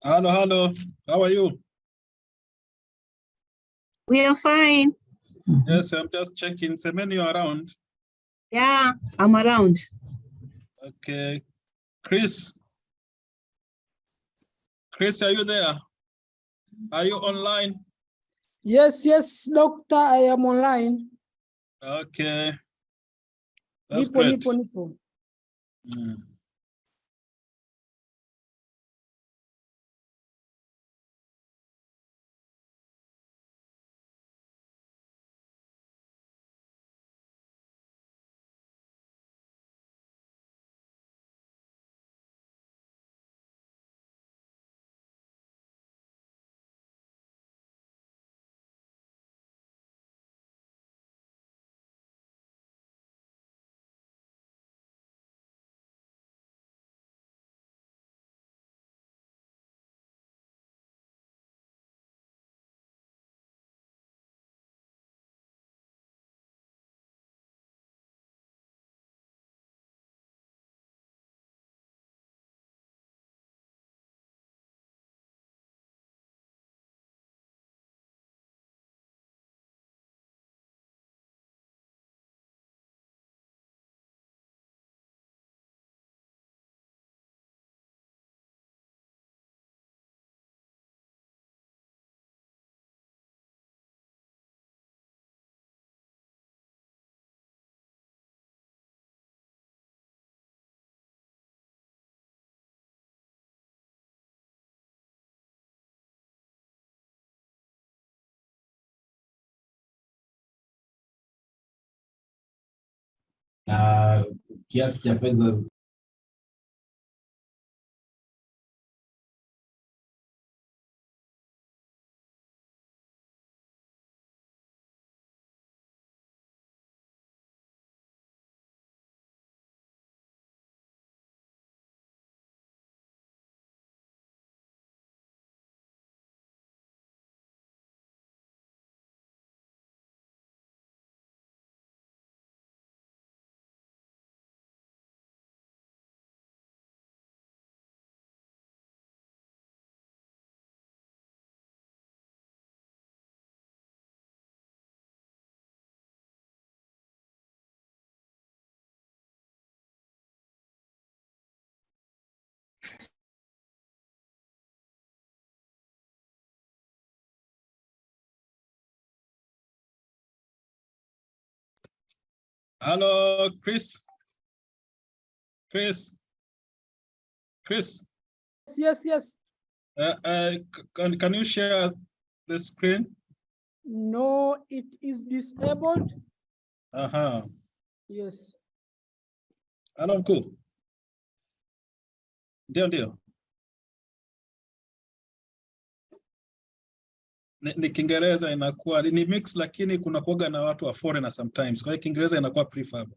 Hello, hello. How are you? We are fine. Yes, I'm just checking. Semen, you around? Yeah, I'm around. Okay. Chris, are you there? Are you online? Yes, doctor, I am online. Okay. That's great. Nipo. Mm. Kiasi cha pesa Hello, Chris. Chris. Yes. Can you share the screen? No, it is disabled. Yes. Hello, mkuu. Ndio. Ni Kiingereza inakuwa ni mix, lakini kuna kuoga na watu wa foreigner sometimes. Kwa hiyo Kiingereza inakuwa preferred.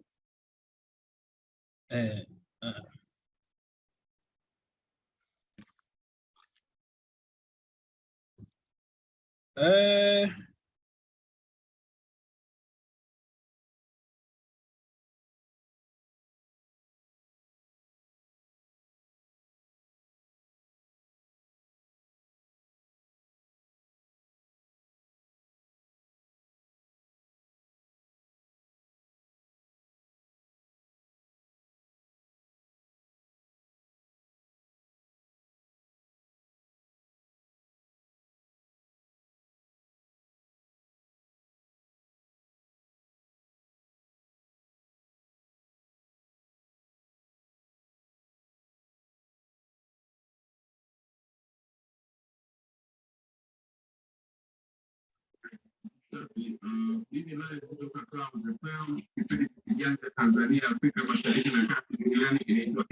Mimi naye kutoka Clouds FM, kipindi kijanja Tanzania, Afrika Mashariki na Kati, duniani inaitwa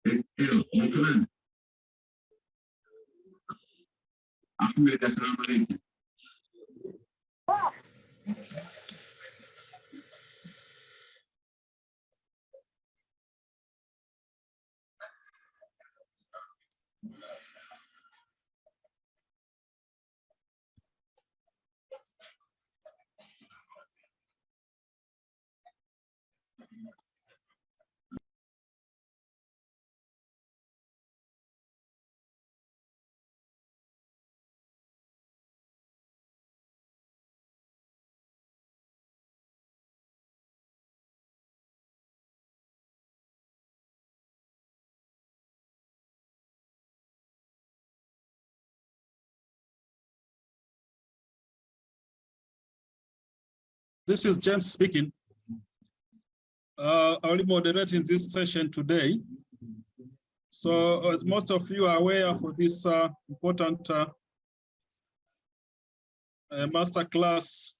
XL. Ahmed, assalamu alaikum. This is James speaking. I'll be moderating this session today. So as most of you are aware, for this important master class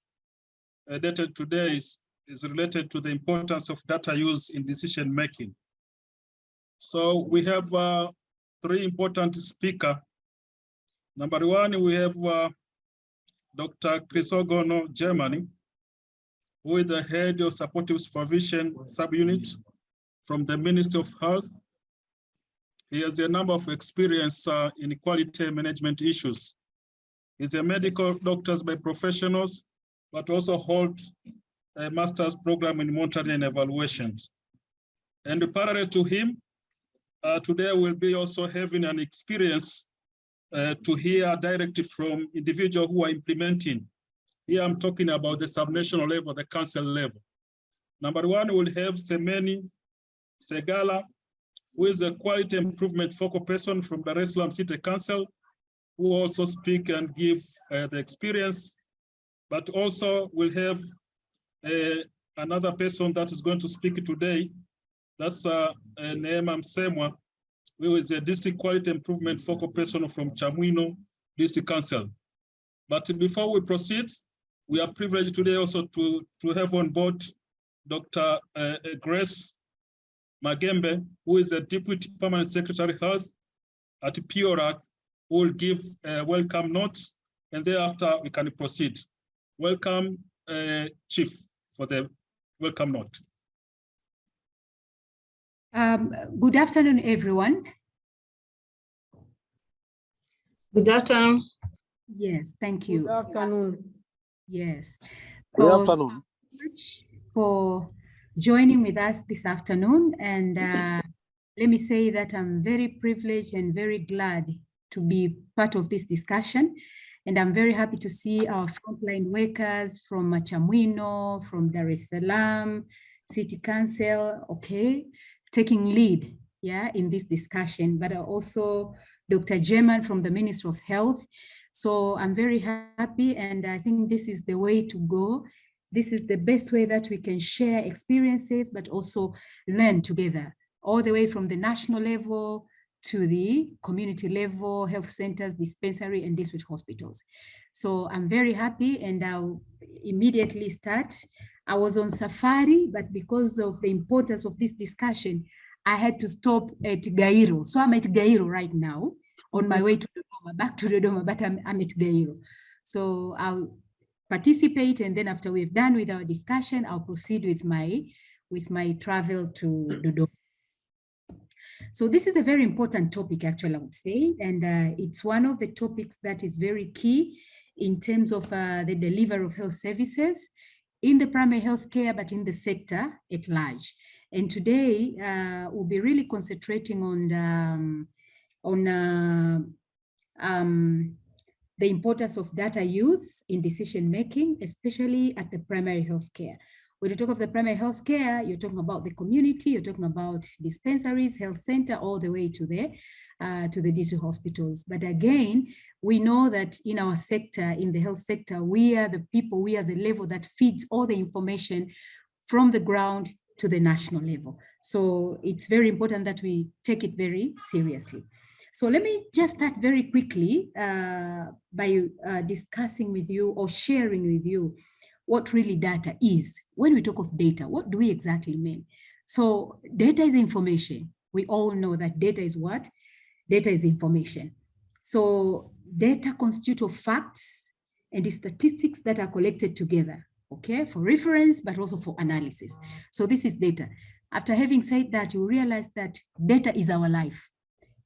dated today is related to the importance of data use in decision making. So we have three important speakers. Number one, we have Dr. Chrysogono Germany, who is the head of supportive supervision subunit from the Ministry of Health. He has a number of experience in quality management issues. He's a medical doctor by professionals, but also holds a master's program in monitoring and evaluations. And parallel to him, today we'll be also having an experience to hear directly from individuals who are implementing. Here I'm talking about the subnational level, the council level. Number one, we'll have Semeni Segala, who is a quality improvement focal person from Dar es Salaam City Council, who also speak and give the experience, but also we'll have another person that is going to speak today. That's Neema Msemwa, who is a district quality improvement focal person from Chamwino District Council. But before we proceed, we are privileged today also to have on board Dr. Grace Magembe, who is a Deputy Permanent Secretary Health at PORAC, who will give a welcome note, and thereafter we can proceed. Welcome, Chief, for the welcome note. Good afternoon, everyone. Good afternoon. Yes, thank you. Good afternoon. Yes. Good afternoon. For joining with us this afternoon. And let me say that I'm very privileged and very glad to be part of this discussion. And I'm very happy to see our frontline workers from Chamwino, from Dar es Salaam, City Council, okay, taking lead, yeah, in this discussion, but also Dr. German from the Ministry of Health. So I'm very happy, and I think this is the way to go. this is the best way that we can share experiences, but also learn together, all the way from the national level to the community level, health centers, dispensary, and district hospitals. So I'm very happy, and I'll immediately start. I was on safari, but because of the importance of this discussion, I had to stop at Gairo. So I'm at Gairo right now, on my way to Dodoma, back to Dodoma, but I'm at Gairo. So I'll participate, and then after we've done with our discussion, I'll proceed with my travel to Dodoma. So this is a very important topic, actually, I would say, and it's one of the topics that is very key in terms of the delivery of health services in the primary health care, but in the sector at large. And today we'll be really concentrating on the importance of data use in decision making, especially at the primary health care. When you talk of the primary health care, you're talking about the community, you're talking about dispensaries, health center, all the way to the district hospitals. But again, we know that in our sector, in the health sector, we are the people, we are the level that feeds all the information from the ground to the national level. So it's very important that we take it very seriously. So let me just start very quickly by discussing with you or sharing with you what really data is. When we talk of data, what do we exactly mean? So data is information. We all know that data is what? Data is information. So data constitute of facts and the statistics that are collected together, okay, for reference, but also for analysis. So this is data. After having said that, you realize that data is our life.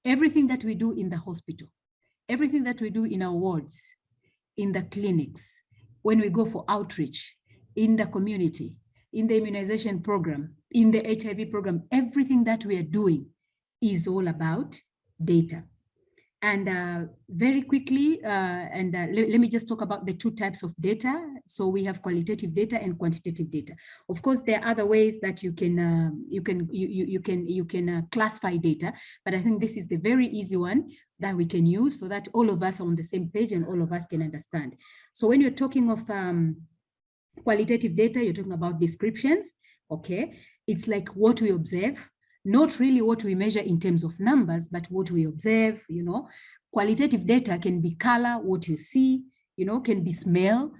Everything that we do in the hospital, everything that we do in our wards, in the clinics, when we go for outreach, in the community, in the immunization program, in the HIV program, everything that we are doing is all about data. And very quickly, let me just talk about the two types of data. So we have qualitative data and quantitative data. Of course, there are other ways that you can classify data, but I think this is the very easy one that we can use so that all of us are on the same page and all of us can understand. So when you're talking of qualitative data, you're talking about descriptions, okay? It's like what we observe, not really what we measure in terms of numbers, but what we observe, you know. Qualitative data can be color, what you see, you know, can be smell.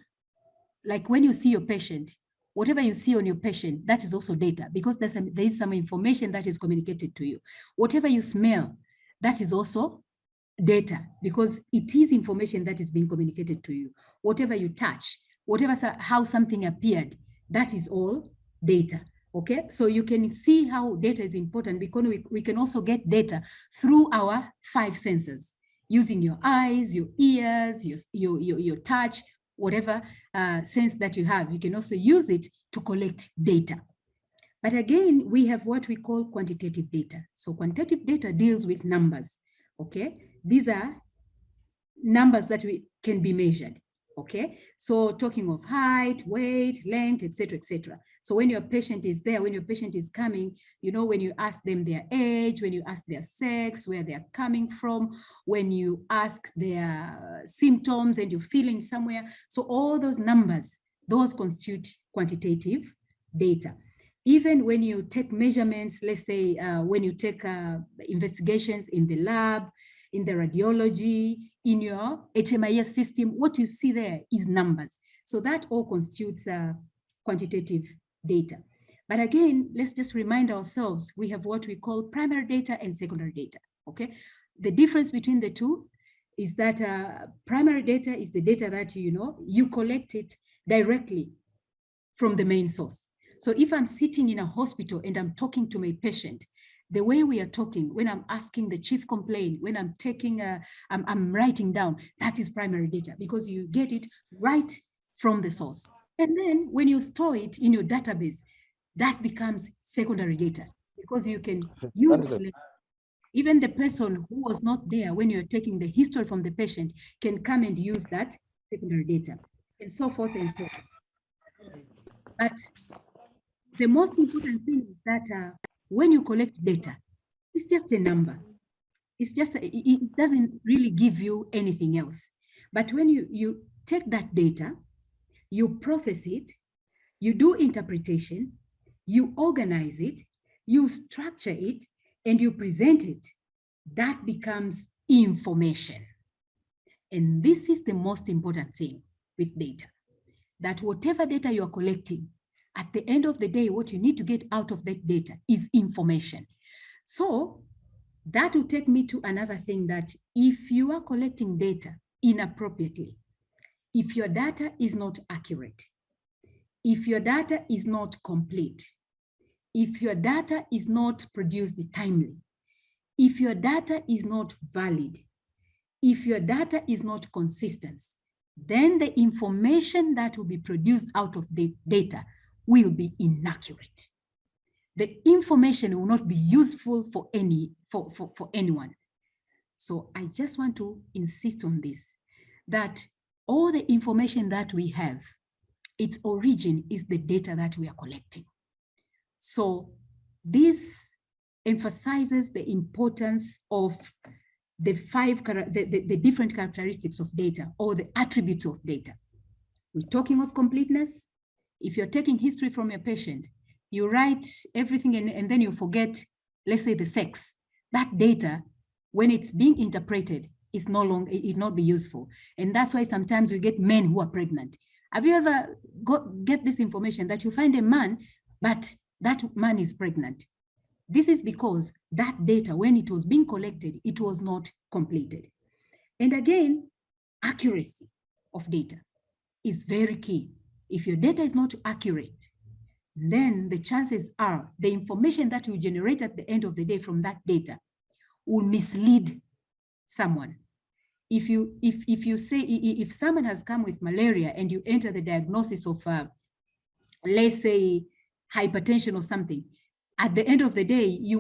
Like when you see your patient, whatever you see on your patient, that is also data because there is some information that is communicated to you. Whatever you smell, that is also data because it is information that is being communicated to you. Whatever you touch, how something appeared, that is all data. Okay, so you can see how data is important because we can also get data through our 5 senses, using your eyes, your ears, your touch, whatever sense that you have. You can also use it to collect data. But again, we have what we call quantitative data. So quantitative data deals with numbers. Okay, these are numbers that can be measured. Okay, so talking of height, weight, length, etc., etc. So when your patient is there, when your patient is coming, you know, when you ask them their age, when you ask their sex, where they're coming from, when you ask their symptoms and you're feeling somewhere. So all those numbers, those constitute quantitative data. Even when you take measurements, let's say when you take investigations in the lab, in the radiology, in your HMIS system, what you see there is numbers. So that all constitutes quantitative data. But again, let's just remind ourselves, we have what we call primary data and secondary data, okay? The difference between the two is that primary data is the data that, you know, you collect it directly from the main source. So if I'm sitting in a hospital and I'm talking to my patient, the way we are talking, when I'm asking the chief complaint, when I'm taking, I'm writing down, that is primary data because you get it right from the source. And then when you store it in your database, that becomes secondary data because you can use it. Even the person who was not there when you're taking the history from the patient can come and use that secondary data and so forth and so on. But the most important thing is that when you collect data, it's just a number. It's just, it doesn't really give you anything else. But when you take that data, you process it, you do interpretation, you organize it, you structure it, and you present it. That becomes information. And this is the most important thing with data, that whatever data you are collecting, at the end of the day, what you need to get out of that data is information. So that will take me to another thing, that if you are collecting data inappropriately, if your data is not accurate, if your data is not complete, if your data is not produced timely, if your data is not valid, if your data is not consistent, then the information that will be produced out of the data will be inaccurate. The information will not be useful for anyone. So I just want to insist on this, that all the information that we have, its origin is the data that we are collecting. So this emphasizes the importance of the different characteristics of data, or the attributes of data. We're talking of completeness. If you're taking history from your patient, you write everything and then you forget, let's say, the sex. That data, when it's being interpreted, is no longer, it not be useful. And that's why sometimes we get men who are pregnant. Have you ever get this information that you find a man, but that man is pregnant? This is because that data, when it was being collected, it was not completed. And again, accuracy of data is very key. If your data is not accurate, then the chances are the information that you generate at the end of the day from that data will mislead someone. If you say, if someone has come with malaria and you enter the diagnosis of, let's say, hypertension or something, at the end of the day, you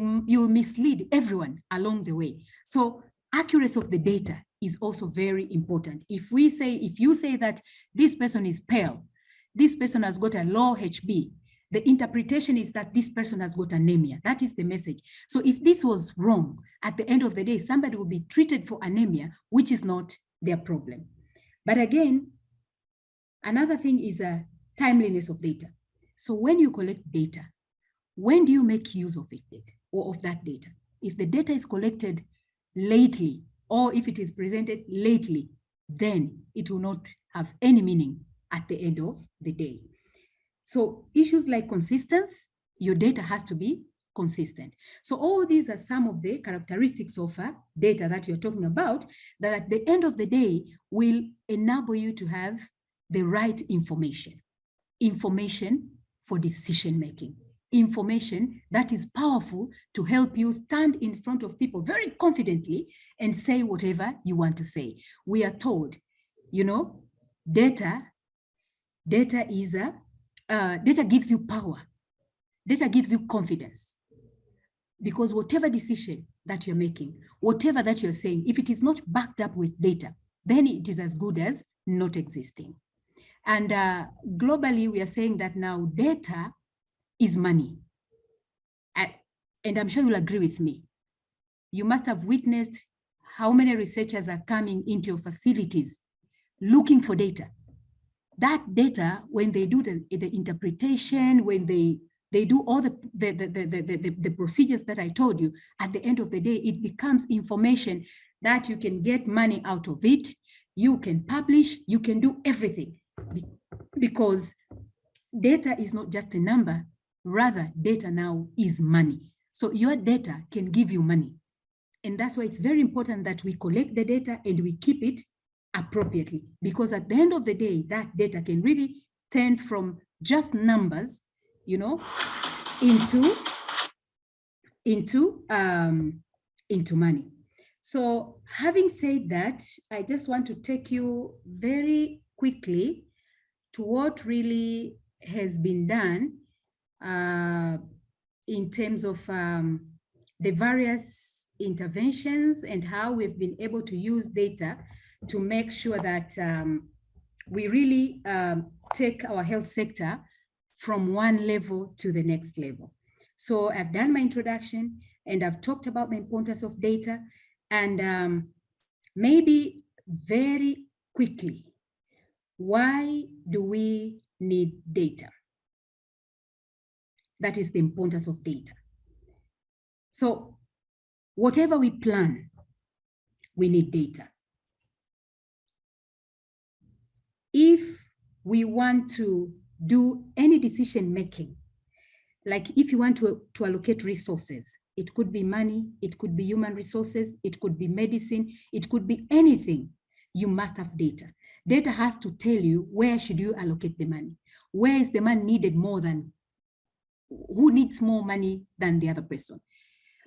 mislead everyone along the way. So accuracy of the data is also very important. If you say that this person is pale, this person has got a low HB, the interpretation is that this person has got anemia. That is the message. So if this was wrong, at the end of the day, somebody will be treated for anemia, which is not their problem. But again, another thing is a timeliness of data. So when you collect data, when do you make use of it, or of that data? If the data is collected lately, or if it is presented lately, then it will not have any meaning at the end of the day. So issues like consistency, your data has to be consistent. So all these are some of the characteristics of data that you're talking about, that at the end of the day will enable you to have the right information. Information for decision making. Information that is powerful to help you stand in front of people very confidently and say whatever you want to say. We are told, you know, data is data gives you power. Data gives you confidence, because whatever decision that you're making, whatever that you're saying, if it is not backed up with data, then it is as good as not existing. And globally, we are saying that now data is money. And I'm sure you'll agree with me. You must have witnessed how many researchers are coming into your facilities looking for data. That data, when they do the interpretation, when they do all the procedures that I told you, at the end of the day, it becomes information that you can get money out of it. You can publish, you can do everything, because data is not just a number. Rather, data now is money. So your data can give you money. And that's why it's very important that we collect the data and we keep it appropriately, because at the end of the day, that data can really turn from just numbers, you know, into money. So having said that, I just want to take you very quickly to what really has been done in terms of the various interventions and how we've been able to use data to make sure that we really take our health sector from one level to the next level. So I've done my introduction and I've talked about the importance of data, and maybe very quickly, why do we need data? That is the importance of data. So whatever we plan, we need data. If we want to do any decision making, like if you want to allocate resources, it could be money, it could be human resources, it could be medicine, it could be anything, you must have data. Data has to tell you where should you allocate the money. Where is the money needed more than, who needs more money than the other person?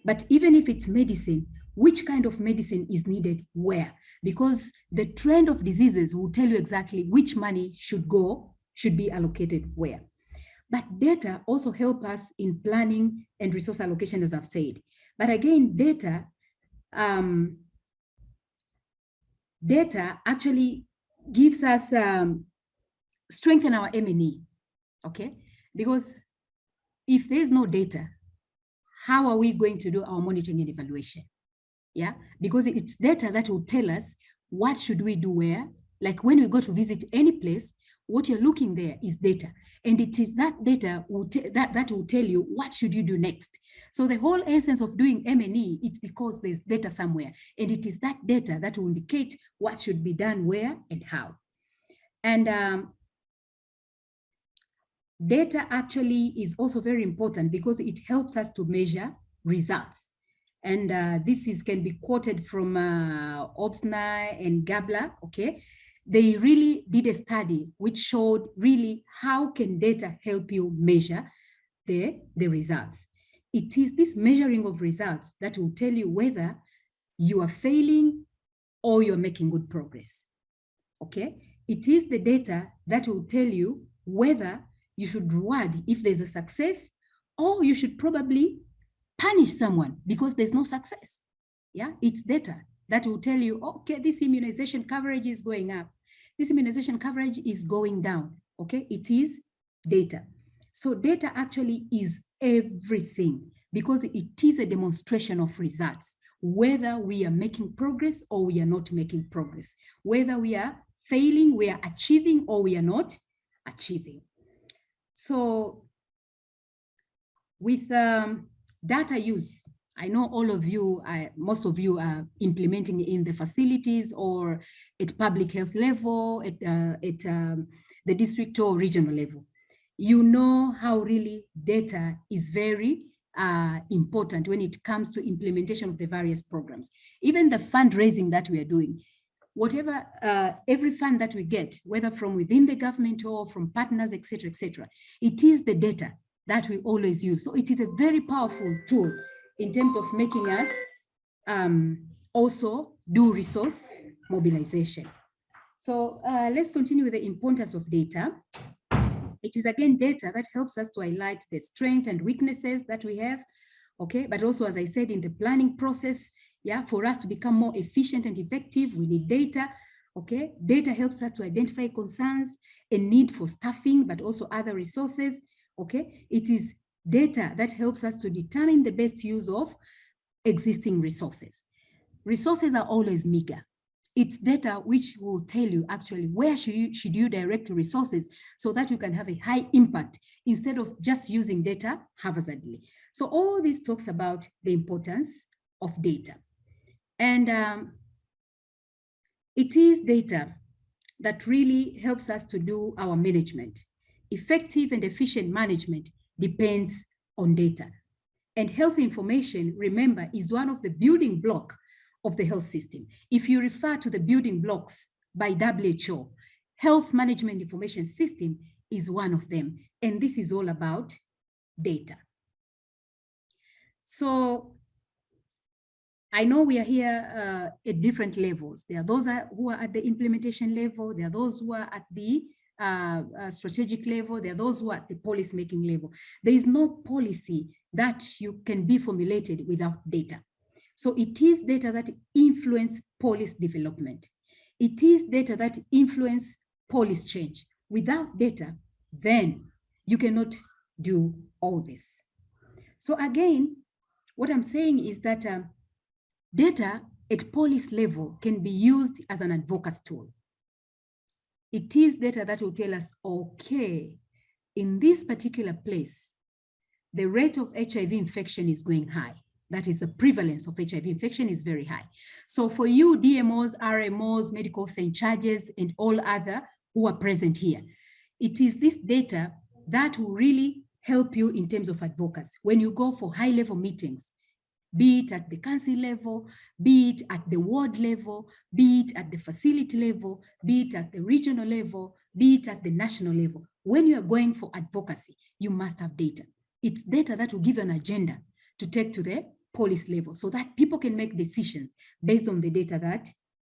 But even if it's medicine, which kind of medicine is needed where? Because the trend of diseases will tell you exactly which money should be allocated where. But data also help us in planning and resource allocation, as I've said. But again, data actually gives us strengthen our M&E, okay? Because if there's no data, how are we going to do our monitoring and evaluation? Yeah, because it's data that will tell us what should we do where. Like when we go to visit any place, what you're looking there is data. And it is that data that will tell you what should you do next. So the whole essence of doing M&E, it's because there's data somewhere. And it is that data that will indicate what should be done where and how. And data actually is also very important because it helps us to measure results. And this can be quoted from Obsner and Gabler, okay? They really did a study which showed really how can data help you measure the results. It is this measuring of results that will tell you whether you are failing or you're making good progress, okay? It is the data that will tell you whether you should reward if there's a success, or you should probably punish someone because there's no success. Yeah, it's data that will tell you, okay, this immunization coverage is going up. This immunization coverage is going down, okay? It is data. So data actually is everything because it is a demonstration of results, whether we are making progress or we are not making progress, whether we are failing, we are achieving, or we are not achieving. So with data use, I know all of you, most of you are implementing in the facilities or at public health level, at the district or regional level. You know how really data is very important when it comes to implementation of the various programs. Even the fundraising that we are doing, whatever, every fund that we get, whether from within the government or from partners, et cetera, it is the data that we always use. So it is a very powerful tool in terms of making us also do resource mobilization. So let's continue with the importance of data. It is again data that helps us to highlight the strengths and weaknesses that we have, okay? But also, as I said, in the planning process, yeah, for us to become more efficient and effective, we need data, okay? Data helps us to identify concerns and need for staffing, but also other resources, okay? It is data that helps us to determine the best use of existing resources. Resources are always meager. It's data which will tell you actually where should you direct resources so that you can have a high impact instead of just using data haphazardly. So all this talks about the importance of data. And it is data that really helps us to do our management. Effective and efficient management depends on data. And health information, remember, is one of the building blocks of the health system. If you refer to the building blocks by WHO, health management information system is one of them. And this is all about data. So I know we are here at different levels. There are those who are at the implementation level. There are those who are at the strategic level. There are those who are at the policy making level. There is no policy that you can be formulated without data. So it is data that influence policy development. It is data that influence policy change. Without data, then you cannot do all this. So again, what I'm saying is that data at policy level can be used as an advocacy tool. It is data that will tell us, okay, in this particular place, the rate of HIV infection is going high. That is, the prevalence of HIV infection is very high. So for you DMOs, RMOs, medical officer in charges, and all other who are present here, it is this data that will really help you in terms of advocacy. When you go for high-level meetings, be it at the council level, be it at the ward level, be it at the facility level, be it at the regional level, be it at the national level. When you are going for advocacy, you must have data. It's data that will give you an agenda to take to the police level so that people can make decisions based on the data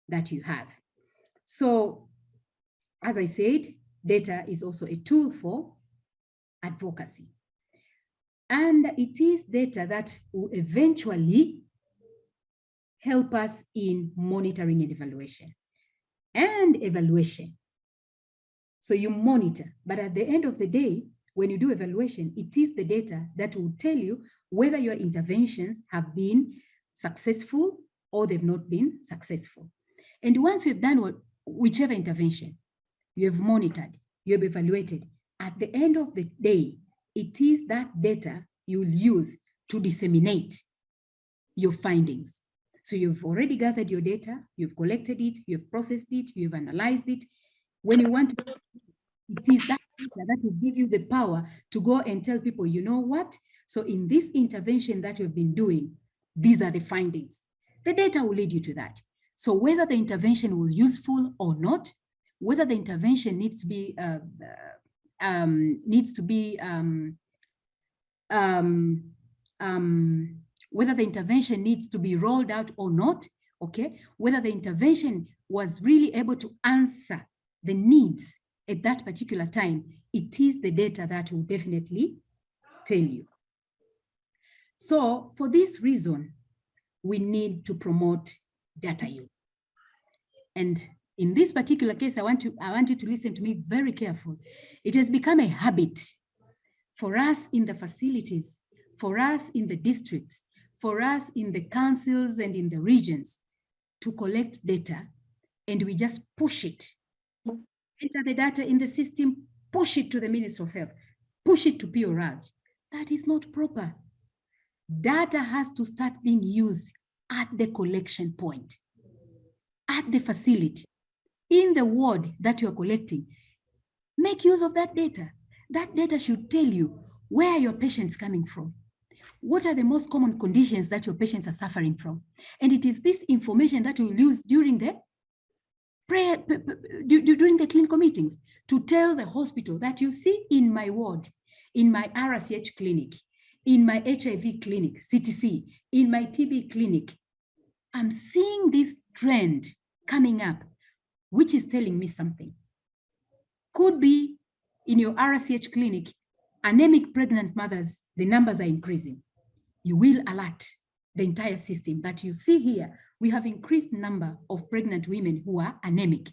that you have. So, as I said, data is also a tool for advocacy. And it is data that will eventually help us in monitoring and evaluation. And evaluation. So you monitor, but at the end of the day, when you do evaluation, it is the data that will tell you whether your interventions have been successful or they've not been successful. And once you've done whichever intervention, you have monitored, you have evaluated, at the end of the day, it is that data you'll use to disseminate your findings. So you've already gathered your data, you've collected it, you've processed it, you've analyzed it. When you want to, it is that data that will give you the power to go and tell people, you know what? So in this intervention that you've been doing, these are the findings. The data will lead you to that. So whether the intervention was useful or not, whether the intervention needs to be whether the intervention needs to be rolled out or not, okay? Whether the intervention was really able to answer the needs at that particular time, it is the data that will definitely tell you. So for this reason, we need to promote data use. And in this particular case, I want you to listen to me very carefully. It has become a habit for us in the facilities, for us in the districts, for us in the councils and in the regions to collect data, and we just push it. Enter the data in the system, push it to the Ministry of Health, push it to PORAJ. That is not proper. Data has to start being used at the collection point, at the facility, in the ward that you're collecting. Make use of that data. That data should tell you where are your patients coming from. What are the most common conditions that your patients are suffering from? And it is this information that you'll use during the during the clinical meetings to tell the hospital that, you see, in my ward, in my RCH clinic, in my HIV clinic, CTC, in my TB clinic, I'm seeing this trend coming up, which is telling me something. Could be in your RCH clinic, anemic pregnant mothers, the numbers are increasing. You will alert the entire system that, you see here, we have increased number of pregnant women who are anemic.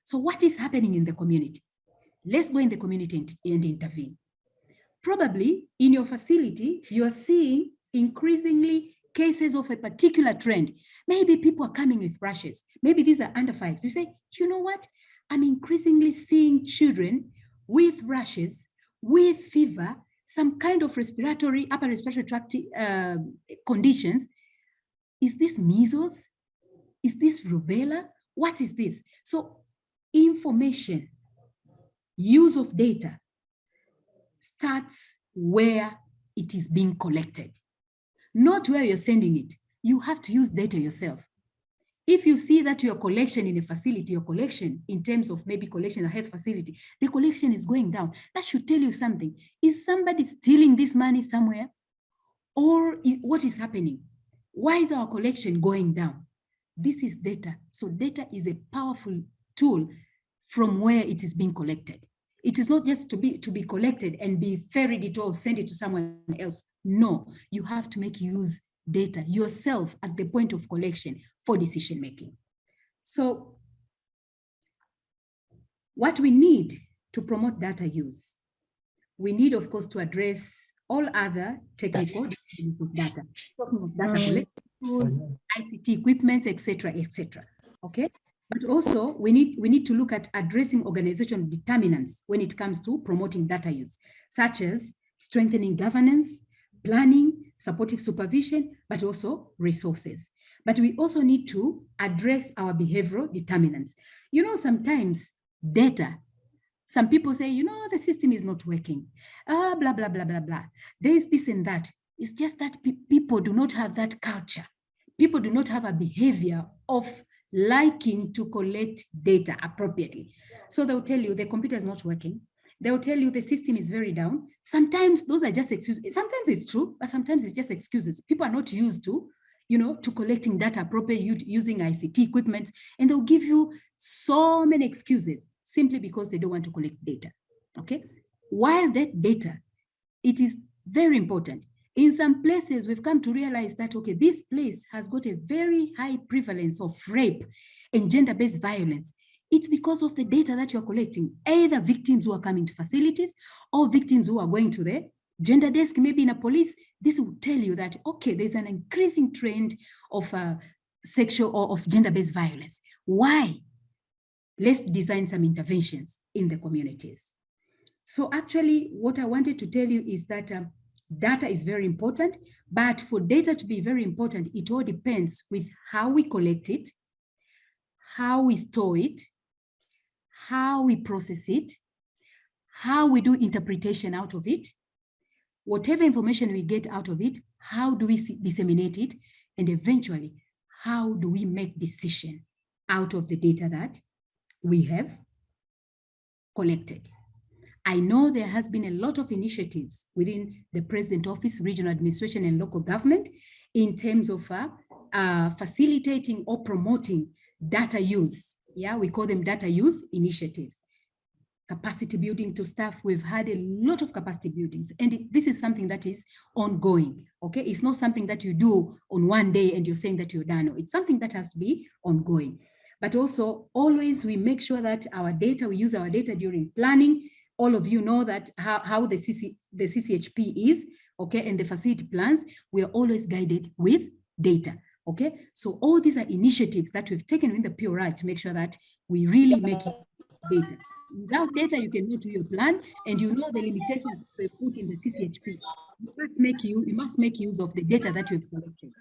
So what is happening in the community? Let's go in the community and intervene. Probably in your facility, you're seeing increasingly cases of a particular trend. Maybe people are coming with rashes. Maybe these are under 5s. You say, you know what? I'm increasingly seeing children with rashes, with fever, some kind of respiratory, upper respiratory tract conditions. Is this measles? Is this rubella? What is this? So information, use of data starts where it is being collected, not where you're sending it. You have to use data yourself. If you see that your collection in a facility, your collection in terms of maybe collection in a health facility, the collection is going down, that should tell you something. Is somebody stealing this money somewhere? Or what is happening? Why is our collection going down? This is data. So data is a powerful tool from where it is being collected. It is not just to be collected and be ferried it or send it to someone else. No, you have to make use data yourself at the point of collection for decision making. So what we need to promote data use, we need, of course, to address all other technical use of data, talking of data collection tools, ICT equipments, etc., etc. Okay, but also we need to look at addressing organizational determinants when it comes to promoting data use, such as strengthening governance, planning, supportive supervision, but also resources. But we also need to address our behavioral determinants. You know, sometimes data, some people say, you know, the system is not working, blah, blah, blah, blah, blah. There's this and that. It's just that people do not have that culture. People do not have a behavior of liking to collect data appropriately. So they'll tell you the computer is not working. They'll tell you the system is very down. Sometimes those are just excuses. Sometimes it's true, but sometimes it's just excuses. People are not used to, you know, to collecting data appropriately using ICT equipment, and they'll give you so many excuses simply because they don't want to collect data, okay? While that data, it is very important. In some places, we've come to realize that, okay, this place has got a very high prevalence of rape and gender-based violence. It's because of the data that you're collecting, either victims who are coming to facilities or victims who are going to the gender desk, maybe in a police. This will tell you that, okay, there's an increasing trend of sexual or of gender-based violence. Why? Let's design some interventions in the communities. So actually, what I wanted to tell you is that data is very important, but for data to be very important, it all depends with how we collect it, how we store it, how we process it, how we do interpretation out of it, whatever information we get out of it, how do we disseminate it, and eventually, how do we make decision out of the data that we have collected. I know there has been a lot of initiatives within the President Office, Regional Administration, and local government in terms of facilitating or promoting data use. Yeah, we call them data use initiatives. Capacity building to staff, we've had a lot of capacity buildings, and this is something that is ongoing, okay? It's not something that you do on one day and you're saying that you're done. No, it's something that has to be ongoing. But also, always we make sure that our data, we use our data during planning. All of you know that how the CCHP is, okay, and the facility plans, we are always guided with data, okay? So all these are initiatives that we've taken in the PRI to make sure that we really make it data. Without data, you cannot do your plan, and you know the limitations we put in the CCHP. You must make use of the data that you've collected.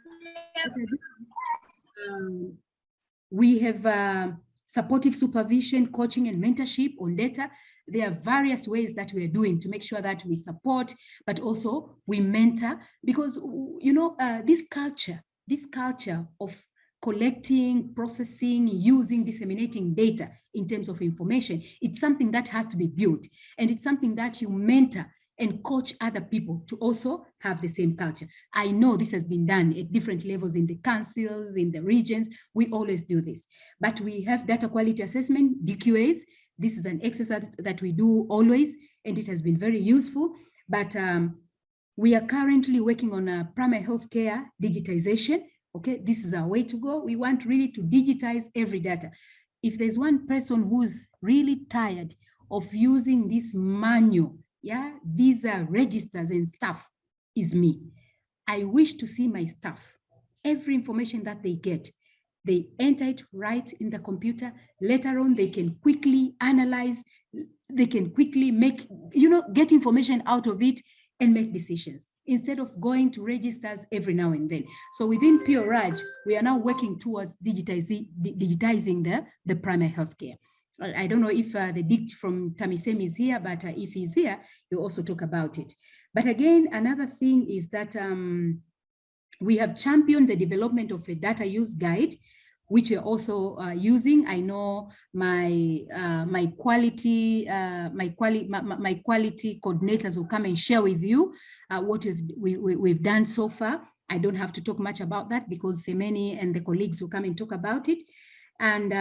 We have supportive supervision, coaching, and mentorship on data. There are various ways that we are doing to make sure that we support, but also we mentor, because you know this culture of collecting, processing, using, disseminating data in terms of information, it's something that has to be built, and it's something that you mentor and coach other people to also have the same culture. I know this has been done at different levels in the councils, in the regions. We always do this, but we have data quality assessment, DQAs. This is an exercise that we do always, and it has been very useful. But we are currently working on a primary healthcare digitization. Okay, this is our way to go. We want really to digitize every data. If there's one person who's really tired of using this manual, yeah, these are registers and stuff, is me. I wish to see my staff, every information that they get, they enter it right in the computer. Later on, they can quickly analyze, they can quickly make, get information out of it and make decisions instead of going to registers every now and then. So within PRI, we are now working towards digitizing the primary healthcare. I don't know if the Dict from TAMISEMI is here, but if he's here, he'll also talk about it. But again, another thing is that we have championed the development of a data use guide, which we're also using. I know my quality coordinators will come and share with you what we've done so far. I don't have to talk much about that because Semeni and the colleagues will come and talk about it. And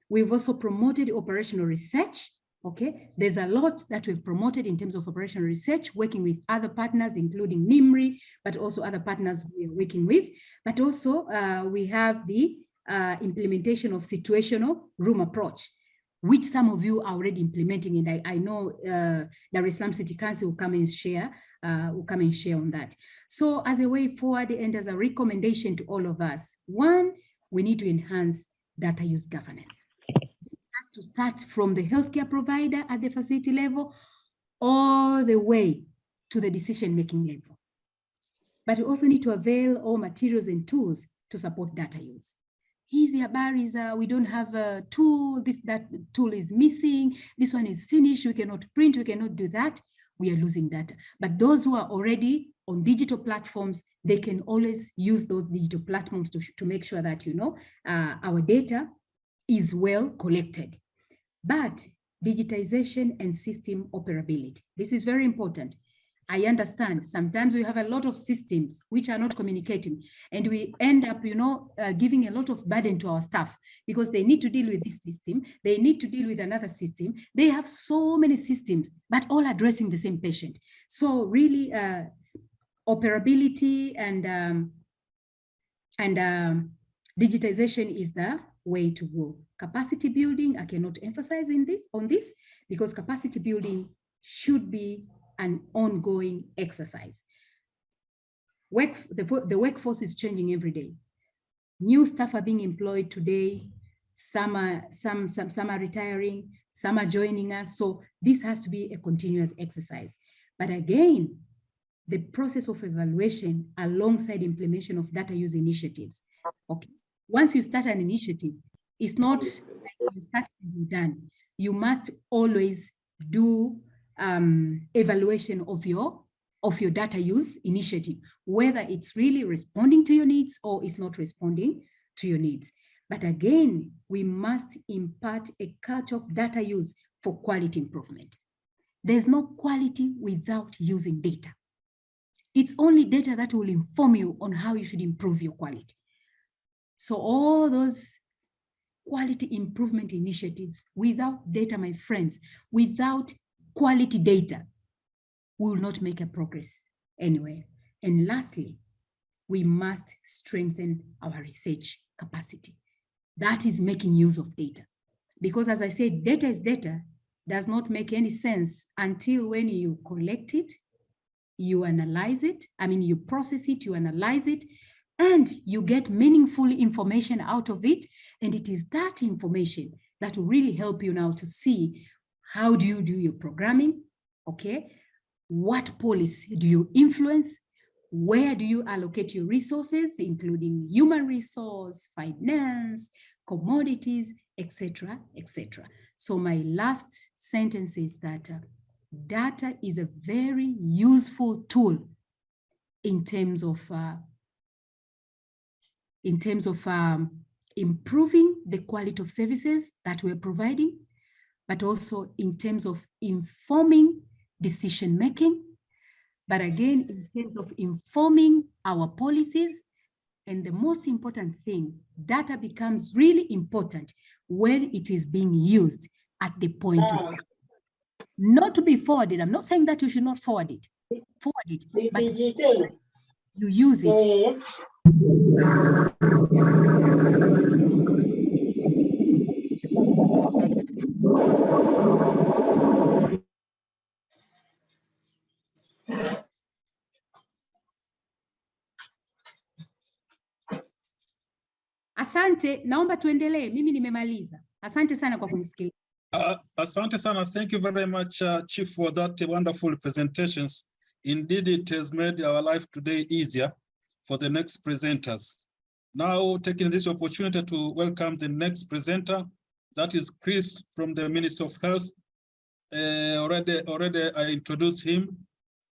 we've also promoted operational research. Okay, there's a lot that we've promoted in terms of operational research, working with other partners, including NIMRI, but also other partners we are working with. But also we have the implementation of situational room approach, which some of you are already implementing, and I know Dar es Salaam City Council will come and share on that. So as a way forward and as a recommendation to all of us, one, we need to enhance data use governance. It has to start from the healthcare provider at the facility level all the way to the decision-making level. but we also need to avail all materials and tools to support data use. Hizi habari za we don't have a tool, that tool is missing, this one is finished, we cannot print, we cannot do that, we are losing data. But those who are already on digital platforms, they can always use those digital platforms to make sure that, you know, our data is well collected. But digitization and system operability, this is very important. I understand sometimes we have a lot of systems which are not communicating, and we end up, you know, giving a lot of burden to our staff because they need to deal with this system, they need to deal with another system. They have so many systems, but all addressing the same patient. So really, operability and digitization is the way to go. Capacity building, I cannot emphasize on this because capacity building should be an ongoing exercise. The workforce is changing every day. New staff are being employed today. Some are retiring, some are joining us. So this has to be a continuous exercise. But again, the process of evaluation alongside implementation of data use initiatives. Okay, once you start an initiative, it's not like you start and you're done. You must always do evaluation of your data use initiative, whether it's really responding to your needs or it's not responding to your needs. But again, we must impart a culture of data use for quality improvement. There's no quality without using data. It's only data that will inform you on how you should improve your quality. So all those quality improvement initiatives, without data, my friends, without quality data, we will not make a progress anywhere. And lastly, we must strengthen our research capacity. That is making use of data. Because as I said, data is data, does not make any sense until when you collect it, you analyze it, you process it, you analyze it, and you get meaningful information out of it. And it is that information that will really help you now to see how do you do your programming, okay? What policy do you influence? Where do you allocate your resources, including human resource, finance, commodities, etc., etc. So my last sentence is that data is a very useful tool in terms of improving the quality of services that we're providing, but also in terms of informing decision making, but again, in terms of informing our policies. And the most important thing, data becomes really important when it is being used at the point of time. Not to be forwarded. I'm not saying that you should not forward it, but you use it. Asante, naomba tuendelee. Mimi nimemaliza. Asante sana kwa kunisikiliza. Asante sana. Thank you very much, Chief, for that wonderful presentations. Indeed, it has made our life today easier for the next presenters. Now, taking this opportunity to welcome the next presenter, that is Chris from the Ministry of Health. Already I introduced him.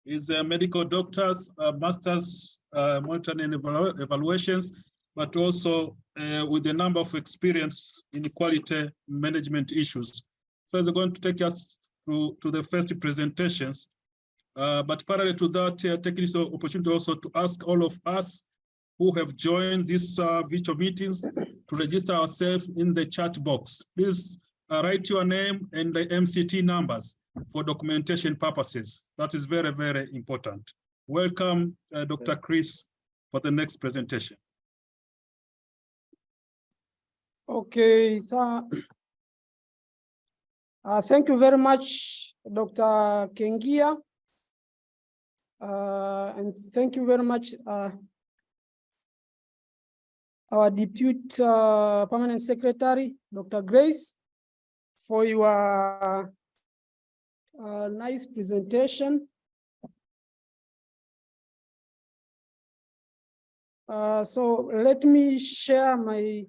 He's a medical doctor, master's monitoring and evaluations, but also with a number of experience in quality management issues. So he's going to take us through to the first presentations. But parallel to that, taking this opportunity also to ask all of us who have joined these virtual meetings to register ourselves in the chat box. Please write your name and the MCT numbers for documentation purposes. That is very, very important. Welcome, Dr. Chris, for the next presentation. Okay, thank you very much, Dr. Kengia. And thank you very much, our Deputy Permanent Secretary, Dr. Grace, for your nice presentation. So let me share my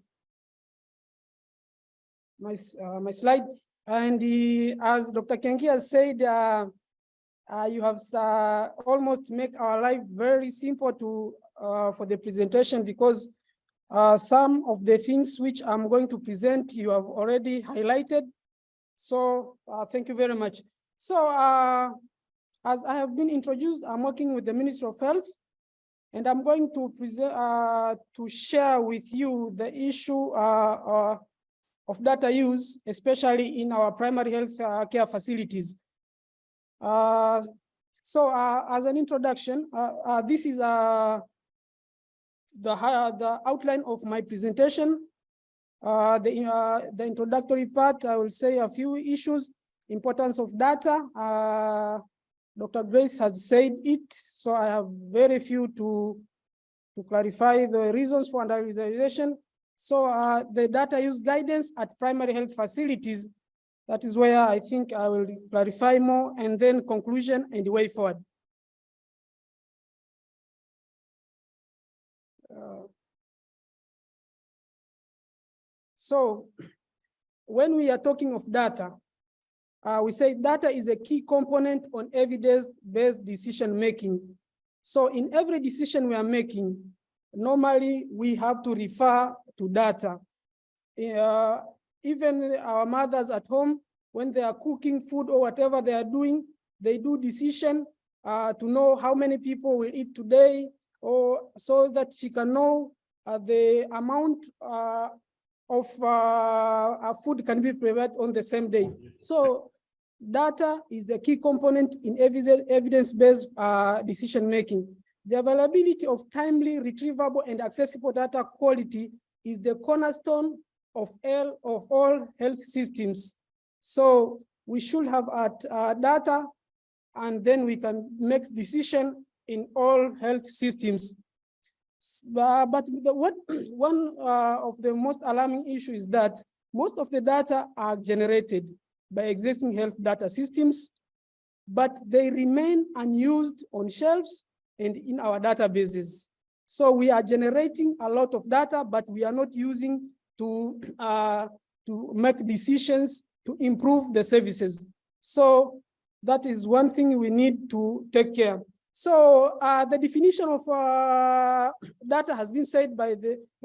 slide. And as Dr. Kengi has said, you have almost make our life very simple to for the presentation, because some of the things which I'm going to present you have already highlighted. So thank you very much. So as I have been introduced, I'm working with the Ministry of Health, and I'm going to present to share with you the issue of data use, especially in our primary health care facilities. So as an introduction, this is the outline of my presentation. The introductory part, I will say a few issues. Importance of data. Dr. Grace has said it, so I have very few to clarify the reasons for underutilization. So the data use guidance at primary health facilities, that is where I think I will clarify more, and then conclusion and the way forward. So when we are talking of data, we say data is a key component on evidence-based decision-making. So in every decision we are making, normally we have to refer to data. Even our mothers at home, when they are cooking food or whatever they are doing, they do decision to know how many people will eat today, or so that she can know the amount of food can be prepared on the same day. So data is the key component in evidence-based decision-making. The availability of timely, retrievable, and accessible data quality is the cornerstone of all health systems. So we should have data, and then we can make decision in all health systems. But one of the most alarming issues is that most of the data are generated by existing health data systems, but they remain unused on shelves and in our databases. So we are generating a lot of data, but we are not using to make decisions to improve the services. So that is one thing we need to take care. So the definition of data has been said by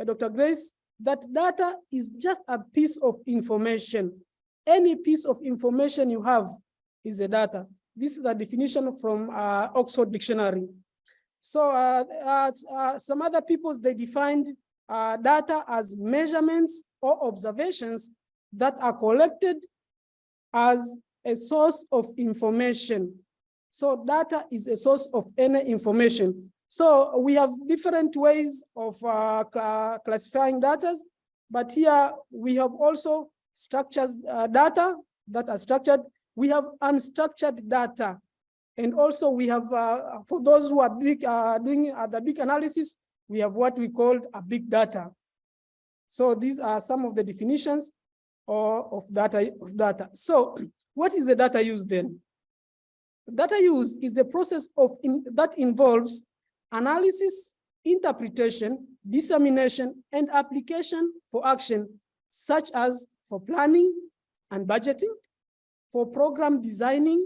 Dr. Grace, that data is just a piece of information. Any piece of information you have is a data. This is the definition from Oxford Dictionary. So some other peoples, they defined data as measurements or observations that are collected as a source of information. So data is a source of any information. So we have different ways of classifying data, but here we have also structured data that are structured. We have unstructured data. And also we have, for those who are doing the big analysis, we have what we call a big data. So these are some of the definitions of data. So what is the data use then? Data use is the process that involves analysis, interpretation, dissemination, and application for action, such as for planning and budgeting, for program designing,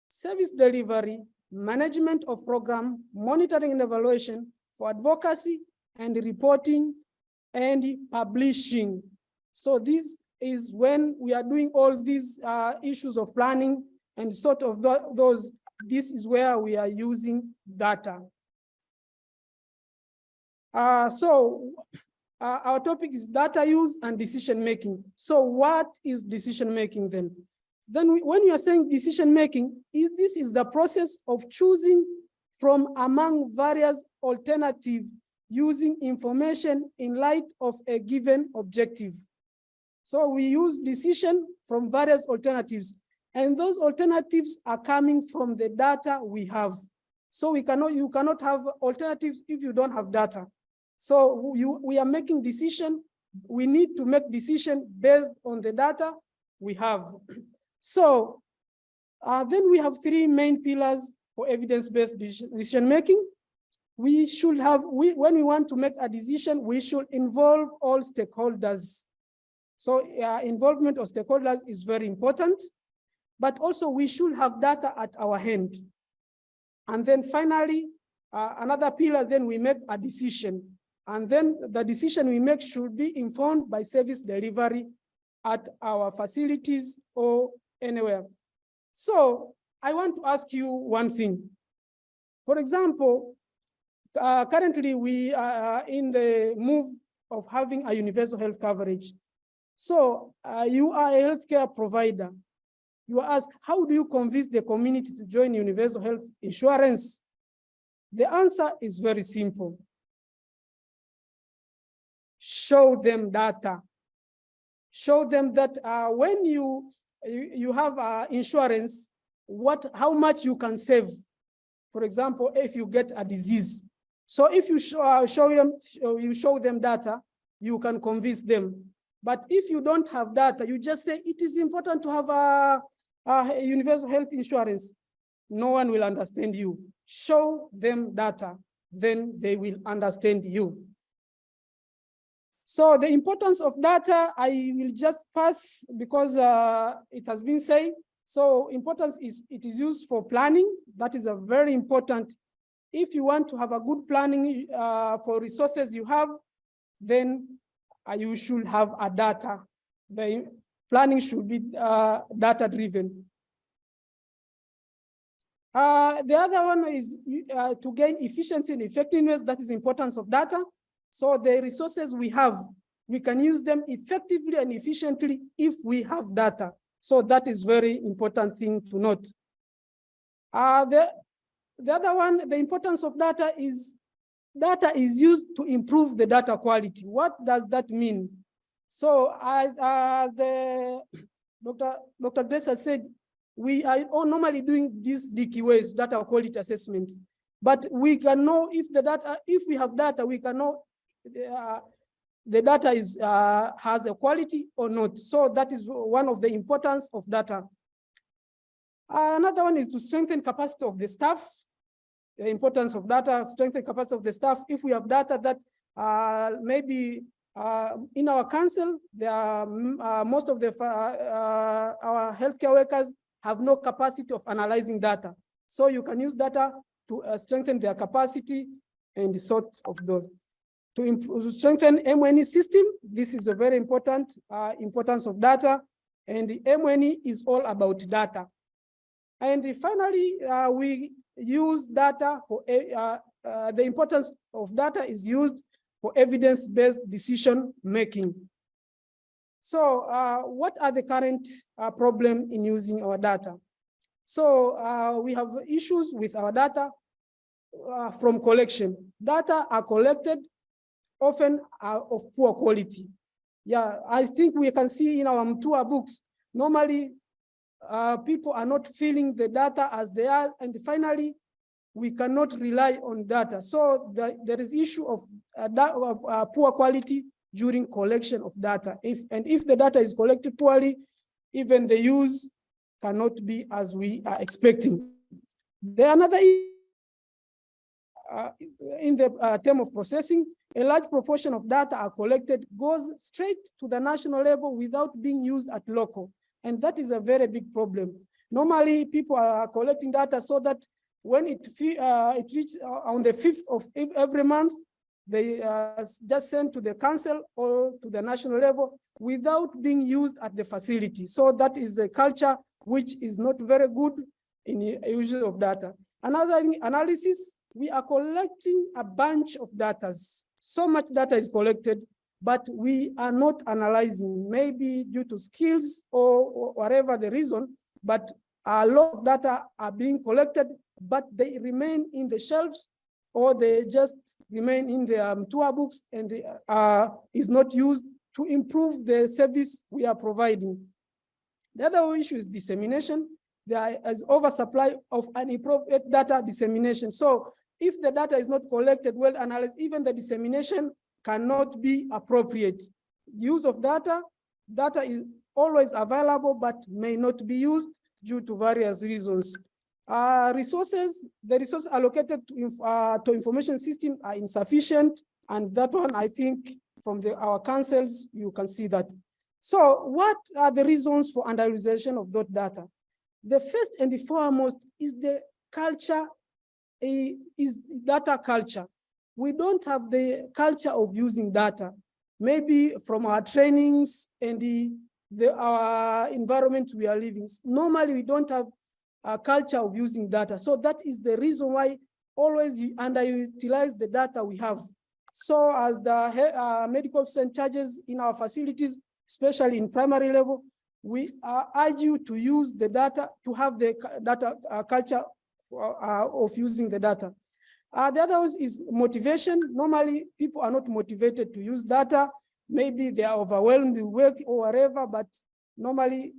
service delivery, management of program, monitoring and evaluation, for advocacy and reporting and publishing. So this is when we are doing all these issues of planning and sort of those, this is where we are using data. So our topic is data use and decision making. So what is decision making then? Then when we are saying decision making, this is the process of choosing from among various alternatives using information in light of a given objective. So we use decision from various alternatives, and those alternatives are coming from the data we have. So you cannot have alternatives if you don't have data. So we are making decision. We need to make decision based on the data we have. So then we have three main pillars for evidence-based decision making. we should have, when we want to make a decision, we should involve all stakeholders. So involvement of stakeholders is very important, but also we should have data at our hand. And then finally, another pillar, then we make a decision. And then the decision we make should be informed by service delivery at our facilities or anywhere. So I want to ask you one thing. For example, currently we are in the move of having a universal health coverage. So you are a healthcare provider. You are asked, how do you convince the community to join universal health insurance? The answer is very simple. Show them data. Show them that when you have insurance, how much you can save. For example, if you get a disease. So if you show them data, you can convince them. But if you don't have data, you just say it is important to have a universal health insurance. No one will understand you. Show them data, then they will understand you. So the importance of data, I will just pass because it has been said. So importance is, it is used for planning. That is a very important. If you want to have a good planning for resources you have, then you should have a data. The planning should be data driven. The other one is to gain efficiency and effectiveness. That is the importance of data. So the resources we have, we can use them effectively and efficiently if we have data. So that is very important thing to note. The other one, the importance of data is used to improve the data quality. What does that mean? So as the Dr. Grace has said, we are all normally doing these DQAs, data quality assessment, but we can know if the data, if we have data, we can know the data is has a quality or not. So that is one of the importance of data. Another one is to strengthen capacity of the staff. The importance of data, strengthen capacity of the staff. If we have data that maybe in our council, there are most of the our healthcare workers have no capacity of analyzing data. So you can use data to strengthen their capacity and the sort of those. To strengthen M&E system, this is a very important importance of data, and the M&E is all about data. And finally, we use data for, the importance of data is used for evidence-based decision making. So what are the current problems in using our data? So we have issues with our data from collection. Data are collected often of poor quality. Yeah, I think we can see in our Mtua books, normally people are not filling the data as they are, and finally, we cannot rely on data. So there is issue of poor quality during collection of data. If the data is collected poorly, even the use cannot be as we are expecting. There another in the term of processing, a large proportion of data are collected, goes straight to the national level without being used at local. And that is a very big problem. Normally, people are collecting data so that when it reaches on the 5th of every month, they just send to the council or to the national level without being used at the facility. So that is a culture which is not very good in the use of data. Another analysis, we are collecting a bunch of data. So much data is collected, but we are not analyzing, maybe due to skills or whatever the reason, but a lot of data are being collected, but they remain in the shelves or they just remain in the tour books and is not used to improve the service we are providing. The other issue is dissemination. There is oversupply of inappropriate data dissemination. So if the data is not collected, well analyzed, even the dissemination cannot be appropriate. Use of data is always available, but may not be used due to various reasons. The resources allocated to information systems are insufficient. And that one, I think, from our councils, you can see that. So what are the reasons for underutilization of that data? The first and the foremost is the culture, is data culture. We don't have the culture of using data. Maybe from our trainings and our environment we are living. Normally, we don't have a culture of using data. So that is the reason why always we underutilize the data we have. So as the medical officer in charges in our facilities, especially in primary level, we urge you to use the data, to have the data culture of using the data. The other is motivation. Normally, people are not motivated to use data. Maybe they are overwhelmed with work or whatever, but normally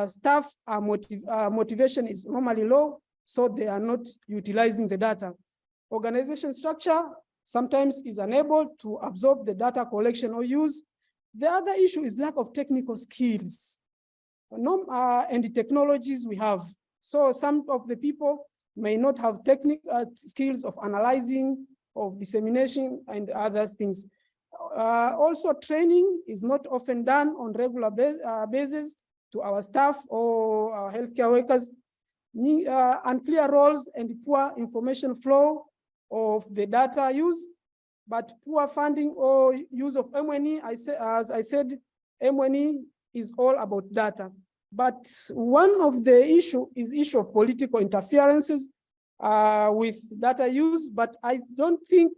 staff motivation is normally low, so they are not utilizing the data. Organization structure sometimes is unable to absorb the data collection or use. The other issue is lack of technical skills and the technologies we have. So some of the people may not have technical skills of analyzing, of dissemination, and other things. Also, training is not often done on regular basis to our staff or our healthcare workers. Unclear roles and poor information flow of the data use, but poor funding or use of M&E. As I said, M&E is all about data. But one of the issue of political interferences with data use, but I don't think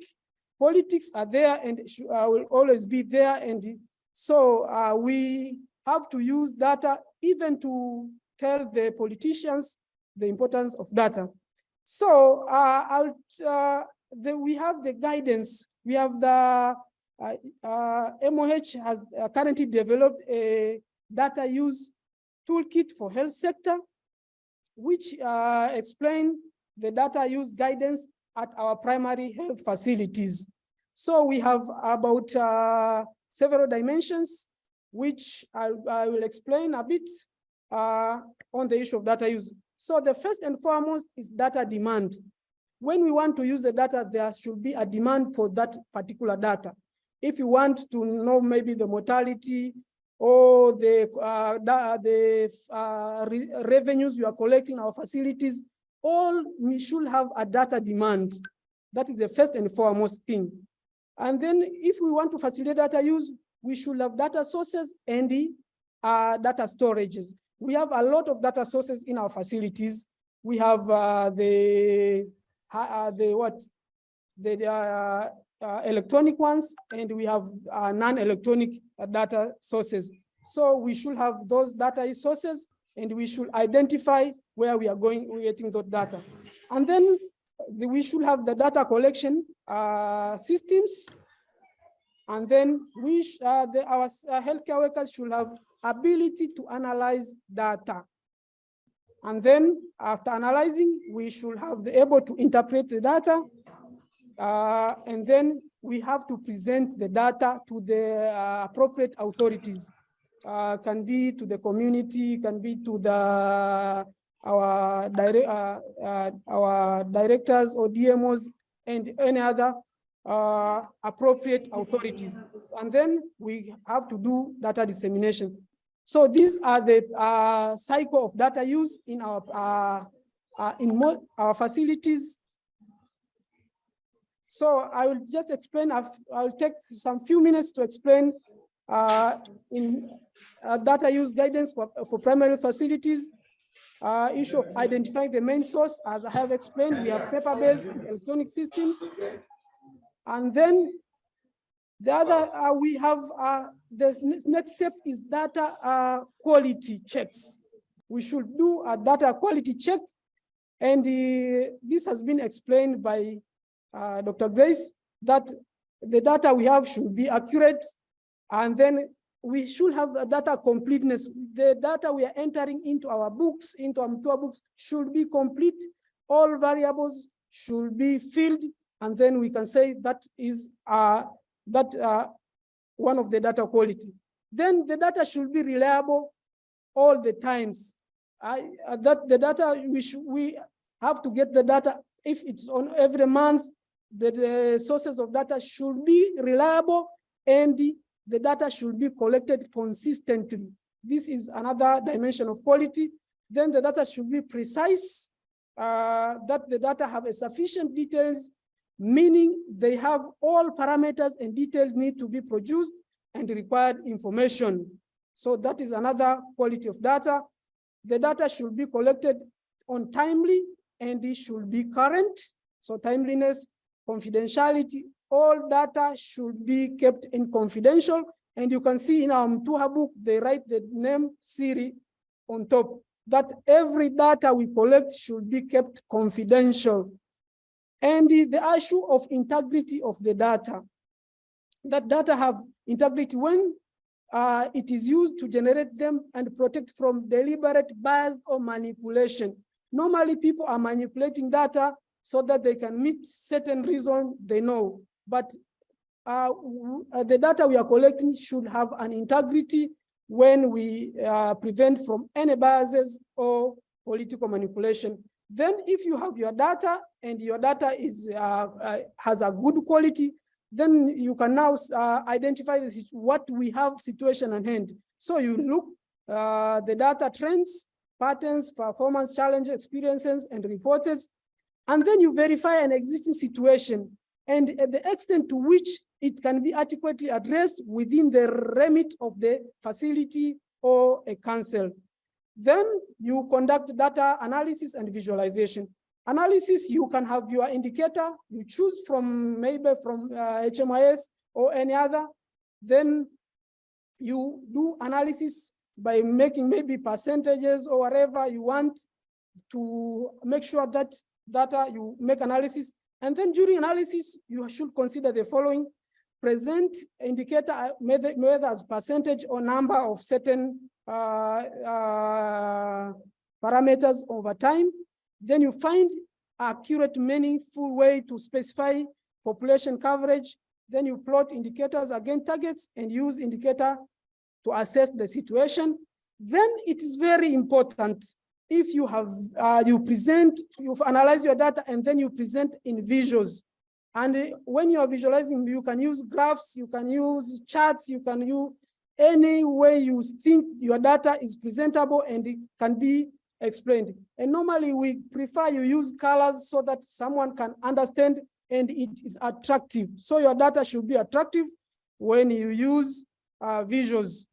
politics are there and will always be there. And so we have to use data even to tell the politicians the importance of data. So we have the guidance. We have the MOH has currently developed a data use toolkit for health sector, which explain the data use guidance at our primary health facilities. So we have about several dimensions, which I will explain a bit on the issue of data use. So the first and foremost is data demand. When we want to use the data, there should be a demand for that particular data. If you want to know maybe the mortality or the revenues you are collecting in our facilities, all we should have a data demand. That is the first and foremost thing. And then if we want to facilitate data use, we should have data sources and the data storages. We have a lot of data sources in our facilities. We have electronic ones, and we have non-electronic data sources. So we should have those data sources, and we should identify where we are getting those data. And then we should have the data collection systems. And then our healthcare workers should have ability to analyze data. And then after analyzing, we should have the able to interpret the data. And then we have to present the data to the appropriate authorities. Can be to the community, can be to our directors or DMOs and any other appropriate authorities. And then we have to do data dissemination. So these are the cycle of data use in our facilities. So I will just explain, I'll take some few minutes to explain in data use guidance for primary facilities, issue of identifying the main source. As I have explained, we have paper-based and electronic systems. And then the other, we have, the next step is data quality checks. We should do a data quality check. And this has been explained by Dr. Grace, that the data we have should be accurate. And then we should have a data completeness. The data we are entering into our books, into our tour books, should be complete. All variables should be filled. And then we can say that is one of the data quality. Then the data should be reliable all the times. that the data we have to get the data. If it's on every month, the sources of data should be reliable and the data should be collected consistently. This is another dimension of quality. Then the data should be precise, that the data have a sufficient details, meaning they have all parameters and details need to be produced and required information. So that is another quality of data. The data should be collected on timely and it should be current. So timeliness, confidentiality, all data should be kept in confidential. And you can see in our Mtuha book, they write the name Siri on top, that every data we collect should be kept confidential. And the issue of integrity of the data, that data have integrity when it is used to generate them and protect from deliberate bias or manipulation. Normally people are manipulating data so that they can meet certain reason they know, but the data we are collecting should have an integrity when we prevent from any biases or political manipulation. Then if you have your data and your data is has a good quality, then you can now identify what we have situation at hand. So you look the data trends, patterns, performance challenges, experiences, and reports, and then you verify an existing situation and the extent to which it can be adequately addressed within the remit of the facility or a council. Then you conduct data analysis and visualization. Analysis, you can have your indicator, you choose from maybe from HMIS or any other. Then you do analysis by making maybe percentages or whatever you want to make sure that data you make analysis. And then during analysis, you should consider the following: present indicator whether as percentage or number of certain parameters over time. Then you find accurate, meaningful way to specify population coverage. Then you plot indicators against targets and use indicator to assess the situation. Then it is very important if you have, you've analyzed your data and then you present in visuals. And when you are visualizing, you can use graphs, you can use charts, you can use any way you think your data is presentable and it can be explained. And normally we prefer you use colors so that someone can understand and it is attractive. So your data should be attractive when you use visuals.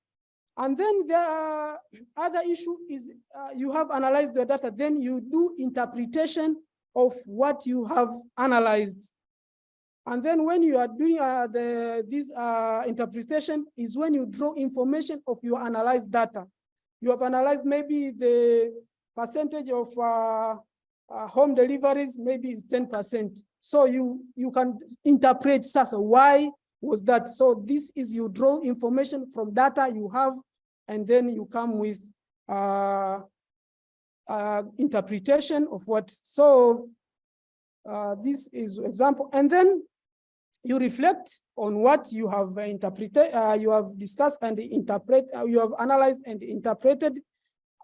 And then the other issue is you have analyzed the data, then you do interpretation of what you have analyzed. And then when you are doing this interpretation is when you draw information of your analyzed data. You have analyzed maybe the percentage of home deliveries, maybe it's 10%. So you can interpret Sasa, why was that? So this is you draw information from data you have, and then you come with interpretation of what. So this is example, and then you reflect on what you have interpreted, you have discussed and interpret, you have analyzed and interpreted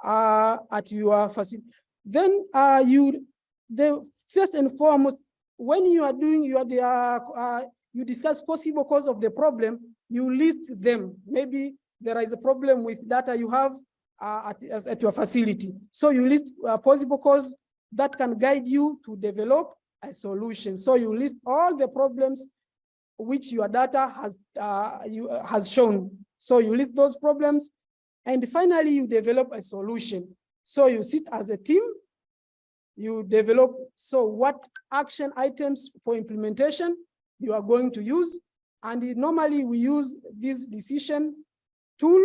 at your facility. Then the first and foremost, when you are doing you discuss possible cause of the problem, you list them. Maybe there is a problem with data you have at your facility. So you list a possible cause that can guide you to develop a solution. So you list all the problems which your data has shown. So you list those problems, and finally you develop a solution. So you sit as a team, you develop, so what action items for implementation you are going to use. And normally we use this decision tool.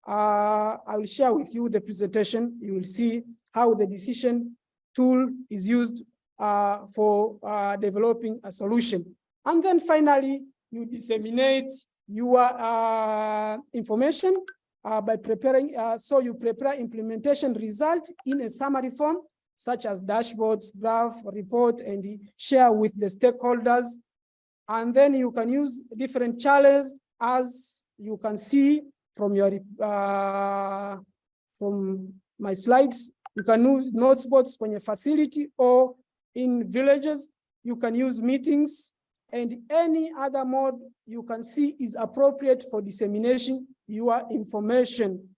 I will share with you the presentation. You will see how the decision tool is used for developing a solution. And then finally, you disseminate your information by preparing, so you prepare implementation results in a summary form, such as dashboards, graph, report, and share with the stakeholders. And then you can use different challenges, as you can see from your my slides. You can use note spots when your facility or in villages. You can use meetings and any other mode you can see is appropriate for dissemination your information.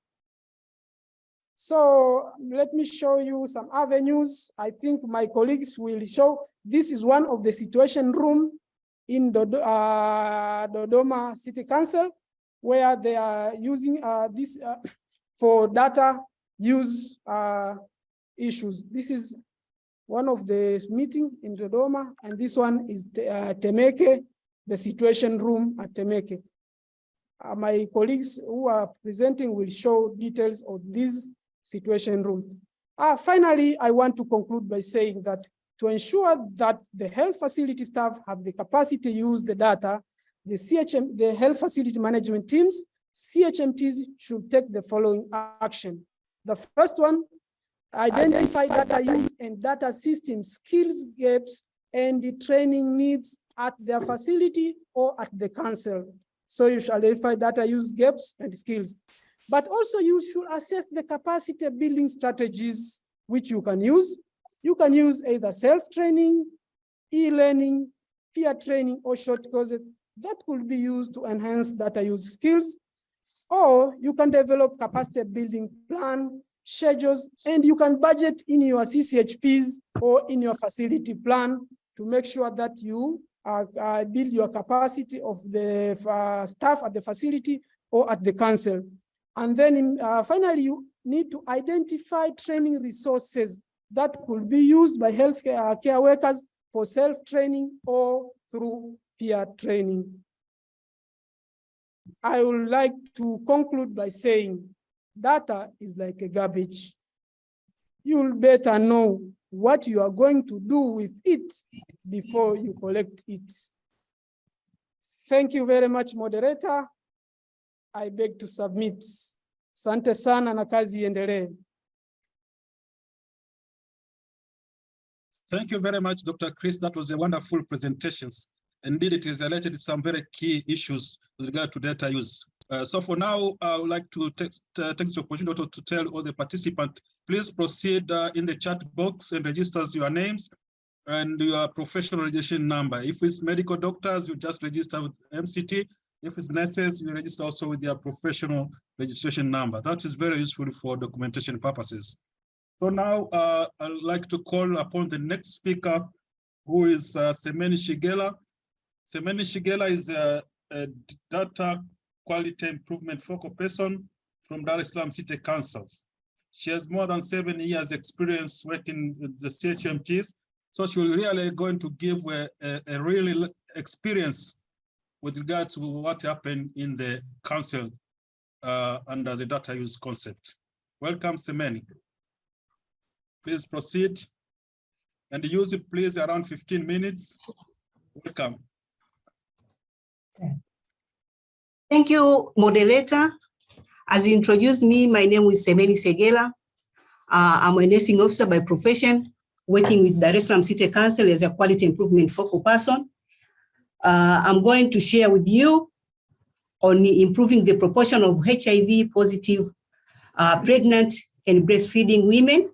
So let me show you some avenues. I think my colleagues will show. This is one of the situation room in Dodoma City Council, where they are using this for data use issues. This is one of the meeting in Dodoma, and this one is Temeke, the situation room at Temeke. My colleagues who are presenting will show details of this situation room. Finally, I want to conclude by saying that to ensure that the health facility staff have the capacity to use the data, the health facility management teams, CHMTs should take the following action. The first one, identify data use and data system skills gaps and the training needs at their facility or at the council. So you should identify data use gaps and skills. But also you should assess the capacity building strategies which you can use. You can use either self-training, e-learning, peer training, or short courses that could be used to enhance data use skills. Or you can develop capacity building plan, schedules, and you can budget in your CCHPs or in your facility plan to make sure that you build your capacity of the staff at the facility or at the council. And then finally, you need to identify training resources that could be used by healthcare care workers for self-training or through peer training. I would like to conclude by saying data is like a garbage. You'll better know what you are going to do with it before you collect it. Thank you very much, moderator. I beg to submit. Asante sana na kazi iendelee. Thank you very much, Dr. Chris. That was a wonderful presentation. Indeed, it is related to some very key issues with regard to data use. So for now, I would like to take this opportunity to tell all the participants, please proceed in the chat box and register your names and your professional registration number. If it's medical doctors, you just register with MCT. If it's nurses, you register also with their professional registration number. That is very useful for documentation purposes. So now I'd like to call upon the next speaker, who is Semeni Shigela. Semeni Shigela is a data quality improvement focal person from Dar es Salaam City Council. She has more than 7 years experience working with the CHMTs. So she will really going to give a really experience with regard to what happened in the council under the data use concept. Welcome, Semeni. Please proceed and use it, please, around 15 minutes. Welcome. Thank you, moderator. As you introduced me, my name is Semeni Shigela. I'm a nursing officer by profession, working with Dar es Salaam City Council as a quality improvement focal person. I'm going to share with you on improving the proportion of HIV positive pregnant and breastfeeding women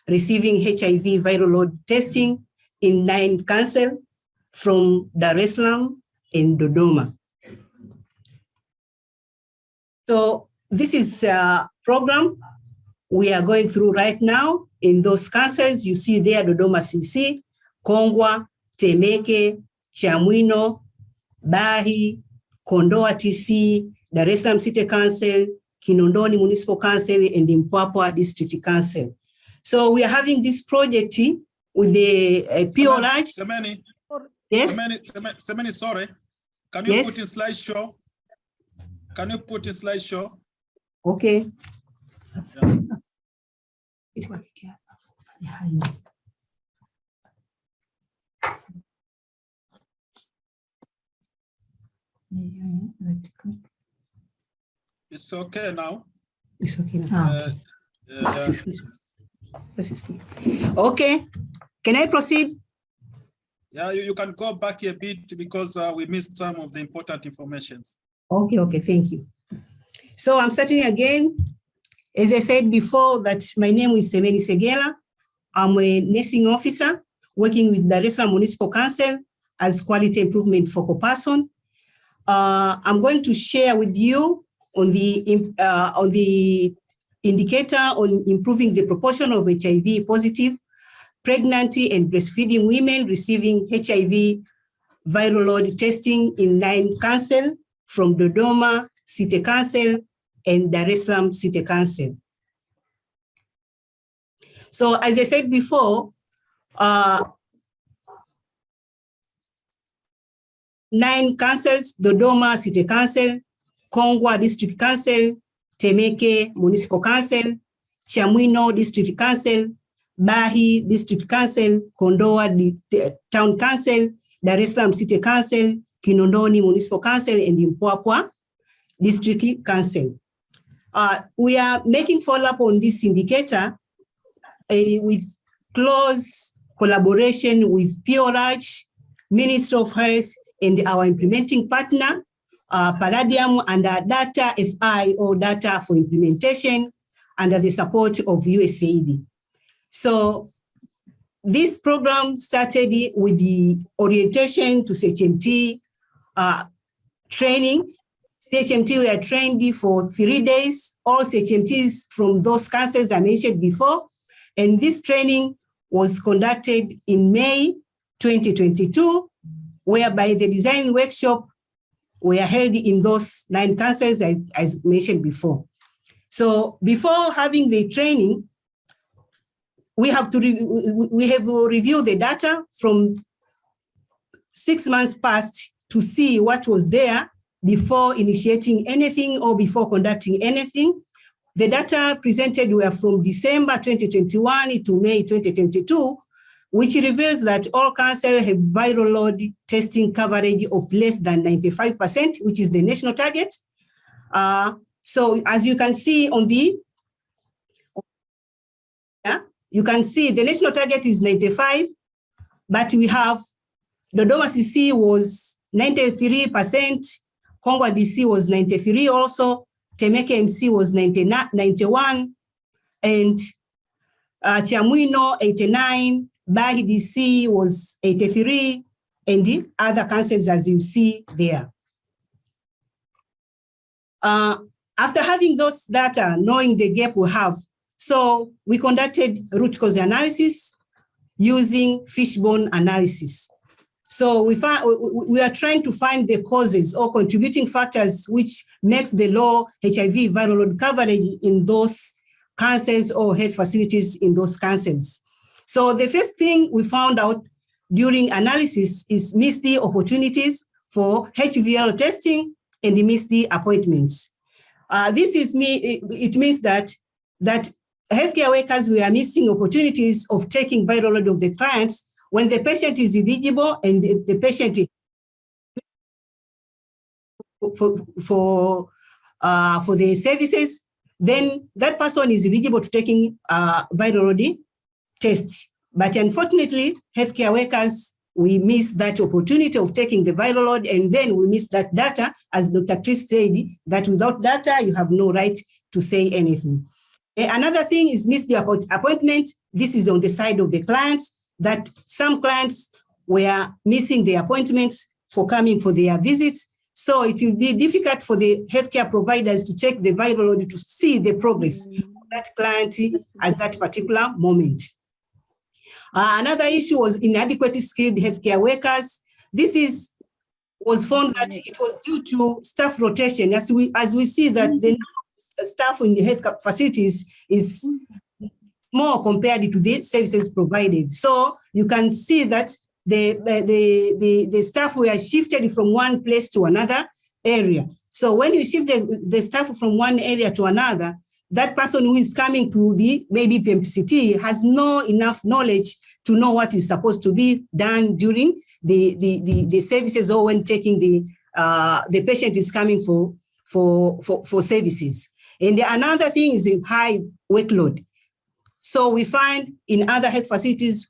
receiving HIV viral load testing in 9 councils from Dar es Salaam and Dodoma. So this is a program we are going through right now. In those councils, you see there Dodoma CC, Kongwa, Temeke, Chamwino, Bahi, Kondoa TC, Dar es Salaam City Council, Kinondoni Municipal Council, and Mpwapwa District Council. So we are having this project with the PORAG. Semeni, Yes. Semeni, sorry. Can you Yes. put in slideshow? Can you put in slideshow? Okay. It's okay now. It's okay now. Yeah. Okay. Can I proceed? Yeah, you can go back a bit because we missed some of the important information. Okay, thank you. So I'm starting again. As I said before, that my name is Semeni Segela. I'm a nursing officer working with Dar es Salaam Municipal Council as quality improvement focal person. I'm going to share with you on the indicator on improving the proportion of HIV positive, pregnant and breastfeeding women receiving HIV viral load testing in 9 councils from Dodoma City Council and Dar es Salaam City Council. So as I said before, 9 councils: Dodoma City Council, Kongwa District Council, Temeke Municipal Council, Chamwino District Council, Bahi District Council, Kondoa Town Council, Dar es Salaam City Council, Kinondoni Municipal Council, and Mpwapwa District Council. We are making follow-up on this indicator with close collaboration with PRH, Ministry of Health, and our implementing partner, Palladium, under Data FI, or Data for Implementation, under the support of USAID. So this program started with the orientation to CHMT training. CHMT were trained for 3 days, all CHMTs from those councils I mentioned before. And this training was conducted in May 2022, whereby the design workshop were held in those 9 councils as mentioned before. So before having the training, we have reviewed the data from 6 months past to see what was there before initiating anything or before conducting anything. The data presented were from December 2021 to May 2022, which reveals that all councils have viral load testing coverage of less than 95%, which is the national target. So as you can see on the, you can see the national target is 95, but we have Dodoma CC was 93%, Kongwa DC was 93 also, Temeke MC was 91, and Chamwino 89, Bahi DC was 83, and the other councils as you see there. After having those data, knowing the gap we have, so we conducted root cause analysis using fishbone analysis. So we are trying to find the causes or contributing factors which makes the low HIV viral load coverage in those councils or health facilities in those councils. So the first thing we found out during analysis is missed opportunities for HVL testing and missed appointments. It means that healthcare workers were missing opportunities of taking viral load of the clients when the patient is eligible and the patient is for the services, then that person is eligible to taking viral load tests. But unfortunately, healthcare workers, we miss that opportunity of taking the viral load, and then we miss that data, as Dr. Chris said, that without data, you have no right to say anything. Another thing is miss the appointment. This is on the side of the clients, that some clients were missing the appointments for coming for their visits. So it will be difficult for the healthcare providers to check the viral load to see the progress of that client at that particular moment. Another issue was inadequate skilled healthcare workers. This was found that it was due to staff rotation. As we see that the staff in the health facilities is more compared to the services provided. So you can see that the staff were shifted from one place to another area. So when you shift the staff from one area to another, that person who is coming to the maybe PMTCT has no enough knowledge to know what is supposed to be done during the services, or when taking the patient is coming for services. And another thing is a high workload. So we find in other health facilities,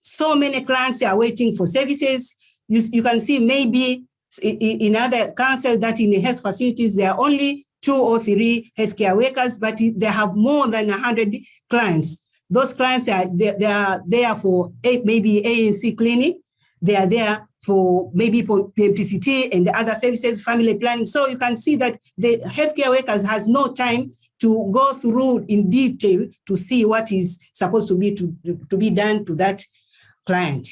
so many clients are waiting for services. You can see maybe in other councils that in the health facilities, there are only 2 or 3 healthcare workers, but they have more than 100 clients. Those clients they are there for maybe ANC clinic. They are there for maybe PMTCT and the other services, family planning. So you can see that the healthcare workers has no time to go through in detail to see what is supposed to be done to that client.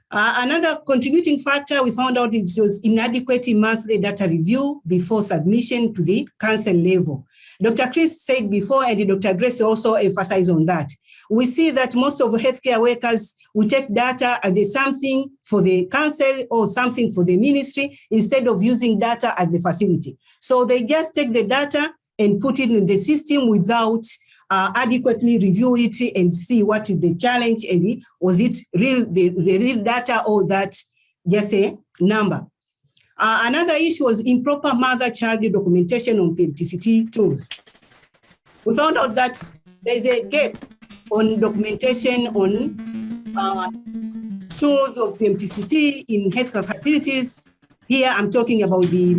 Another contributing factor we found out, it was inadequate monthly data review before submission to the council level. Dr. Chris said before, and Dr. Grace also emphasized on that. We see that most of the healthcare workers will take data and there's something for the council or something for the ministry instead of using data at the facility. So they just take the data and put it in the system without adequately review it and see what is the challenge and was it the real data or that just a number. Another issue was improper mother-child documentation on PMTCT tools. We found out that there's a gap on documentation on tools of PMTCT in healthcare facilities. Here I'm talking about the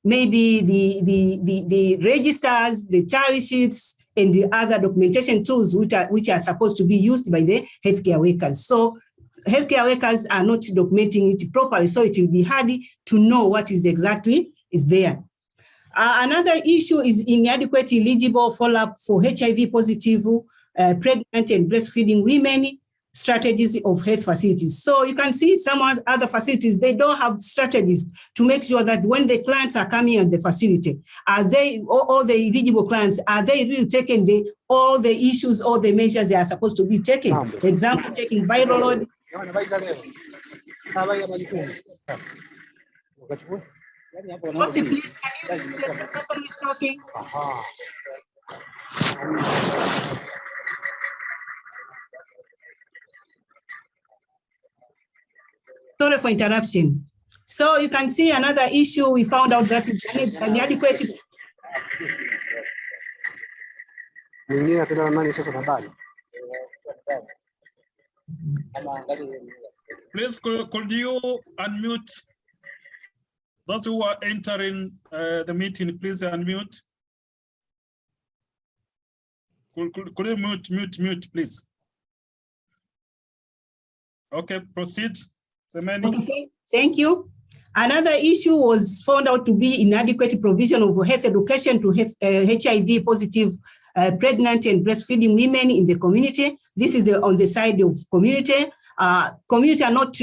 maybe the registers, the tally sheets, and the other documentation tools which are supposed to be used by the healthcare workers. So healthcare workers are not documenting it properly, so it will be hard to know what is exactly is there. Another issue is inadequate eligible follow-up for HIV positive, pregnant and breastfeeding women strategies of health facilities. So you can see some other facilities, they don't have strategies to make sure that when the clients are coming at the facility, are they, all the eligible clients, are they really taking all the issues, all the measures they are supposed to be taken? For example, taking viral load. Possibly, can you let the person who is talking? Sorry for interruption. So you can see another issue we found out that is inadequate. Please, could you unmute those who are entering the meeting? Please unmute. Could you mute, please? Okay, proceed. Okay, thank you. Another issue was found out to be inadequate provision of health education to HIV positive pregnant and breastfeeding women in the community. This is on the side of community. Community are not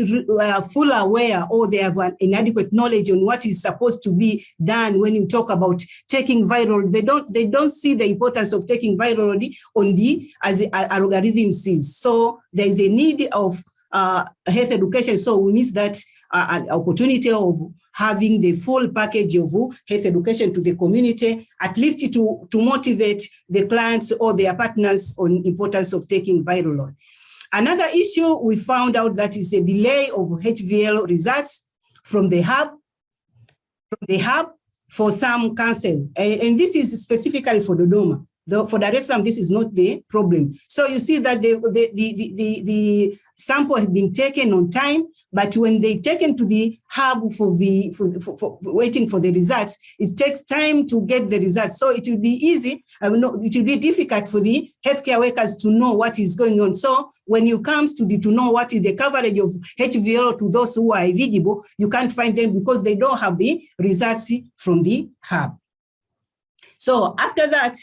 fully aware or they have an inadequate knowledge on what is supposed to be done when you talk about taking viral. They don't see the importance of taking viral on the as algorithm sees. So there is a need of health education. So we miss that an opportunity of having the full package of health education to the community, at least to motivate the clients or their partners on importance of taking viral load. Another issue we found out that is a delay of HVL results from the hub for some council. And this is specifically for Dodoma. For Dar es Salaam, this is not the problem. So you see that the sample has been taken on time, but when they taken to the hub for waiting for the results, it takes time to get the results. So it will be easy, it will be difficult for the healthcare workers to know what is going on. So when you comes to know what is the coverage of HVL to those who are eligible, you can't find them because they don't have the results from the hub. So after that,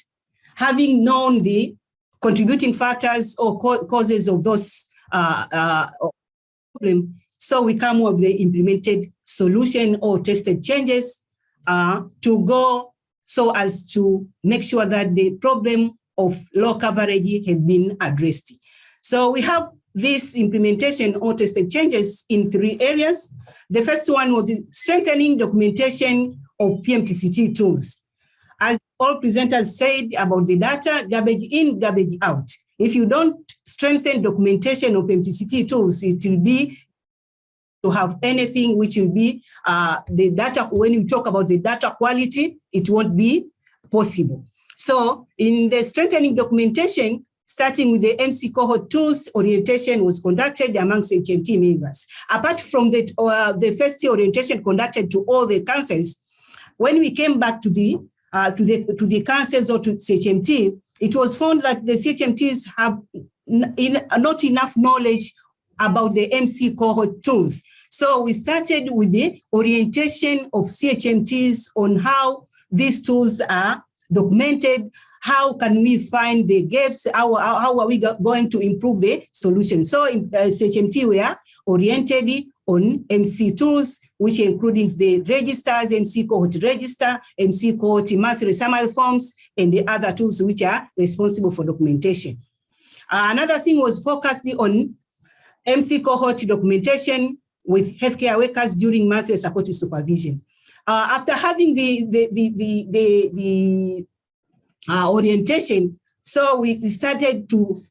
having known the contributing factors or causes of those problems, so we come with the implemented solution or tested changes to go so as to make sure that the problem of low coverage has been addressed. So we have this implementation or tested changes in 3 areas. The first one was the strengthening documentation of PMTCT tools. As all presenters said about the data, garbage in, garbage out. If you don't strengthen documentation of PMTCT tools, it will be to have anything which will be the data. When you talk about the data quality, it won't be possible. So in the strengthening documentation, starting with the MC cohort tools, orientation was conducted amongst HMT members. Apart from the first year orientation conducted to all the councils, when we came back to the councils or to CHMT, it was found that the CHMTs have not enough knowledge about the MC cohort tools. So we started with the orientation of CHMTs on how these tools are documented, how can we find the gaps, how are we going to improve the solution. So in CHMT, we are oriented on MC tools, which including the registers, MC cohort register, MC cohort monthly summary forms, and the other tools which are responsible for documentation. Another thing was focused on MC cohort documentation with healthcare workers during monthly supportive supervision. After having the orientation, so we started to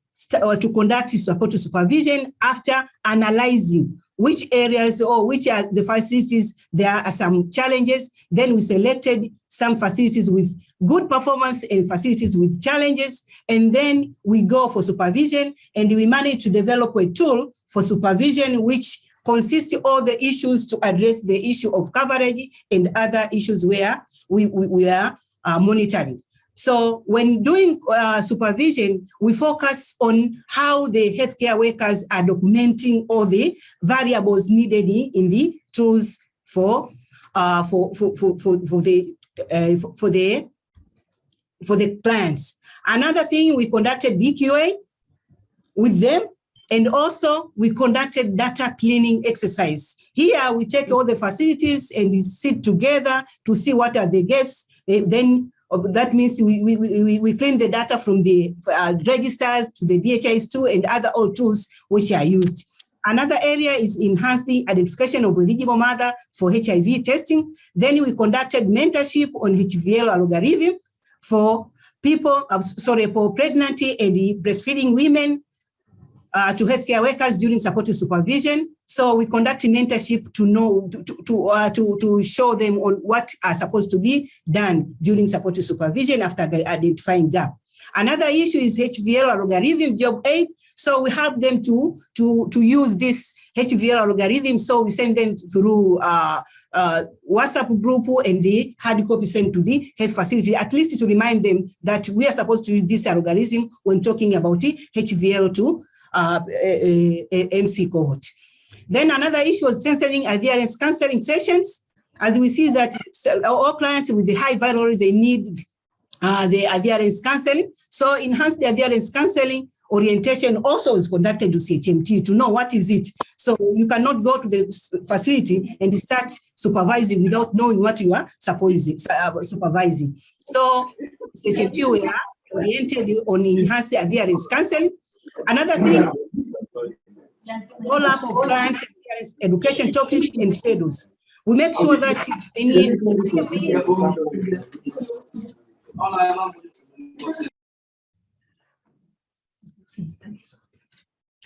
conduct supportive supervision after analyzing which areas or which are the facilities there are some challenges. Then we selected some facilities with good performance and facilities with challenges, and then we go for supervision, and we managed to develop a tool for supervision which consists of all the issues to address the issue of coverage and other issues where we are monitoring. So when doing supervision, we focus on how the healthcare workers are documenting all the variables needed in the tools for the clients. Another thing, we conducted DQA with them, and also we conducted data cleaning exercise. Here we take all the facilities and we sit together to see what are the gaps. Then that means we clean the data from the registers to the DHIS2 and other old tools which are used. Another area is enhance the identification of eligible mother for HIV testing. Then we conducted mentorship on HVL algorithm for people, for pregnancy and breastfeeding women to healthcare workers during supportive supervision. So we conduct mentorship to know, to show them on what are supposed to be done during supportive supervision after identifying gap. Another issue is HVL algorithm, job aid. So we help them to use this HVL algorithm. So we send them through WhatsApp group, and the hard copy sent to the health facility, at least to remind them that we are supposed to use this algorithm when talking about the HVL to MC cohort. Then another issue was censoring adherence counseling sessions. As we see that all clients with the high viral load, they need the adherence counseling. So enhance the adherence counseling orientation also is conducted to CHMT to know what is it. So you cannot go to the facility and start supervising without knowing what you are supervising. So CHMT, we are oriented on enhanced adherence counseling. Another thing, follow-up of clients' education topics and schedules. We make sure that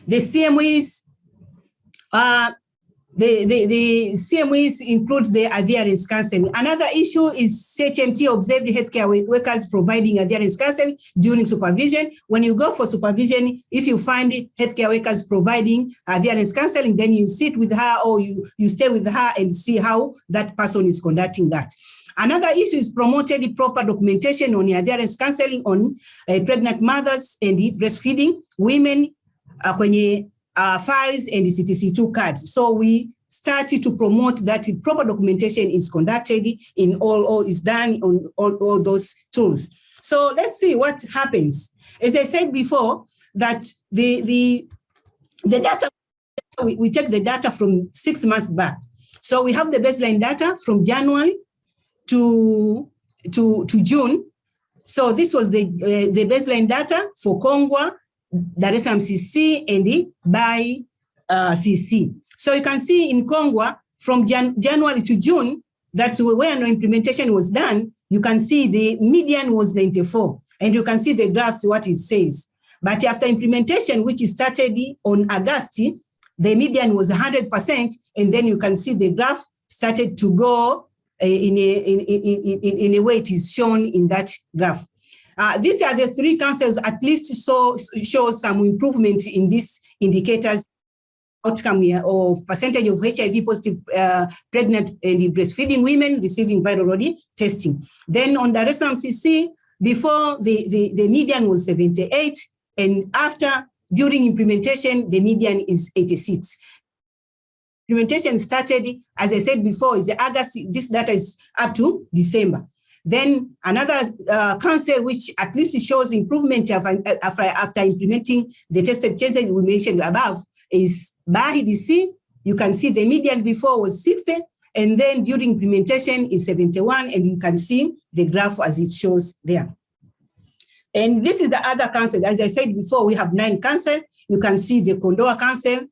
the CMEs, the CMEs includes the adherence counseling. Another issue is CHMT observed healthcare workers providing adherence counseling during supervision. When you go for supervision, if you find healthcare workers providing adherence counseling, then you sit with her or you stay with her and see how that person is conducting that. Another issue is promoted proper documentation on adherence counseling on pregnant mothers and breastfeeding women kwenye files and CTC2 cards. So we started to promote that proper documentation is conducted in all is done on all those tools. So let's see what happens. As I said before, that the data, we take the data from 6 months back. So we have the baseline data from January to June. So this was the baseline data for Kongwa, Dar es Salaam CC, and the by CC. So you can see in Kongwa from January to June, that's where no implementation was done. You can see the median was 94, and you can see the graphs, what it says. But after implementation, which started on August, the median was 100%, and then you can see the graph started to go in a way it is shown in that graph. These are the 3 councils at least show some improvement in these indicators outcome here of percentage of HIV positive pregnant and breastfeeding women receiving viral load testing. Then on Dar es Salaam CC, before the median was 78, and after, during implementation, the median is 86. Implementation started, as I said before, is August. This data is up to December. Then another council which at least shows improvement after implementing the tested changes we mentioned above is Bahi DC. You can see the median before was 60, and then during implementation is 71, and you can see the graph as it shows there. And this is the other council. As I said before, we have 9 councils. You can see the Kondoa Council,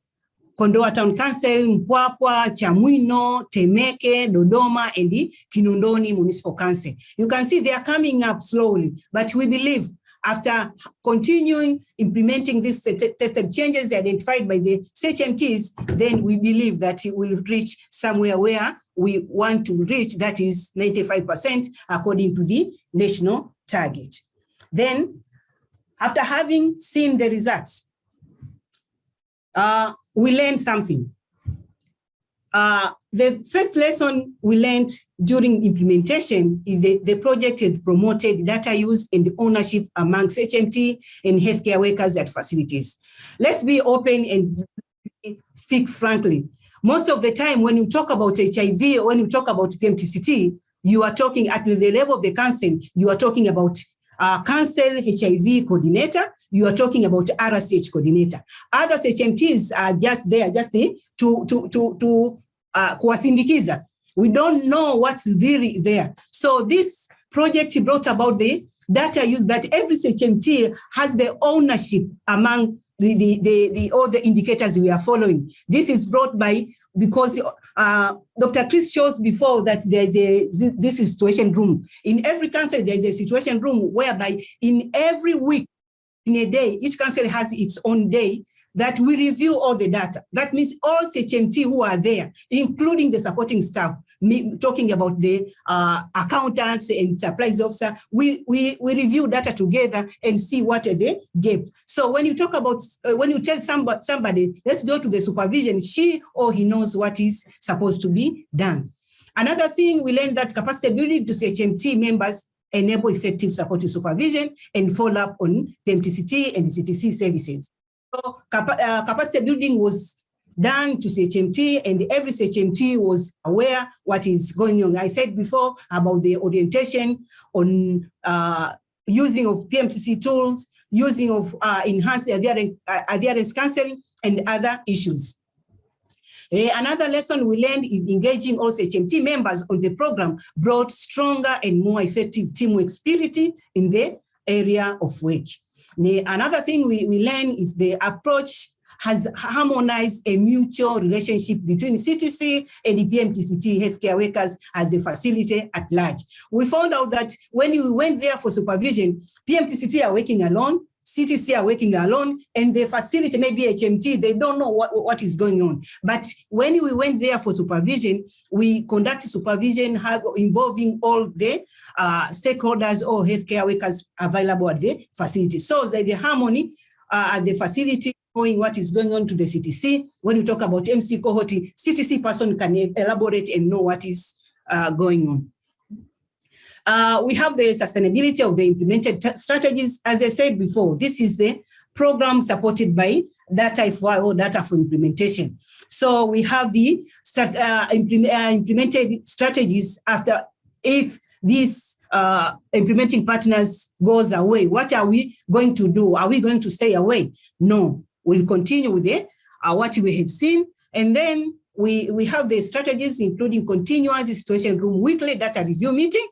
Kondoa Town Council, Mpwapwa, Chamwino, Temeke, Dodoma, and the Kinondoni Municipal Council. You can see they are coming up slowly, but we believe after continuing implementing these tested changes identified by the CHMTs, then we believe that it will reach somewhere where we want to reach, that is 95% according to the national target. Then, after having seen the results, we learned something. The first lesson we learned during implementation is the project had promoted data use and ownership amongst HMT and healthcare workers at facilities. Let's be open and speak frankly. Most of the time when you talk about HIV or when you talk about PMTCT, you are talking at the level of the council, you are talking about council HIV coordinator, you are talking about RCH coordinator. Other HMTs are just there, just to kuwasindikiza. We don't know what's really there. So this project brought about the data use that every HMT has the ownership among all the indicators we are following. This is brought by, because Dr. Chris shows before that there's this is situation room. In every council, there's a situation room whereby in every week, in a day, each council has its own day that we review all the data. That means all HMT who are there, including the supporting staff, talking about the accountants and supplies officer, we review data together and see what are the gaps. So when you talk about, when you tell somebody, let's go to the supervision, she or he knows what is supposed to be done. Another thing, we learned that capacity building to HMT members enable effective supportive supervision and follow up on PMTCT and CTC services. So capacity building was done to CHMT, and every CHMT was aware what is going on. I said before about the orientation on using of PMTC tools, using of enhanced adherence counseling, and other issues. Another lesson we learned is engaging all HMT members on the program brought stronger and more effective teamwork spirit in the area of work. Another thing we learned is the approach has harmonized a mutual relationship between CTC and the PMTCT healthcare workers as the facility at large. We found out that when we went there for supervision, PMTCT are working alone, CTC are working alone, and the facility, maybe HMT, they don't know what is going on. But when we went there for supervision, we conducted supervision involving all the stakeholders or healthcare workers available at the facility. So there's the harmony at the facility, knowing what is going on to the CTC. When you talk about MC cohort, CTC person can elaborate and know what is going on. We have the sustainability of the implemented strategies. As I said before, this is the program supported by Data FY or Data for Implementation. So we have the implemented strategies after, if these implementing partners goes away, what are we going to do? Are we going to stay away? No, we'll continue with the, what we have seen. And then we have the strategies, including continuous situation room, weekly data review meeting.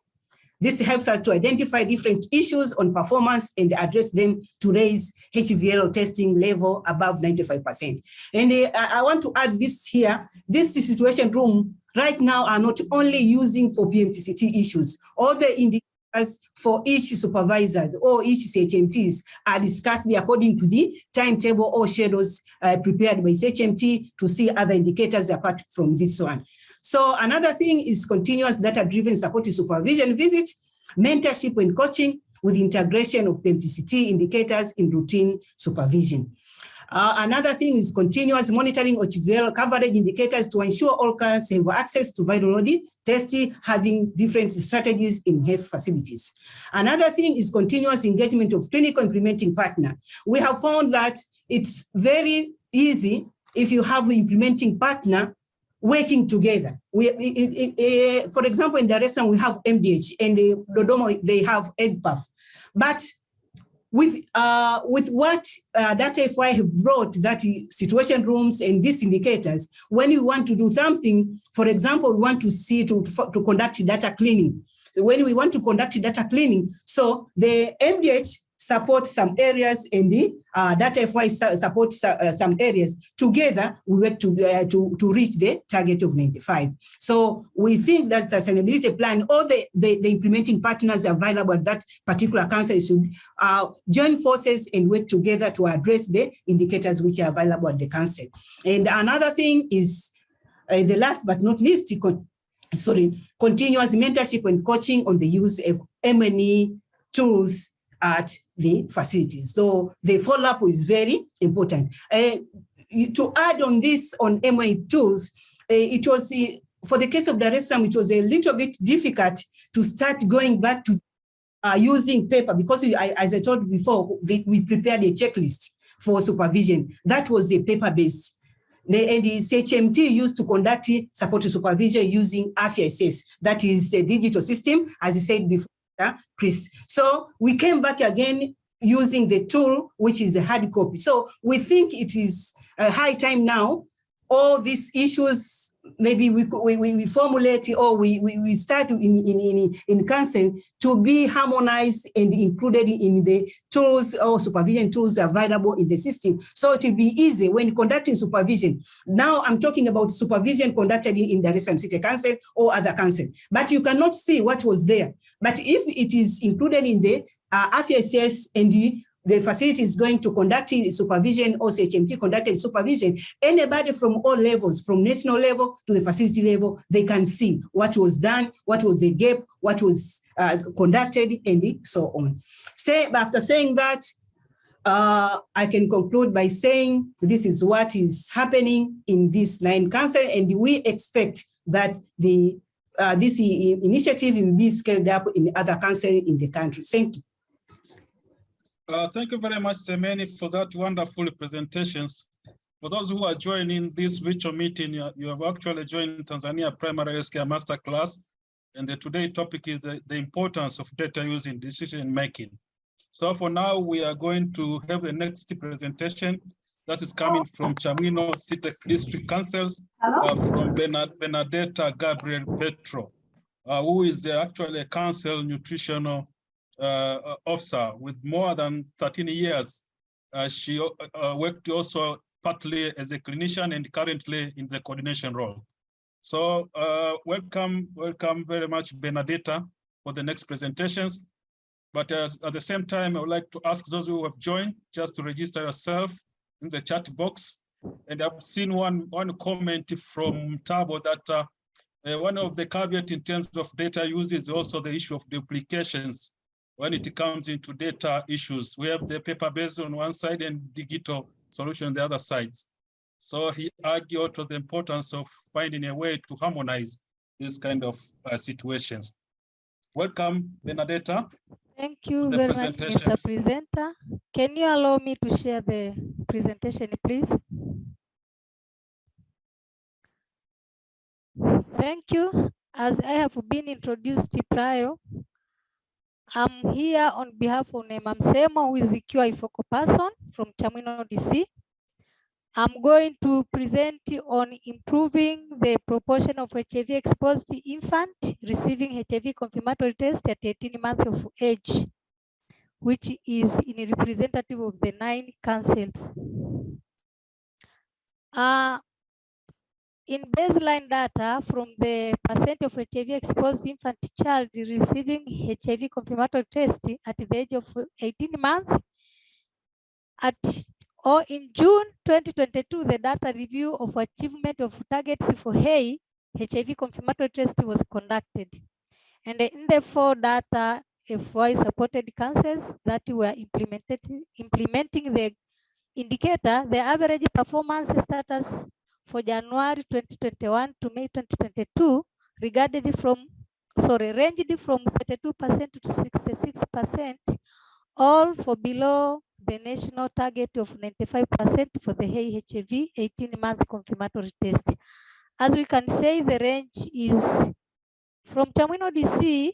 This helps us to identify different issues on performance and address them to raise HVL testing level above 95%. And I want to add this here, this situation room right now are not only using for PMTCT issues, all the indicators for each supervisor or each CHMTs are discussed according to the timetable or schedules prepared by CHMT to see other indicators apart from this one. So another thing is continuous data-driven supportive supervision visits, mentorship and coaching. with integration of PMTCT indicators in routine supervision. Another thing is continuous monitoring of viral coverage indicators to ensure all clients have access to viral load testing, having different strategies in health facilities. Another thing is continuous engagement of clinical implementing partner. We have found that it's very easy if you have an implementing partner working together. For example, in Dar es Salaam, we have MDH, and Dodoma, they have EdPath. But with what Data FY have brought, that situation rooms and these indicators, when you want to do something, for example, we want to see to conduct data cleaning. So when we want to conduct data cleaning, so the MDH support some areas and the Data FY support some areas. Together, we work to reach the target of 95. So we think that the sustainability plan, all the implementing partners available at that particular council should join forces and work together to address the indicators which are available at the council. And another thing is the last but not least, continuous mentorship and coaching on the use of M&E tools at the facilities. So the follow-up is very important. To add on this on M&E tools, it was for the case of Dar es Salaam, it was a little bit difficult to start going back to using paper because as I told before, we prepared a checklist for supervision. That was a paper-based. The CHMT used to conduct supported supervision using AFISS, that is a digital system, as I said before, Chris. So we came back again using the tool, which is a hard copy. So we think it is a high time now. All these issues, maybe we formulate or we start in council to be harmonized and included in the tools or supervision tools available in the system. So it will be easy when conducting supervision. Now I'm talking about supervision conducted in Dar es Salaam City Council or other council, but you cannot see what was there. But if it is included in the AFISS and the facility is going to conduct supervision or CHMT conducted supervision, anybody from all levels, from national level to the facility level, they can see what was done, what was the gap, what was conducted, and so on. After saying that, I can conclude by saying this is what is happening in this 9 council, and we expect that this initiative will be scaled up in other councils in the country. Thank you. Thank you very much, Semeni, for that wonderful presentations. For those who are joining this virtual meeting, you have actually joined Tanzania Primary Healthcare Master Class, and the today topic is the importance of data use in decision making. So for now, we are going to have the next presentation that is coming from Chamwino City District Councils, from Benedetta Gabriel Petro, who is actually a council nutritional officer with more than 13 years. She worked also partly as a clinician and currently in the coordination role. So welcome very much, Benedetta, for the next presentations. But at the same time, I would like to ask those who have joined just to register yourself in the chat box. And I've seen one comment from Tabo that one of the caveats in terms of data use is also the issue of duplications. When it comes into data issues, we have the paper-based on one side and digital solution on the other sides. So he argued to the importance of finding a way to harmonize these kind of situations. Welcome, Benedetta. Thank you very much, Mr. Presenter. Can you allow me to share the presentation, please? Thank you. As I have been introduced prior, I'm here on behalf of Nema Msemo, who is the QI focal person from Chamwino, DC. I'm going to present on improving the proportion of HIV-exposed infant receiving HIV confirmatory test at 18 months of age, which is in representative of the 9 councils. In baseline data from the percent of HIV-exposed infant child receiving HIV confirmatory test at the age of 18 months, in June 2022, the data review of achievement of targets for HIV confirmatory test was conducted. And in the 4 data FY supported councils that were implementing the indicator, the average performance status for January 2021 to May 2022 ranged from 32% to 66%, all for below the national target of 95% for the HIV 18-month confirmatory test. As we can say, the range is from Chamwino DC,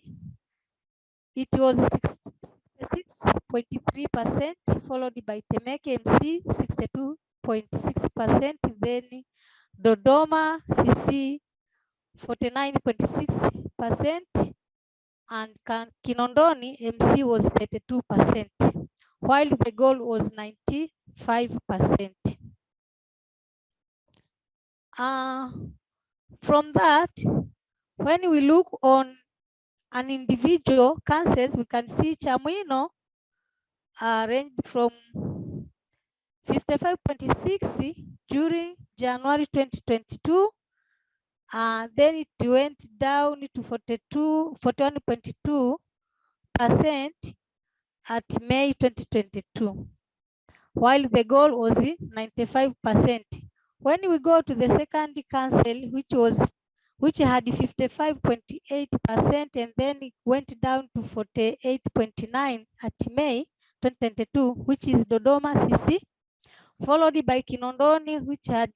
it was 66.3%, followed by Temeke MC 62.6%, then Dodoma CC 49.6%, and Kinondoni MC was 32%, while the goal was 95%. From that, when we look on an individual cancers, we can see Chamwino ranged from 55.6 during January 2022, then it went down to 41.2% at May 2022, while the goal was 95%. When we go to the second council, which had 55.8%, and then it went down to 48.9 at May 2022, which is Dodoma CC, followed by Kinondoni, which had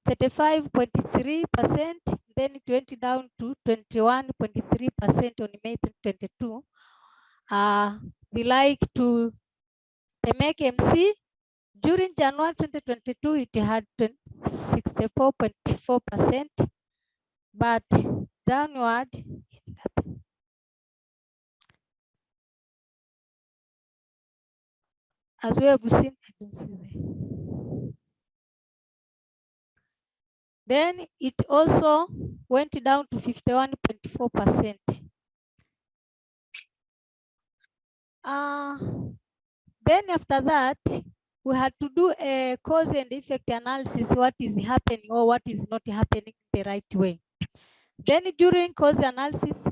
35.3%, then it went down to 21.3% on May 2022. The like to Temeke MC, during January 2022, it had 64.4%, but downward, as we have seen, I don't see there. Then it also went down to 51.4%. Then after that, we had to do a cause and effect analysis, what is happening or what is not happening the right way. Then during cause analysis,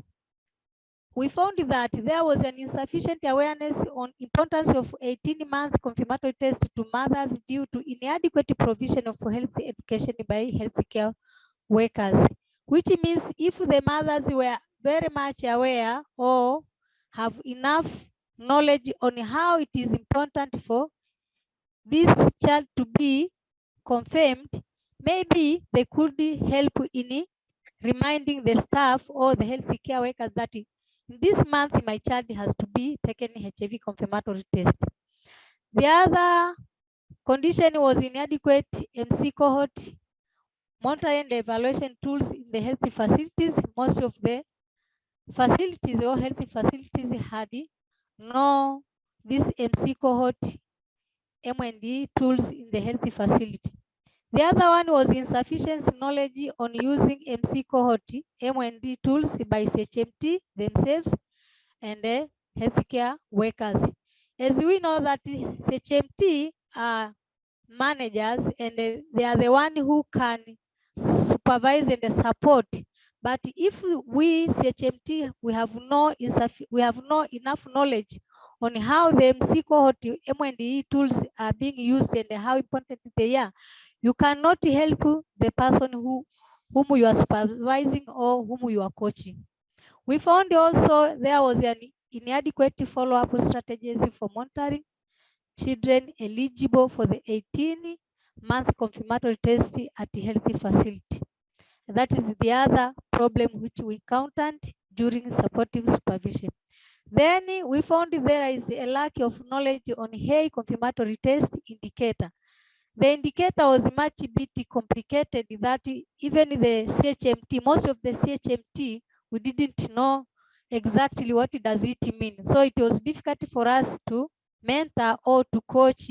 we found that there was an insufficient awareness on importance of 18-month confirmatory test to mothers due to inadequate provision of health education by healthcare workers, which means if the mothers were very much aware or have enough knowledge on how it is important for this child to be confirmed, maybe they could help in reminding the staff or the healthcare workers that in this month my child has to be taken HIV confirmatory test. The other condition was inadequate MC cohort monitoring and evaluation tools in the health facilities. Most of the facilities or health facilities had no this MC cohort M&E tools in the health facility. The other one was insufficient knowledge on using MC cohort M&E tools by CHMT themselves and the healthcare workers. As we know that CHMT are managers and they are the one who can supervise and support. But if we CHMT we have no enough knowledge on how the MC cohort M&E tools are being used and how important they are, you cannot help the person whom you are supervising or whom you are coaching. We found also there was an inadequate follow-up strategies for monitoring children eligible for the 18-month confirmatory test at the health facility. That is the other problem which we encountered during supportive supervision. Then we found there is a lack of knowledge on HEI confirmatory test indicator. The indicator was much bit complicated that even the CHMT, most of the CHMT, we didn't know exactly what does it mean. So it was difficult for us to mentor or to coach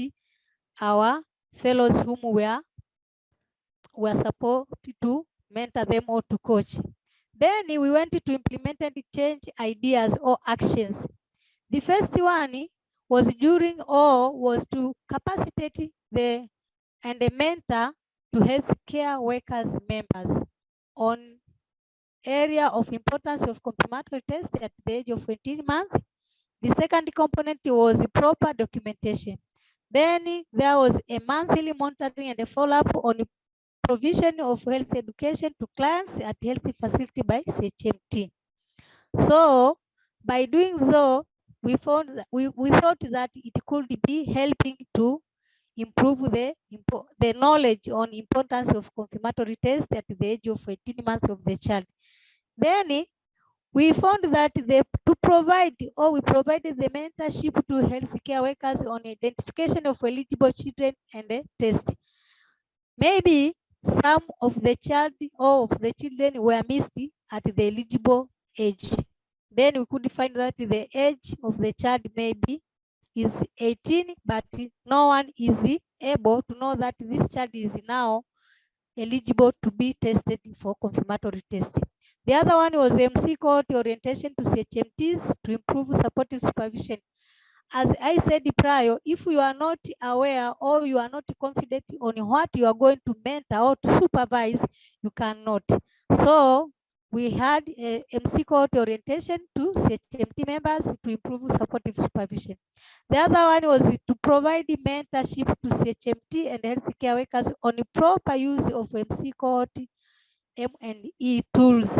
our fellows whom we were supposed to mentor them or to coach. Then we went to implement and change ideas or actions. The first one was to capacitate and mentor to healthcare workers members on area of importance of confirmatory test at the age of 18 months The second component was proper documentation. Then there was a monthly monitoring and a follow-up on the provision of health education to clients at health facility by CHMT. So by doing so, we found that we thought that it could be helping to improve the knowledge on importance of confirmatory test at the age of 18 months of the child. Then we found that we provided the mentorship to healthcare workers on identification of eligible children and the test. Maybe some of the children were missed at the eligible age. Then we could find that the age of the child maybe is 18, but no one is able to know that this child is now eligible to be tested for confirmatory testing. The other one was MC cohort orientation to CHMTs to improve supportive supervision. As I said prior, if you are not aware or you are not confident on what you are going to mentor or to supervise, you cannot. So we had a MC cohort orientation to CHMT members to improve supportive supervision. The other one was to provide mentorship to CHMT and healthcare workers on the proper use of MC cohort M&E tools.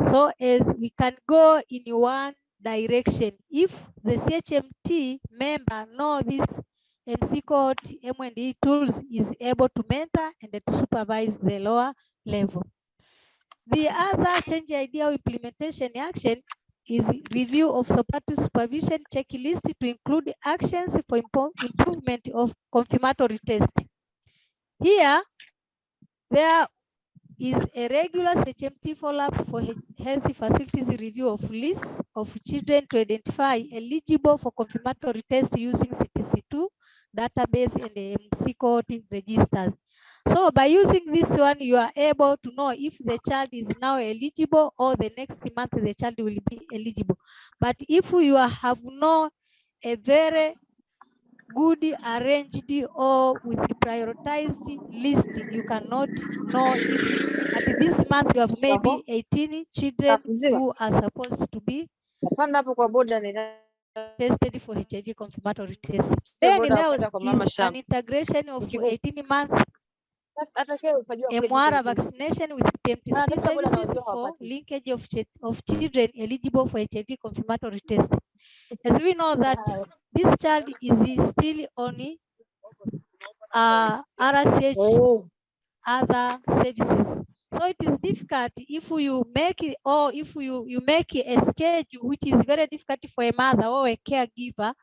So as we can go in one direction, if the CHMT member know this MC cohort M&E tools is able to mentor and to supervise the lower level. The other change idea implementation action is review of supportive supervision checklist to include actions for improvement of confirmatory test. Here, there is a regular CHMT follow-up for healthy facilities review of lists of children to identify eligible for confirmatory test using CTC2 database and the MC cohort registers. So by using this one, you are able to know if the child is now eligible or the next month the child will be eligible. But if you have no a very good arranged or with the prioritized list, you cannot know if at this month you have maybe 18 children who are supposed to be tested for HIV confirmatory test. Then there was an integration of 18-month MWARA vaccination with PMTC services for linkage of children eligible for HIV confirmatory test. As we know that this child is still only RCH other services. So it is difficult if you make it, or if you make a schedule which is very difficult for a mother or a caregiver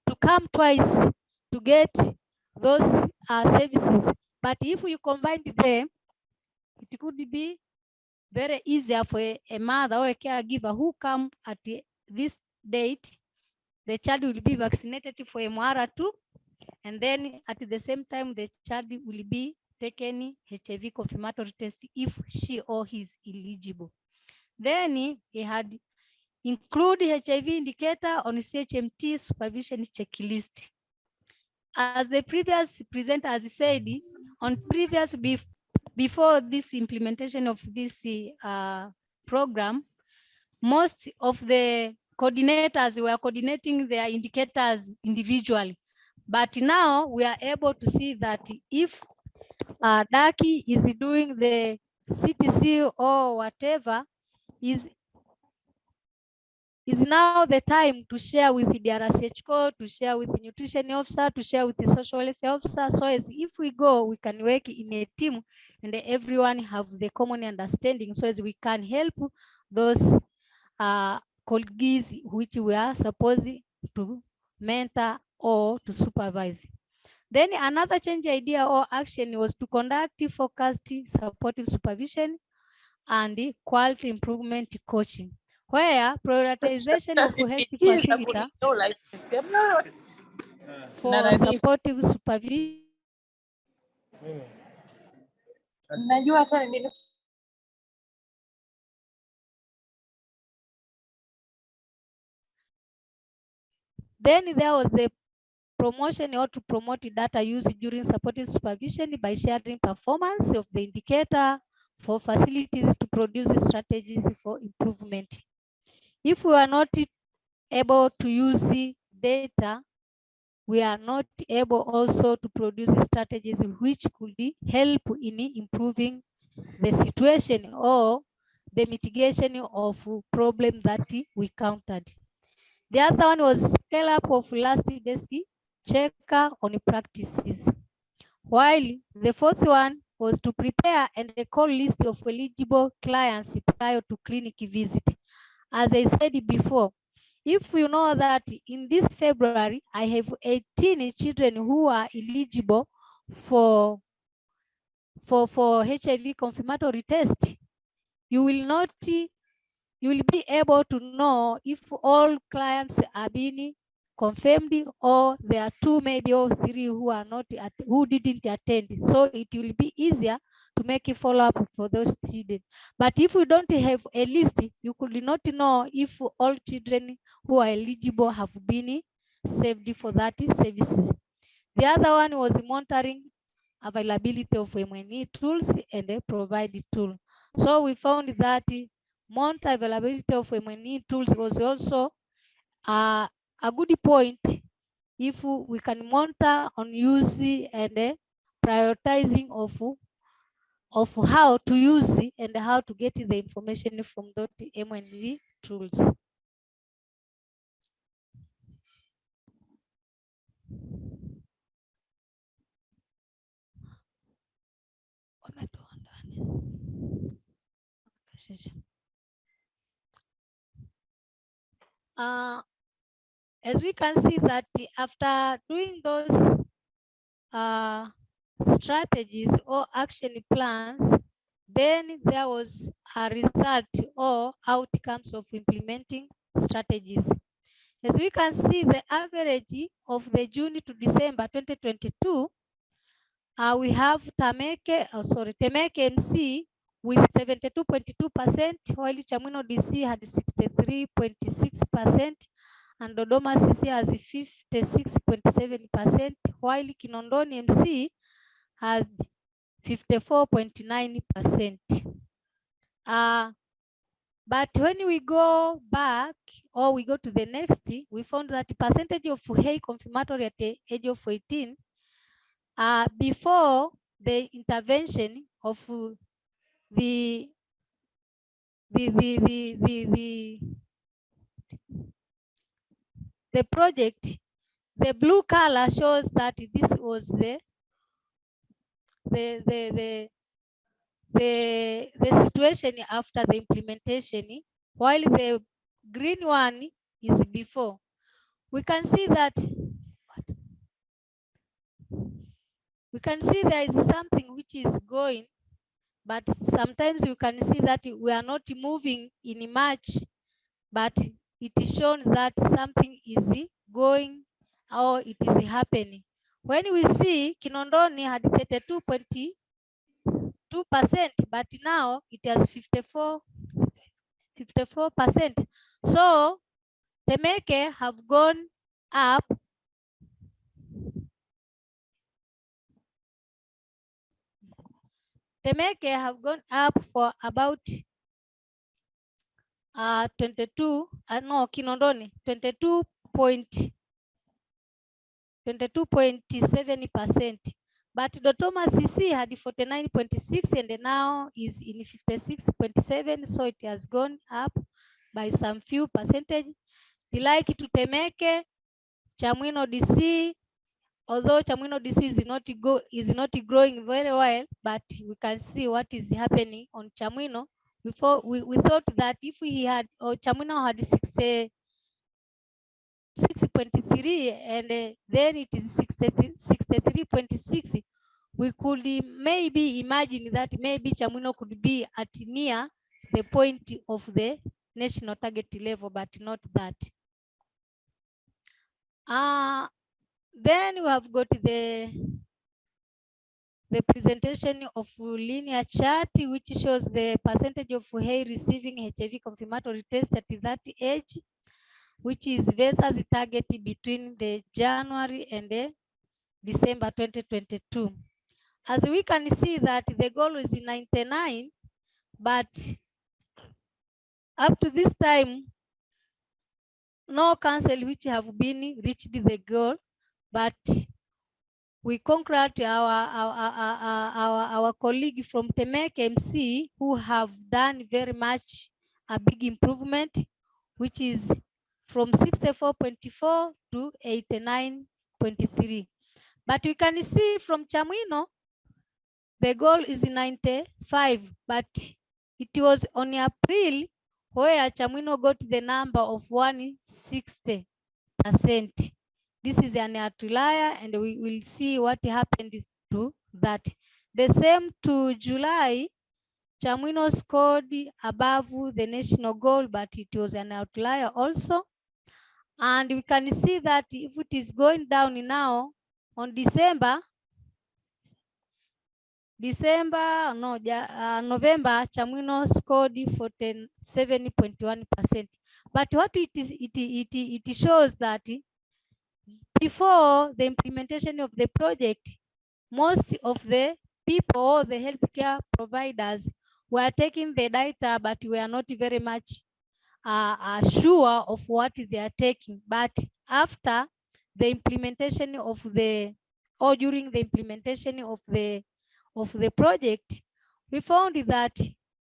to come twice to get those services. But if you combine them, it could be very easier for a mother or a caregiver who come at this date. The child will be vaccinated for MWARA 2, and then at the same time, the child will be taken HIV confirmatory test if she or he is eligible. Then he had include HIV indicator on CHMT supervision checklist. As the previous presenter has said, on previous before this implementation of this program, most of the coordinators were coordinating their indicators individually. But now we are able to see that if DACI is doing the CTC or whatever, is now the time to share with the RCH code, to share with the nutrition officer, to share with the social health officer. So as if we go, we can work in a team and everyone have the common understanding, so as we can help those colleagues which we are supposed to mentor or to supervise. Then another change idea or action was to conduct focused supportive supervision and quality improvement coaching, where prioritization of health facilitator for supportive supervision then there was the promotion or to promote data used during supportive supervision by sharing performance of the indicator for facilities to produce strategies for improvement. If we are not able to use the data, we are not able also to produce strategies which could help in improving the situation or the mitigation of problem that we countered. The other one was scale up of last desk checker on practices. While the fourth one was to prepare and call list of eligible clients prior to clinic visit. As I said before, if you know that in this February, I have 18 children who are eligible for HIV confirmatory test, you will be able to know if all clients are being confirmed or there are 2 maybe or 3 who didn't attend. So it will be easier to make a follow-up for those children. But if we don't have a list, you could not know if all children who are eligible have been saved for that services. The other one was monitoring availability of MNE tools and a provided tool. So we found that monitor availability of MNE tools was also a good point if we can monitor on use and prioritizing of how to use and how to get the information from those MNE tools. As we can see that after doing those strategies or action plans, then there was a result or outcomes of implementing strategies. As we can see, the average of the June to December 2022, we have Temeke MC with 72.2%, while Chamwino DC had 63.6%, and Dodoma CC has 56.7%, while Kinondoni MC has 54.9%. But when we go back or we go to the next, we found that the percentage of HEI confirmatory at the age of 18 before the intervention of the project, the blue color shows that this was the situation after the implementation, while the green one is before. We can see that there is something which is going, but sometimes you can see that we are not moving in much, but it is shown that something is going or it is happening. When we see Kinondoni had 32.2%, but now it has 54%. So Temeke have gone up. Temeke have gone up for about Kinondoni 22.7%. But Dodoma CC had 49.6 and now is in 56.7, so it has gone up by some few percentage. Like to Temeke, Chamwino DC, although Chamwino DC is not growing very well, but we can see what is happening on Chamwino. Before we thought that if we had Chamwino had 6.3 and then it is 63.6, we could maybe imagine that maybe Chamwino could be at near the point of the national target level, but not that. Then we have got the presentation of linear chart, which shows the percentage of HEI receiving HIV confirmatory test at that age, which is versus the target between the January and the December 2022. As we can see that the goal is 99, but up to this time, no council which have been reached the goal, but we congratulate our colleague from Temeke MC who have done very much a big improvement, which is from 64.4 to 89.3. But we can see from Chamwino, the goal is 95, but it was on April where Chamwino got the number of 160%. This is an outlier, and we will see what happened to that. The same to July, Chamwino scored above the national goal, but it was an outlier also. And we can see that if it is going down now, on November, Chamwino scored 47.1%. But what it shows that before the implementation of the project, most of the people, the healthcare providers, were taking the data, but we are not very much sure of what they are taking. But after the implementation of or during the implementation of the project, we found that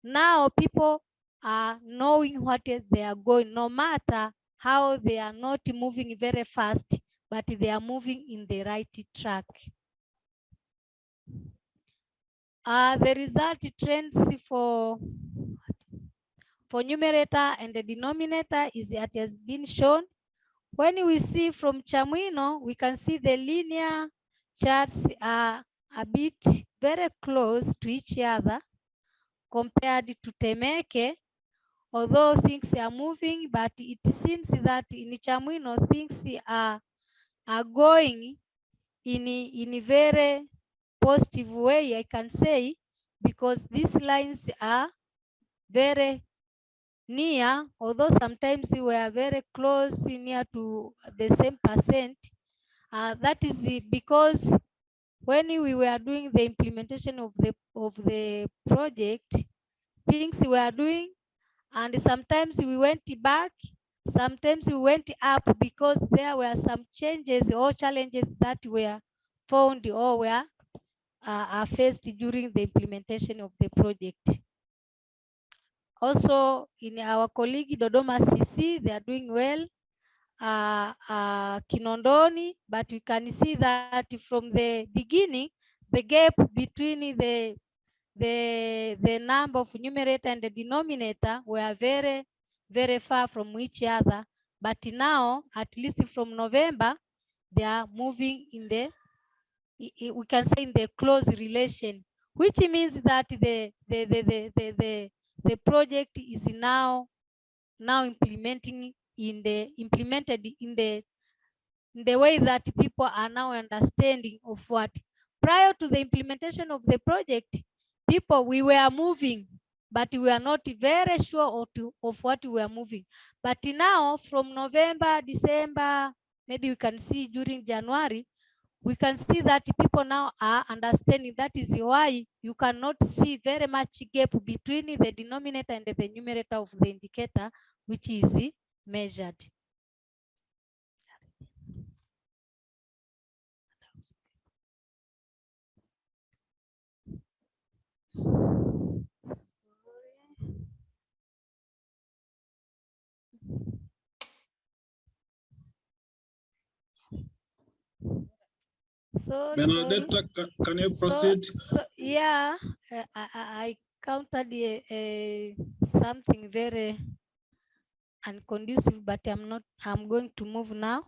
now people are knowing what they are going, no matter how they are not moving very fast, but they are moving in the right track. The result trends for numerator and the denominator is that has been shown. When we see from Chamwino, we can see the linear charts are a bit very close to each other compared to Temeke, although things are moving, but it seems that in Chamwino things are going in a very positive way, I can say, because these lines are very near, although sometimes we are very close, near to the same percent. That is because when we were doing the implementation of the project, things we were doing, and sometimes we went back, sometimes we went up, because there were some changes or challenges that were found or were faced during the implementation of the project. Also, in our colleague Dodoma CC, they are doing well. Kinondoni, but we can see that from the beginning, the gap between the number of numerator and the denominator were very, very far from each other. But now, at least from November, they are moving in the, we can say, in the close relation, which means that the project is now implemented in the way that people are now understanding of what. Prior to the implementation of the project, we were moving, but we are not very sure of what we are moving. But now, from November, December, maybe we can see during January, we can see that people now are understanding. That is why you cannot see very much gap between the denominator and the numerator of the indicator, which is measured. Benedetta, can you proceed? Yeah, I counted something very unconducive, but I'm going to move now.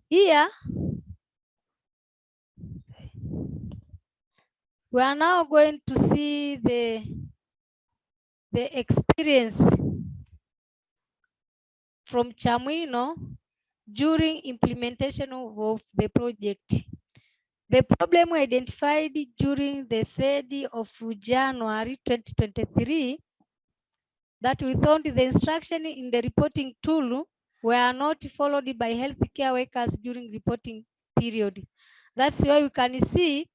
Here, we are now going to see the experience from Chamwino during implementation of the project. The problem identified during the 3rd of January 2023, that we found the instruction in the reporting tool were not followed by healthcare workers during reporting period. That's why we can see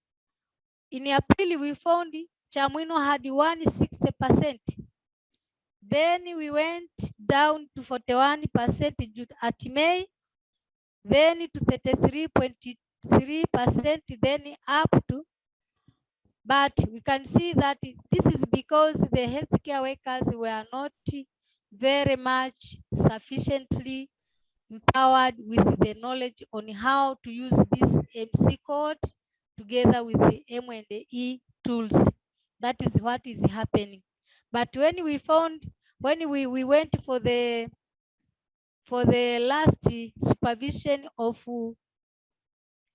in April we found Chamwino had 160%. Then we went down to 41% at May, then to 33.3%, then up to, but we can see that this is because the healthcare workers were not very much sufficiently empowered with the knowledge on how to use this MC code together with the M&E tools. That is what is happening. But when we went for the last supervision of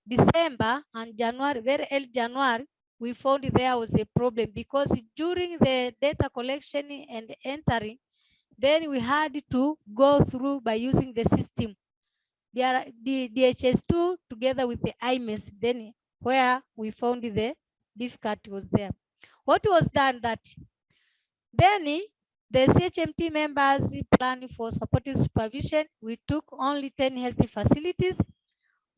December and January, very early January, we found there was a problem because during the data collection and entering, then we had to go through by using the system. The DHS2 together with the IMES, then where we found the difficulty was there. What was done that then the CHMT members plan for supportive supervision. We took only 10 healthy facilities,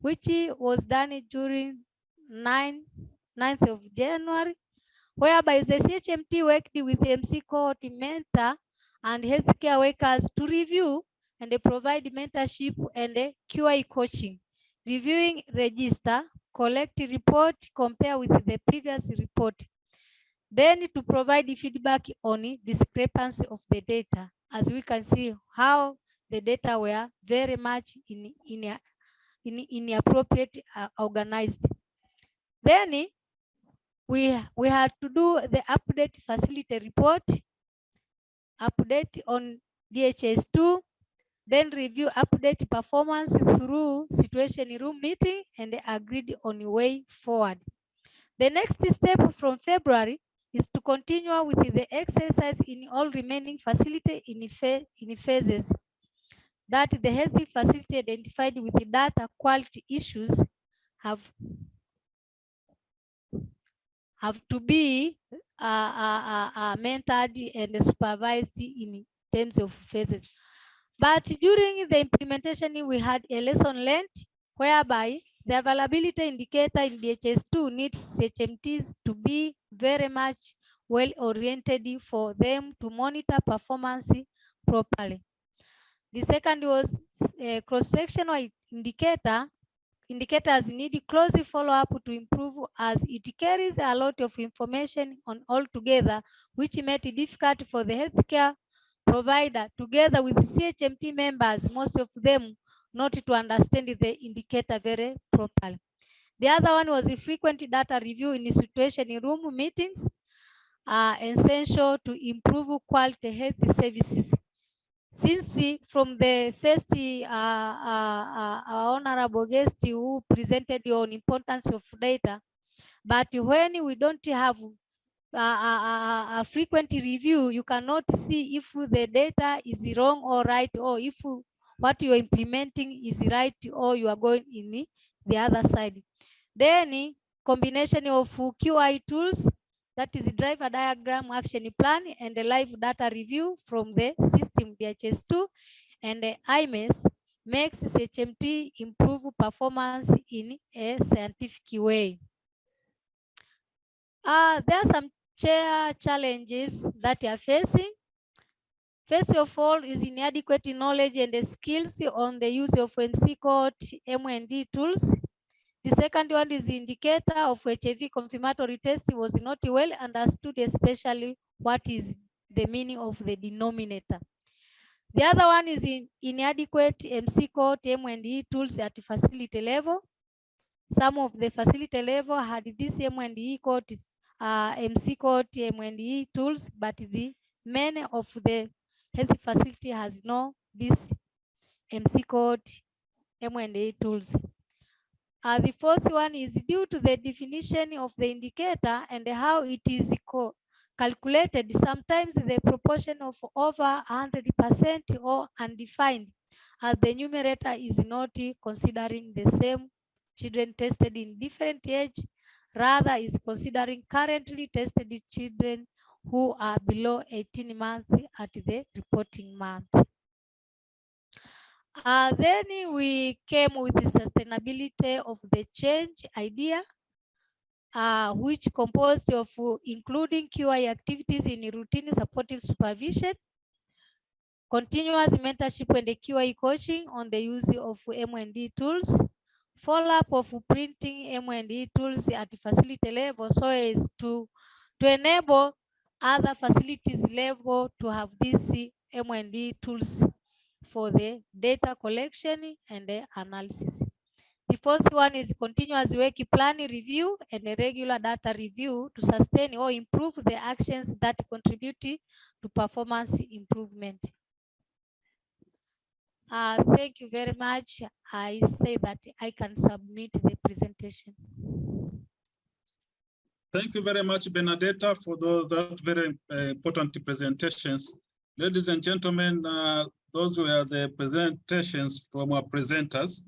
which was done during 9th of January, whereby the CHMT worked with the MC coordinator and healthcare workers to review and they provide mentorship and QI coaching, reviewing register, collect report, compare with the previous report. Then to provide feedback on discrepancy of the data, as we can see how the data were very much inappropriate organized. Then we had to do the update facility report, update on DHS2, then review update performance through situation room meeting and agreed on way forward. The next step from February is to continue with the exercise in all remaining facility in phases that the healthy facility identified with the data quality issues have to be mentored and supervised in terms of phases. But during the implementation, we had a lesson learned whereby the availability indicator in DHS2 needs HMTs to be very much well-oriented for them to monitor performance properly. The second was a cross-sectional indicators need close follow-up to improve as it carries a lot of information on all together, which made it difficult for the healthcare provider together with CHMT members, most of them not to understand the indicator very properly. The other one was a frequent data review in situation room meetings, essential to improve quality health services. Since from the first honorable guest who presented on importance of data, but when we don't have a frequent review, you cannot see if the data is wrong or right, or if what you are implementing is right or you are going in the other side. Then combination of QI tools, that is driver diagram action plan and the live data review from the system DHS2 and the IMES makes HMT improve performance in a scientific way. There are some challenges that you are facing. First of all is inadequate knowledge and the skills on the use of MC code M&D tools. The second one is the indicator of HIV confirmatory test was not well understood, especially what is the meaning of the denominator. The other one is inadequate MC code M&E tools at facility level. Some of the facility level had this M&E code, MC code M&E tools, but the many of the health facility has no this MC code M&E tools. The fourth one is due to the definition of the indicator and how it is calculated. Sometimes the proportion of over 100% or undefined, as the numerator is not considering the same children tested in different age, rather is considering currently tested children who are below 18 months at the reporting month. Then we came with the sustainability of the change idea, which composed of including QI activities in routine supportive supervision, continuous mentorship and QA coaching on the use of M&E tools, follow-up of printing M&E tools at facility level so as to enable other facilities level to have these M&E tools for the data collection and the analysis. The fourth one is continuous work plan review and a regular data review to sustain or improve the actions that contribute to performance improvement. Thank you very much. I say that I can submit the presentation. Thank you very much, Benedetta, for that very important presentations. Ladies and gentlemen, those were the presentations from our presenters.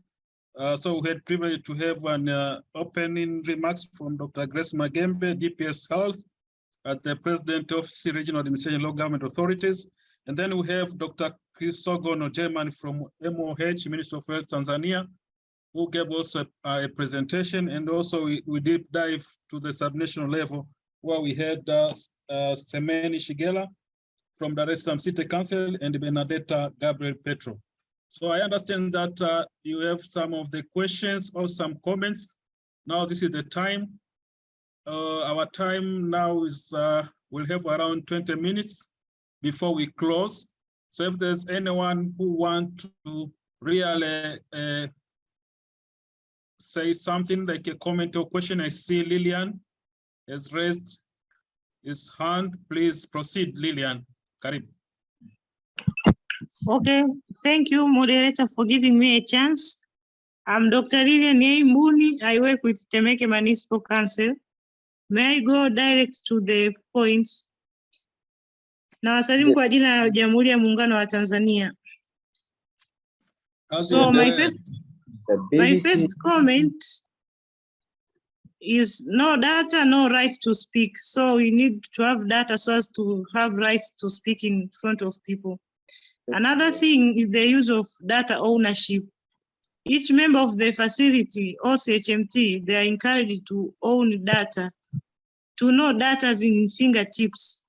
So we had privilege to have an opening remarks from Dr. Grace Magembe, DPS Health, at the President of C Regional Administration Local Government Authorities. And then we have Dr. Chris Sogono German from MOH, Ministry of Health Tanzania, who gave also a presentation. And also we deep dive to the subnational level, where we had Semeni Shigela from Dar es Salaam City Council and Benedetta Gabriel Petro. So I understand that you have some of the questions or some comments. Now this is the time. Our time now is, we'll have around 20 minutes before we close. So if there's anyone who want to really say something like a comment or question, I see Lillian has raised his hand. Please proceed, Lillian. Karibu. Okay, thank you, moderator, for giving me a chance. I'm Dr. Lilian Mbuni. I work with Temeke Municipal Council. May I go direct to the points? Nawasalimu kwa jina la Jamhuri ya Muungano wa Tanzania. So my first comment is no data, no right to speak. So we need to have data so as to have rights to speak in front of people. Another thing is the use of data ownership. Each member of the facility or CHMT, they are encouraged to own data, to know data in fingertips.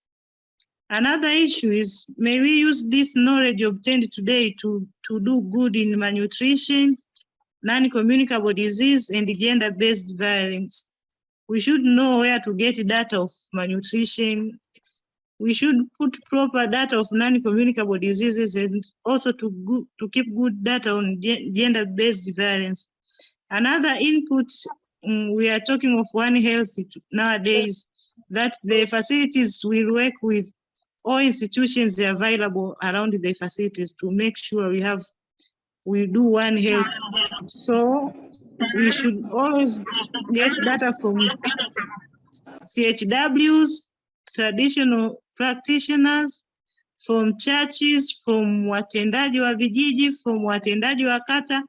Another issue is, may we use this knowledge obtained today to do good in malnutrition, non-communicable disease, and gender-based violence. We should know where to get data of malnutrition. We should put proper data of non-communicable diseases and also to keep good data on gender-based violence. Another input, we are talking of One Health nowadays, that the facilities will work with all institutions available around the facilities to make sure we do One Health. So we should always get data from CHWs, traditional practitioners, from churches, from watendaji wa vijiji, from watendaji wa kata,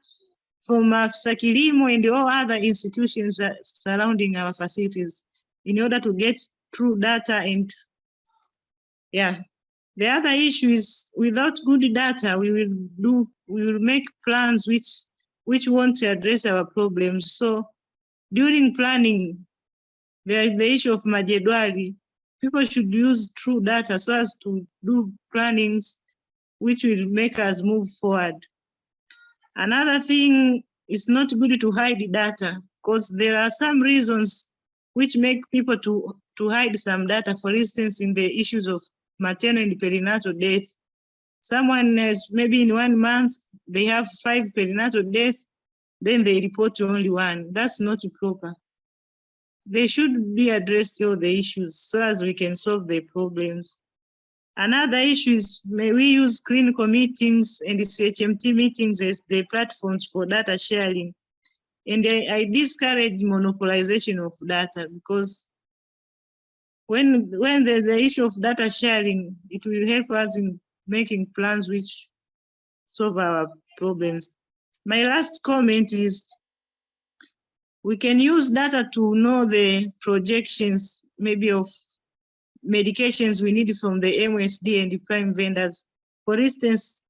from afisa kilimo and all other institutions surrounding our facilities in order to get true data. And yeah, the other issue is without good data, we will make plans which won't address our problems. So during planning, there is the issue of majedwali. People should use true data so as to do plannings which will make us move forward. Another thing, is not good to hide data because there are some reasons which make people to hide some data. For instance, in the issues of maternal and perinatal death, someone has maybe in 1 month, they have 5 perinatal deaths, then they report only 1. That's not proper. They should be addressed, all the issues, so as we can solve the problems. Another issue is, may we use clinical meetings and the CHMT meetings as the platforms for data sharing. And I discourage monopolization of data, because when the issue of data sharing, it will help us in making plans which solve our problems. My last comment is, we can use data to know the projections, maybe of medications we need from the MSD and the prime vendors. For instance,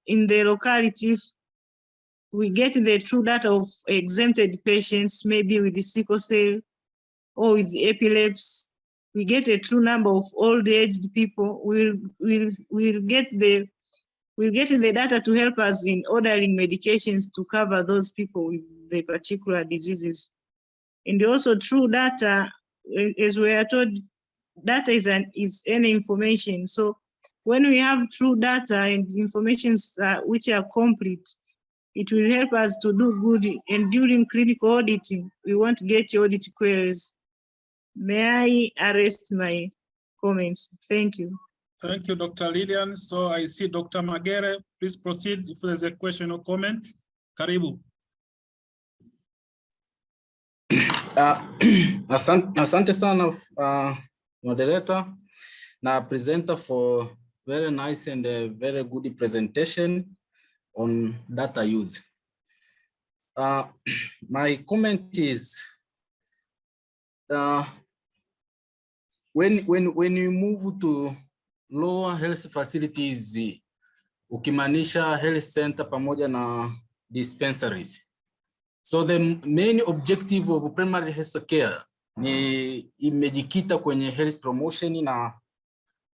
in the locality, we get the true data of exempted patients, maybe with the sickle cell or with the epilepsy. We get a true number of old aged people. We'll get the we'll get the data to help us in ordering medications to cover those people with the particular diseases. And also through data, as we are told, data is any information. So when we have true data and information which are complete, it will help us to do good. And during clinical auditing, we want to get audit queries. May I arrest my comments? Thank you. Thank you, Dr. Lillian. So I see Dr. Magere. Please proceed if there's a question or comment. Karibu. Asante sana moderator na presenter for very nice and a very good presentation on data use. My comment is when you move to lower health facilities, ukimaanisha health center pamoja na dispensaries. So the main objective of primary health care ni imejikita kwenye health promotion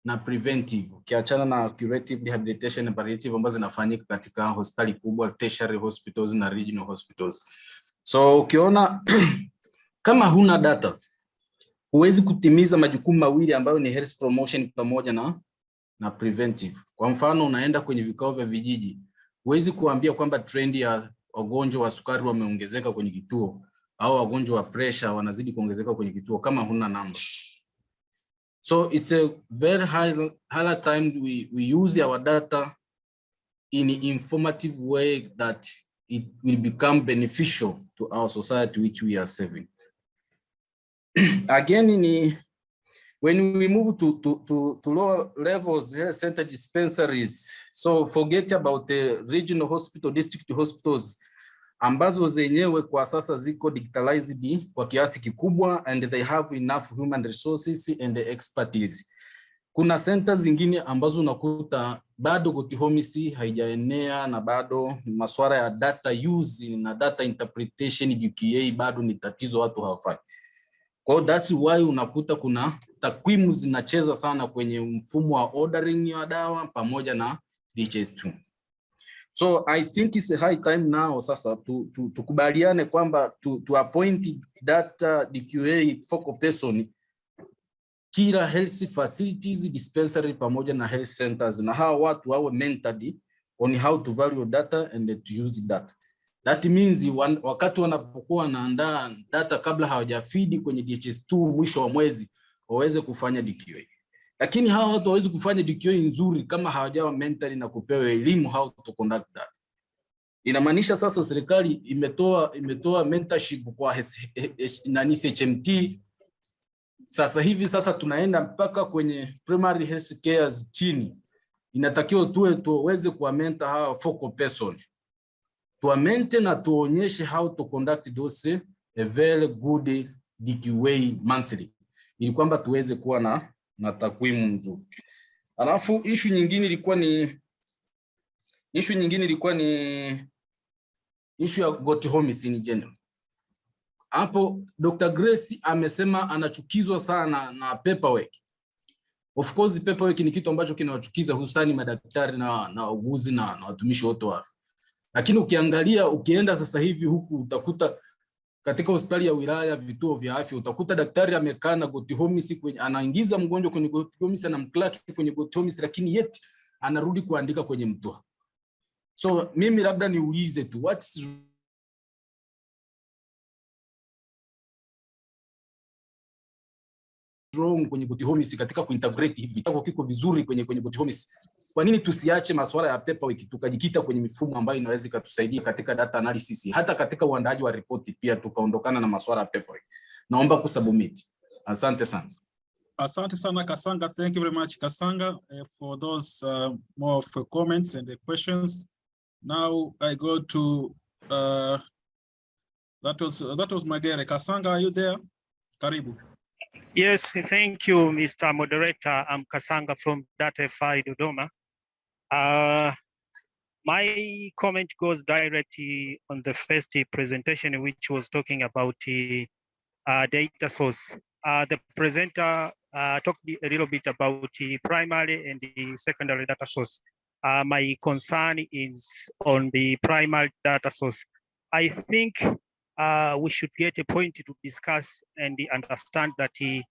na preventive, ukiachana na curative, rehabilitation na palliative ambazo zinafanyika katika hospitali kubwa, tertiary hospitals na regional hospitals. So ukiona kama huna data, huwezi kutimiza majukumu mawili ambayo ni health promotion pamoja na preventive. Kwa mfano, unaenda kwenye vikao vya vijiji, huwezi kuambia kwamba trend ya wagonjwa wa sukari wameongezeka kwenye kituo au wagonjwa wa pressure wanazidi kuongezeka kwenye kituo kama huna namba. So it's a very high time we use our data in an informative way that it will become beneficial to our society which we are serving. Again, when we move to lower levels, health center dispensaries, so forget about the regional hospital, district hospitals, ambazo zenyewe kwa sasa ziko digitalized kwa kiasi kikubwa and they have enough human resources and expertise. Kuna centers zingine ambazo unakuta bado GoTHOMIS haijaenea na bado masuala ya data use na data interpretation DQA bado ni tatizo, watu hawafanyi. Kwa hiyo that's why unakuta kuna takwimu zinacheza sana kwenye mfumo wa ordering ya dawa pamoja na DHS2. So I think it's a high time now sasa tukubaliane kwamba to appoint data DQA focal person kila health facilities, dispensary pamoja na health centers, na hawa watu wawe mentored on how to value data and to use data. That means wakati wanapokuwa wanaandaa data kabla hawajafeed kwenye DHS2 mwisho wa mwezi waweze kufanya DQA. Lakini hawa watu hawezi kufanya DQA nzuri kama hawajawa mentored na kupewa elimu how to conduct that. Inamaanisha sasa serikali imetoa mentorship kwa HMT. Sasa hivi sasa tunaenda mpaka kwenye primary health care chini. Inatakiwa tuweze kuwamenta hawa focal person. Tuwamente na tuonyeshe how to conduct those a very good DQA monthly. Ili kwamba tuweze kuwa na takwimu nzuri. Alafu issue nyingine ilikuwa ni issue ya GoTHOMIS in general. Hapo Dr. Grace amesema anachukizwa sana na paperwork. Of course paperwork ni kitu ambacho kinawachukiza hususani madaktari na wauguzi na watumishi wote wa afya. Lakini ukienda sasa hivi huku utakuta katika hospitali ya wilaya, vituo vya afya, utakuta daktari amekaa na GoTHOMIS kwenye, anaingiza mgonjwa kwenye GoTHOMIS na mklaki kwenye GoTHOMIS, lakini yet anarudi kuandika kwenye mtoa. So mimi labda niulize tu, what's wrong kwenye GoTHOMIS katika kuintegrate hivi vitako kiko vizuri kwenye GoTHOMIS? Kwa nini tusiache masuala ya paperwork tukajikita kwenye mifumo ambayo inaweza kutusaidia katika data analysis, hata katika uandaaji wa ripoti pia tukaondokana na masuala ya paperwork? Naomba kusubmit. Asante sana. Asante sana Kasanga. Thank you very much Kasanga for those more of comments and the questions. Now I go to that was Magere. Kasanga, are you there? Karibu. Yes, thank you, Mr. Moderator. I'm Kasanga from DataFi Dodoma. My comment goes directly on the first presentation, which was talking about the data source. The presenter talked a little bit about the primary and the secondary data source. my concern is on the primary data source. I think we should get a point to discuss and understand that the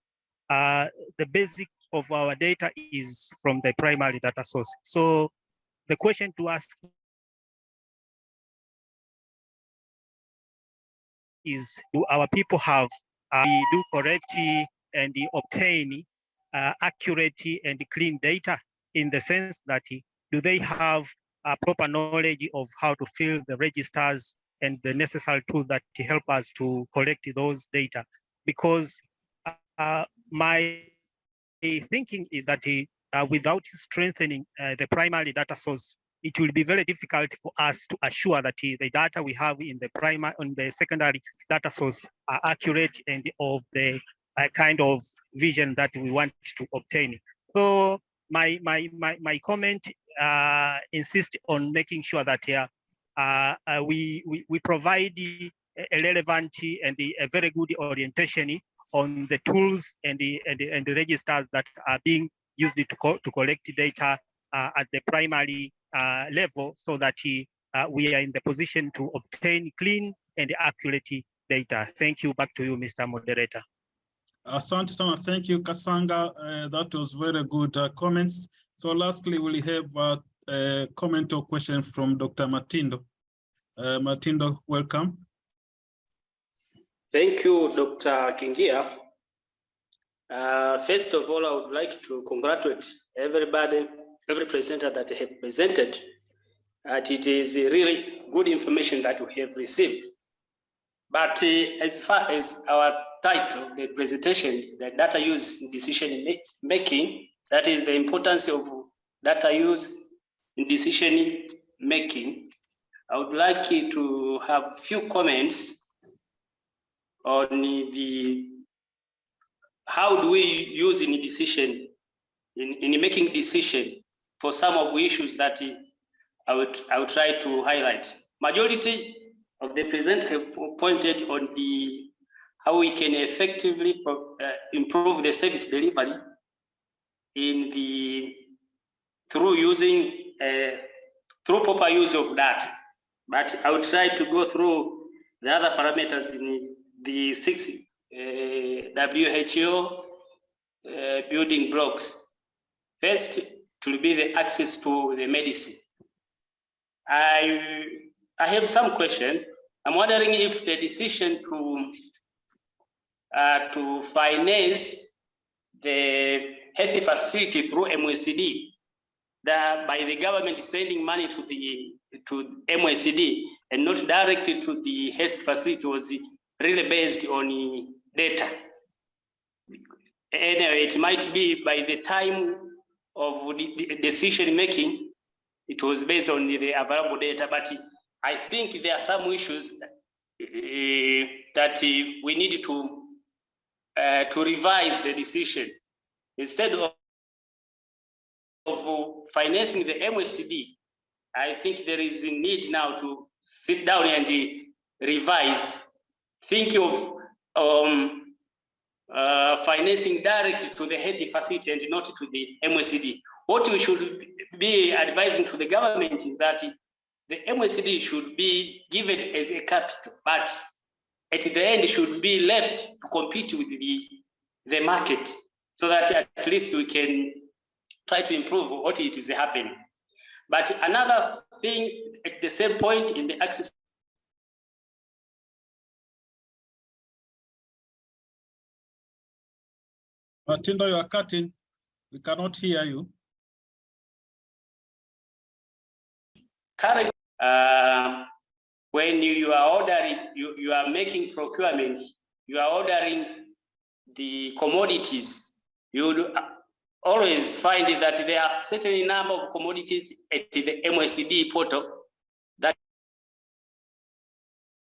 basic of our data is from the primary data source. So the question to ask is, do our people have do correct and obtain accurate and clean data, in the sense that do they have proper knowledge of how to fill the registers and the necessary tools that help us to collect those data? Because my thinking is that without strengthening the primary data source, it will be very difficult for us to assure that the data we have in the primary and the secondary data source are accurate and of the kind of vision that we want to obtain. So my comment insists on making sure that we provide a relevant and a very good orientation on the tools and the registers that are being used to collect data at the primary level, so that we are in the position to obtain clean and accurate data. Thank you. Back to you, Mr. Moderator. Asante sana. Thank you, Kasanga. That was very good comments. So lastly, we'll have a comment or question from Dr. Matindo. Matindo, welcome. Thank you, Dr. Kingia. First of all, I would like to congratulate everybody, every presenter that have presented. It is really good information that we have received. But as far as our title, the presentation, the data use in decision making, that is the importance of data use in decision making, I would like to have few comments on the how do we use in decision in making decision for some of the issues that I would try to highlight. Majority of the presenters have pointed on the how we can effectively improve the service delivery in the through proper use of data. But I will try to go through the other parameters in the 6 WHO building blocks. First, to be the access to the medicine. I have some question. I'm wondering if the decision to finance the health facility through MSD, that by the government sending money to MSD and not directed to the health facility, was really based on data. Anyway, it might be by the time of the decision making, it was based on the available data, but I think there are some issues that we need to revise the decision. Instead of financing the MSD, I think there is a need now to sit down and revise, think of financing directly to the health facility and not to the MSD. What we should be advising to the government is that the MSD should be given as a capital, but at the end should be left to compete with the market, so that at least we can try to improve what it is happening. But another thing at the same point in the access. Matindo, you are cutting. We cannot hear you. Currently, when you are ordering, you are making procurement, you are ordering the commodities, you would always find that there are certain number of commodities at the MSD portal that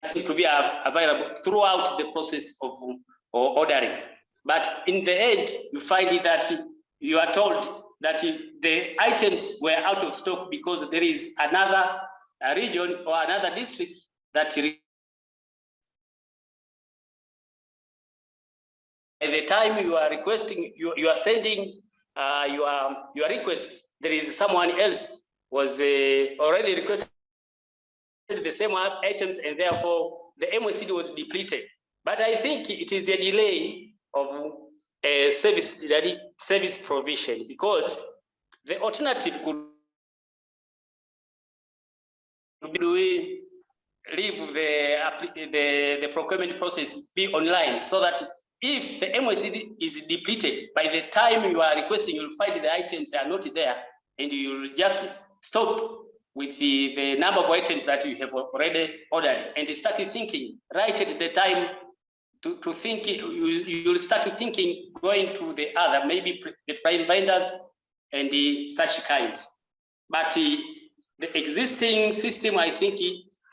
seems to be available throughout the process of ordering. But in the end, you find that you are told that the items were out of stock because there is another region or another district that by the time you are requesting, you are sending your request, there is someone else was already requested the same items, and therefore the MOCD was depleted. But I think it is a delay of a service provision, because the alternative could be leave the procurement process be online, so that if the MOCD is depleted, by the time you are requesting, you'll find the items are not there, and you'll just stop with the number of items that you have already ordered, and start thinking right at the time to think. You'll start thinking going to the other, maybe the prime vendors and such kind. But the existing system, I think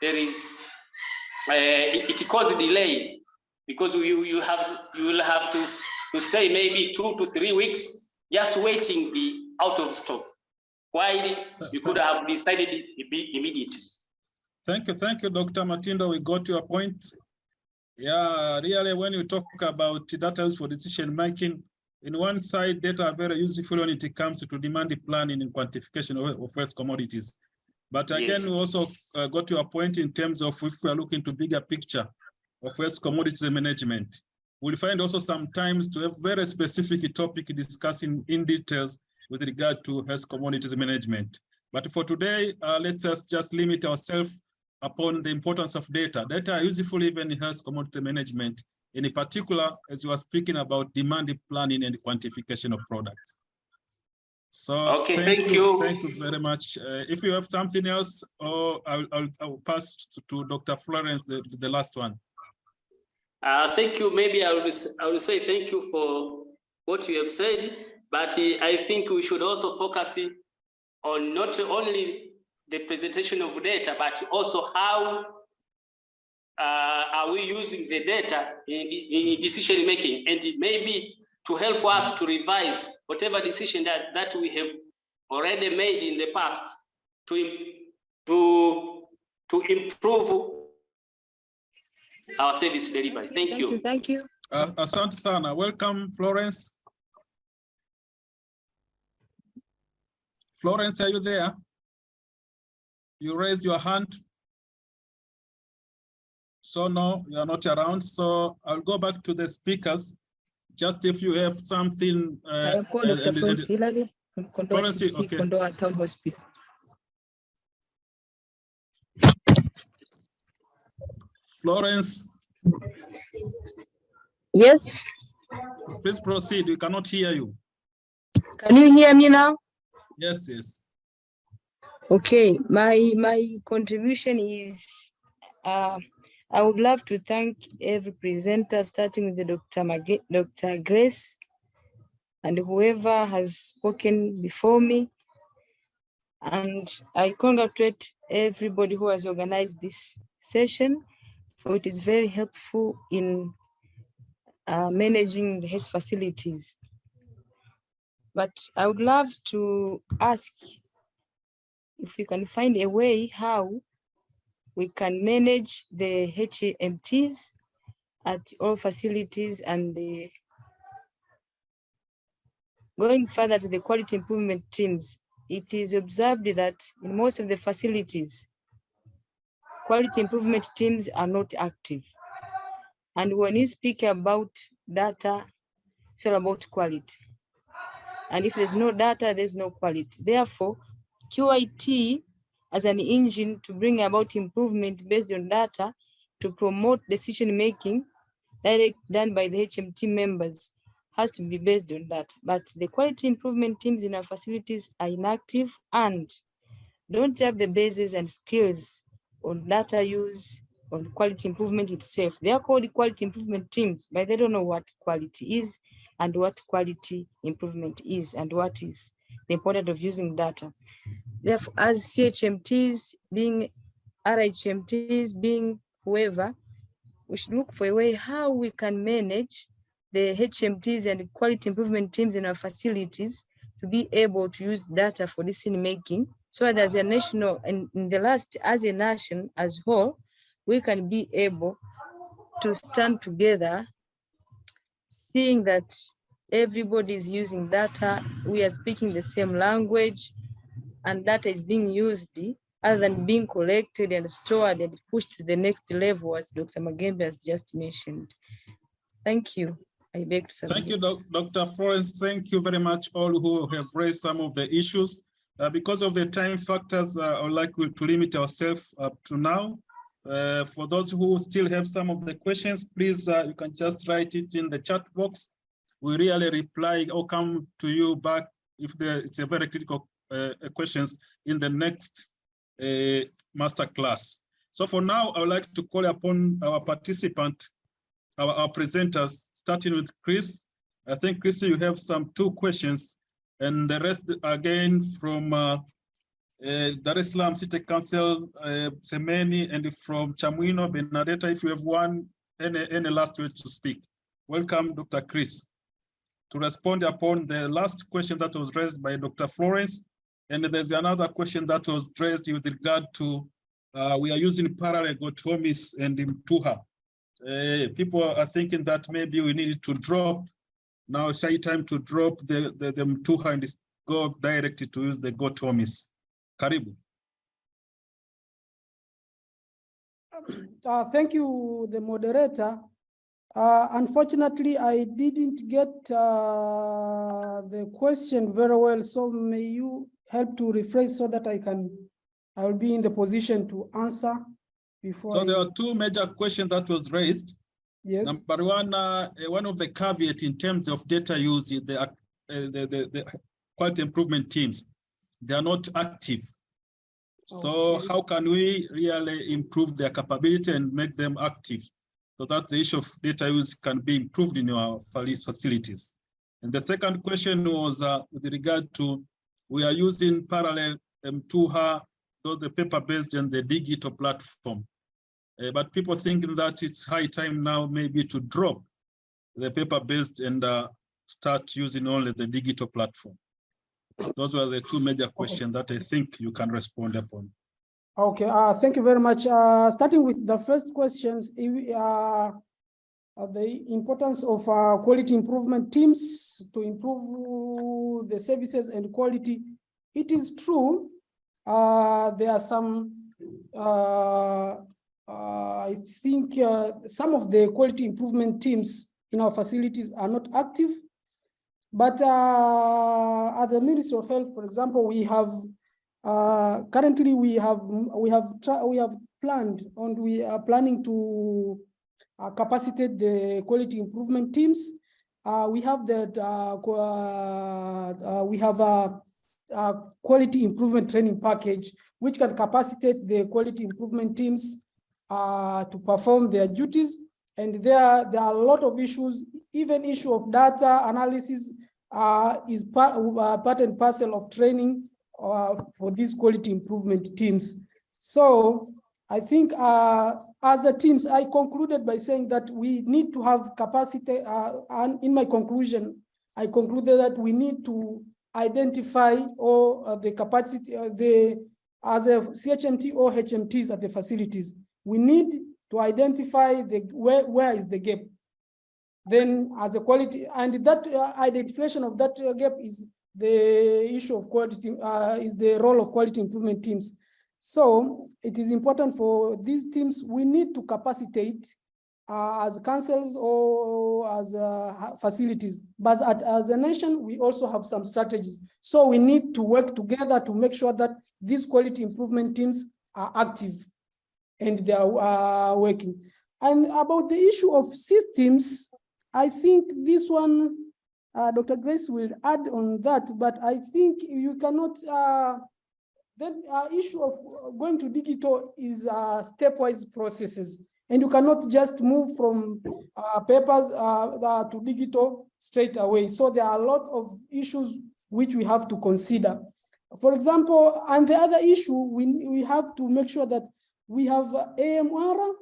there is it causes delays, because you will have to stay maybe 2 to 3 weeks just waiting the out of stock, while you could have decided immediately. Thank you, Dr. Matindo. We got your point. Yeah, really, when you talk about data use for decision making, in one side, data are very useful when it comes to demand planning and quantification of waste commodities. But again, Yes. we also got your point in terms of if we are looking to bigger picture of waste commodities management. We'll find also sometimes to have very specific topic discussing in details with regard to waste commodities management. But for today, let's just limit ourselves upon the importance of data. Data are useful even in waste commodity management, in particular, as you are speaking about demand planning and quantification of products. So okay, thank you. Thank you very much. If you have something else, I'll pass to Dr. Florence, the last one. Thank you. Maybe I will say thank you for what you have said, but I think we should also focus on not only the presentation of data, but also how are we using the data in decision making, and maybe to help us to revise whatever decision that we have already made in the past to improve our service delivery. Thank you. Thank you. Asante sana. Welcome, Florence. Florence, are you there? You raised your hand. So no, you are not around. So I'll go back to the speakers. Just if you have something. I am called Dr. Florence Hillary from Kondoa TC, okay. Kondoa Town Hospital. Florence. Yes. Please proceed. We cannot hear you. Can you hear me now? Yes, yes. Okay, my contribution is I would love to thank every presenter, starting with the Dr. Grace and whoever has spoken before me. And I congratulate everybody who has organized this session, for it is very helpful in managing the health facilities. But I would love to ask if we can find a way how we can manage the HMTs at all facilities, and going further to the quality improvement teams. It is observed that in most of the facilities, quality improvement teams are not active. And when you speak about data, it's all about quality. And if there's no data, there's no quality. Therefore, QIT as an engine to bring about improvement based on data to promote decision-making done by the HMT members has to be based on that. But the quality improvement teams in our facilities are inactive and don't have the basis and skills on data use, on quality improvement itself. They are called quality improvement teams, but they don't know what quality is and what quality improvement is and what is the importance of using data. Therefore, as CHMTs, being RHMTs, being whoever, we should look for a way how we can manage the HMTs and quality improvement teams in our facilities to be able to use data for decision making, so that as a national and in the last, as a nation as whole, we can be able to stand together, seeing that everybody is using data, we are speaking the same language, and data is being used other than being collected and stored and pushed to the next level, as Dr. Magembe has just mentioned. Thank you. I beg to submit. Thank you, Dr. Florence. Thank you very much, all who have raised some of the issues. Because of the time factors, I would like to limit ourselves up to now. For those who still have some of the questions, please, you can just write it in the chat box. We really reply or come to you back if it's a very critical questions in the next master class. So for now, I would like to call upon our participant, our presenters, starting with Chris. I think, Chris, you have some 2 questions, and the rest again from Dar es Salaam City Council, Semeni, and from Chamwino, Benedetta, if you have any last words to speak. Welcome, Dr. Chris, to respond upon the last question that was raised by Dr. Florence. And there's another question that was raised with regard to, we are using parallel Gotomis and Mtuha. People are thinking that maybe we need to drop, now it's high time to drop the Mtuha and go directly to use the Gotomis. Karibu. Thank you, the moderator. Unfortunately, I didn't get the question very well, so may you help to rephrase so that I will be in the position to answer before. So there are 2 major questions that was raised. Yes. Number one of the caveat in terms of data use is the quality improvement teams. They are not active. So how can we really improve their capability and make them active, so that the issue of data use can be improved in our facilities? And the second question was with regard to, we are using parallel Mtuha, both the paper-based and the digital platform. But people thinking that it's high time now maybe to drop the paper-based and start using only the digital platform. Those were the 2 major questions that I think you can respond upon. Okay, thank you very much. Starting with the first questions, the importance of quality improvement teams to improve the services and quality. It is true, there are some, I think some of the quality improvement teams in our facilities are not active. But at the Ministry of Health, for example, we have currently we have planned, and we are planning to capacitate the quality improvement teams. We have a quality improvement training package which can capacitate the quality improvement teams to perform their duties. And there are a lot of issues, even issue of data analysis is part and parcel of training for these quality improvement teams. So I think as a teams, I concluded by saying that we need to have capacity, and in my conclusion, I concluded that we need to identify all the capacity, as a CHMT or HMTs at the facilities. We need to identify where is the gap. Then as a quality, and that identification of that gap is the issue of quality, is the role of quality improvement teams. So it is important for these teams, we need to capacitate as councils or as facilities, but as a nation, we also have some strategies. So we need to work together to make sure that these quality improvement teams are active and they are working. And about the issue of systems, I think this one, Dr. Grace will add on that, but I think you cannot, the issue of going to digital is stepwise processes, and you cannot just move from papers to digital straight away. So there are a lot of issues which we have to consider. For example, and the other issue, we have to make sure that we have AMR,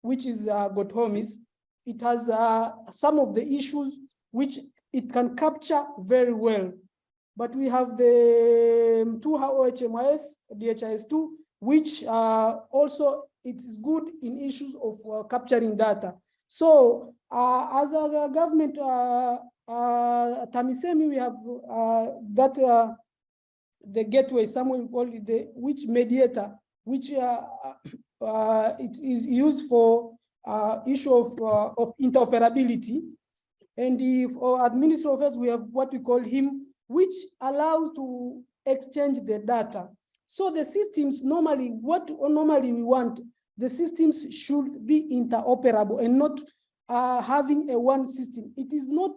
which is Gotomis. It has some of the issues which it can capture very well. But we have the Mtuha OHMIS, DHIS2, which also it is good in issues of capturing data. So as a government, TAMISEMI, we have that the gateway, somewhere we call it the which mediator, which it is used for issue of interoperability. And for administrators, we have what we call him, which allows to exchange the data. So the systems normally, what normally we want, the systems should be interoperable and not having a one system. It is not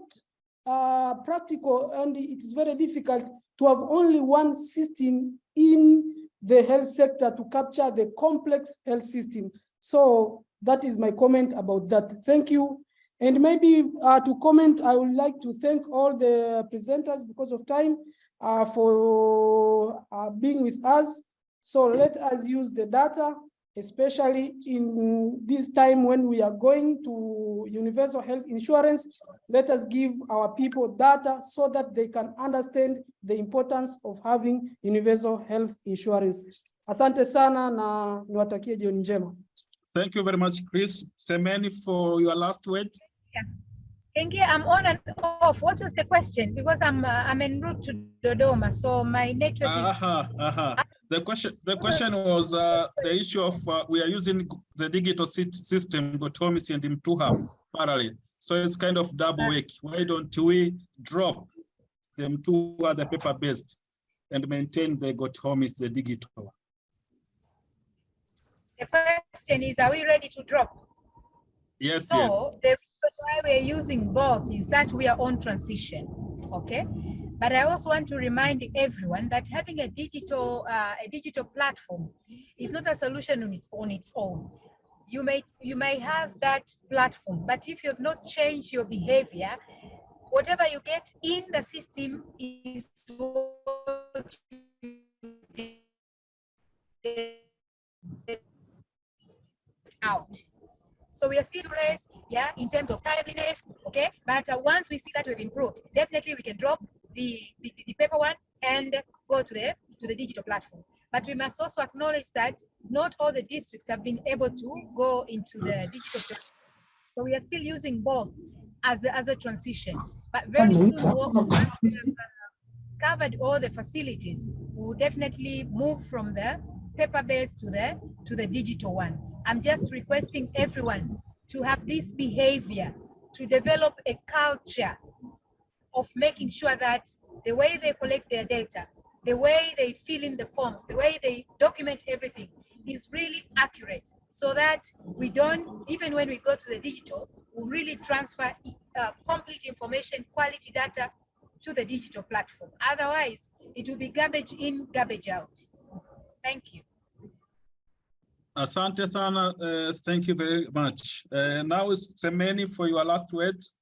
practical, and it is very difficult to have only one system in the health sector to capture the complex health system. So that is my comment about that. Thank you. And maybe to comment, I would like to thank all the presenters because of time for being with us. So let us use the data, especially in this time when we are going to universal health insurance. Let us give our people data so that they can understand the importance of having universal health insurance. Asante sana na niwatakie jioni njema. Thank you very much, Chris. Semeni, for your last words. Yeah. Thank you. I'm on and off. What was the question? Because I'm en route to Dodoma, so my network is. The question was the issue of we are using the digital system, GoTomis and Mtuha parallel. So it's kind of double work. Why don't we drop them to the paper-based and maintain the GoTomis, the digital? The question is, are we ready to drop? Yes, so yes. The reason why we're using both is that we are on transition, okay? But I also want to remind everyone that having a digital platform is not a solution on its own. You may have that platform, but if you have not changed your behavior, whatever you get in the system is what you get out. So we are still raised, yeah, in terms of timeliness, okay? But once we see that we've improved, definitely we can drop the paper one and go to the digital platform. But we must also acknowledge that not all the districts have been able to go into the digital platform. So we are still using both as a transition. But very soon, once we have covered all the facilities, we will definitely move from the paper-based to the digital one. I'm just requesting everyone to have this behavior, to develop a culture of making sure that the way they collect their data, the way they fill in the forms, the way they document everything is really accurate, so that we don't, even when we go to the digital, we really transfer complete information, quality data to the digital platform. Otherwise, it will be garbage in, garbage out. Thank you. Asante sana, thank you very much. Now is Semeni for your last words.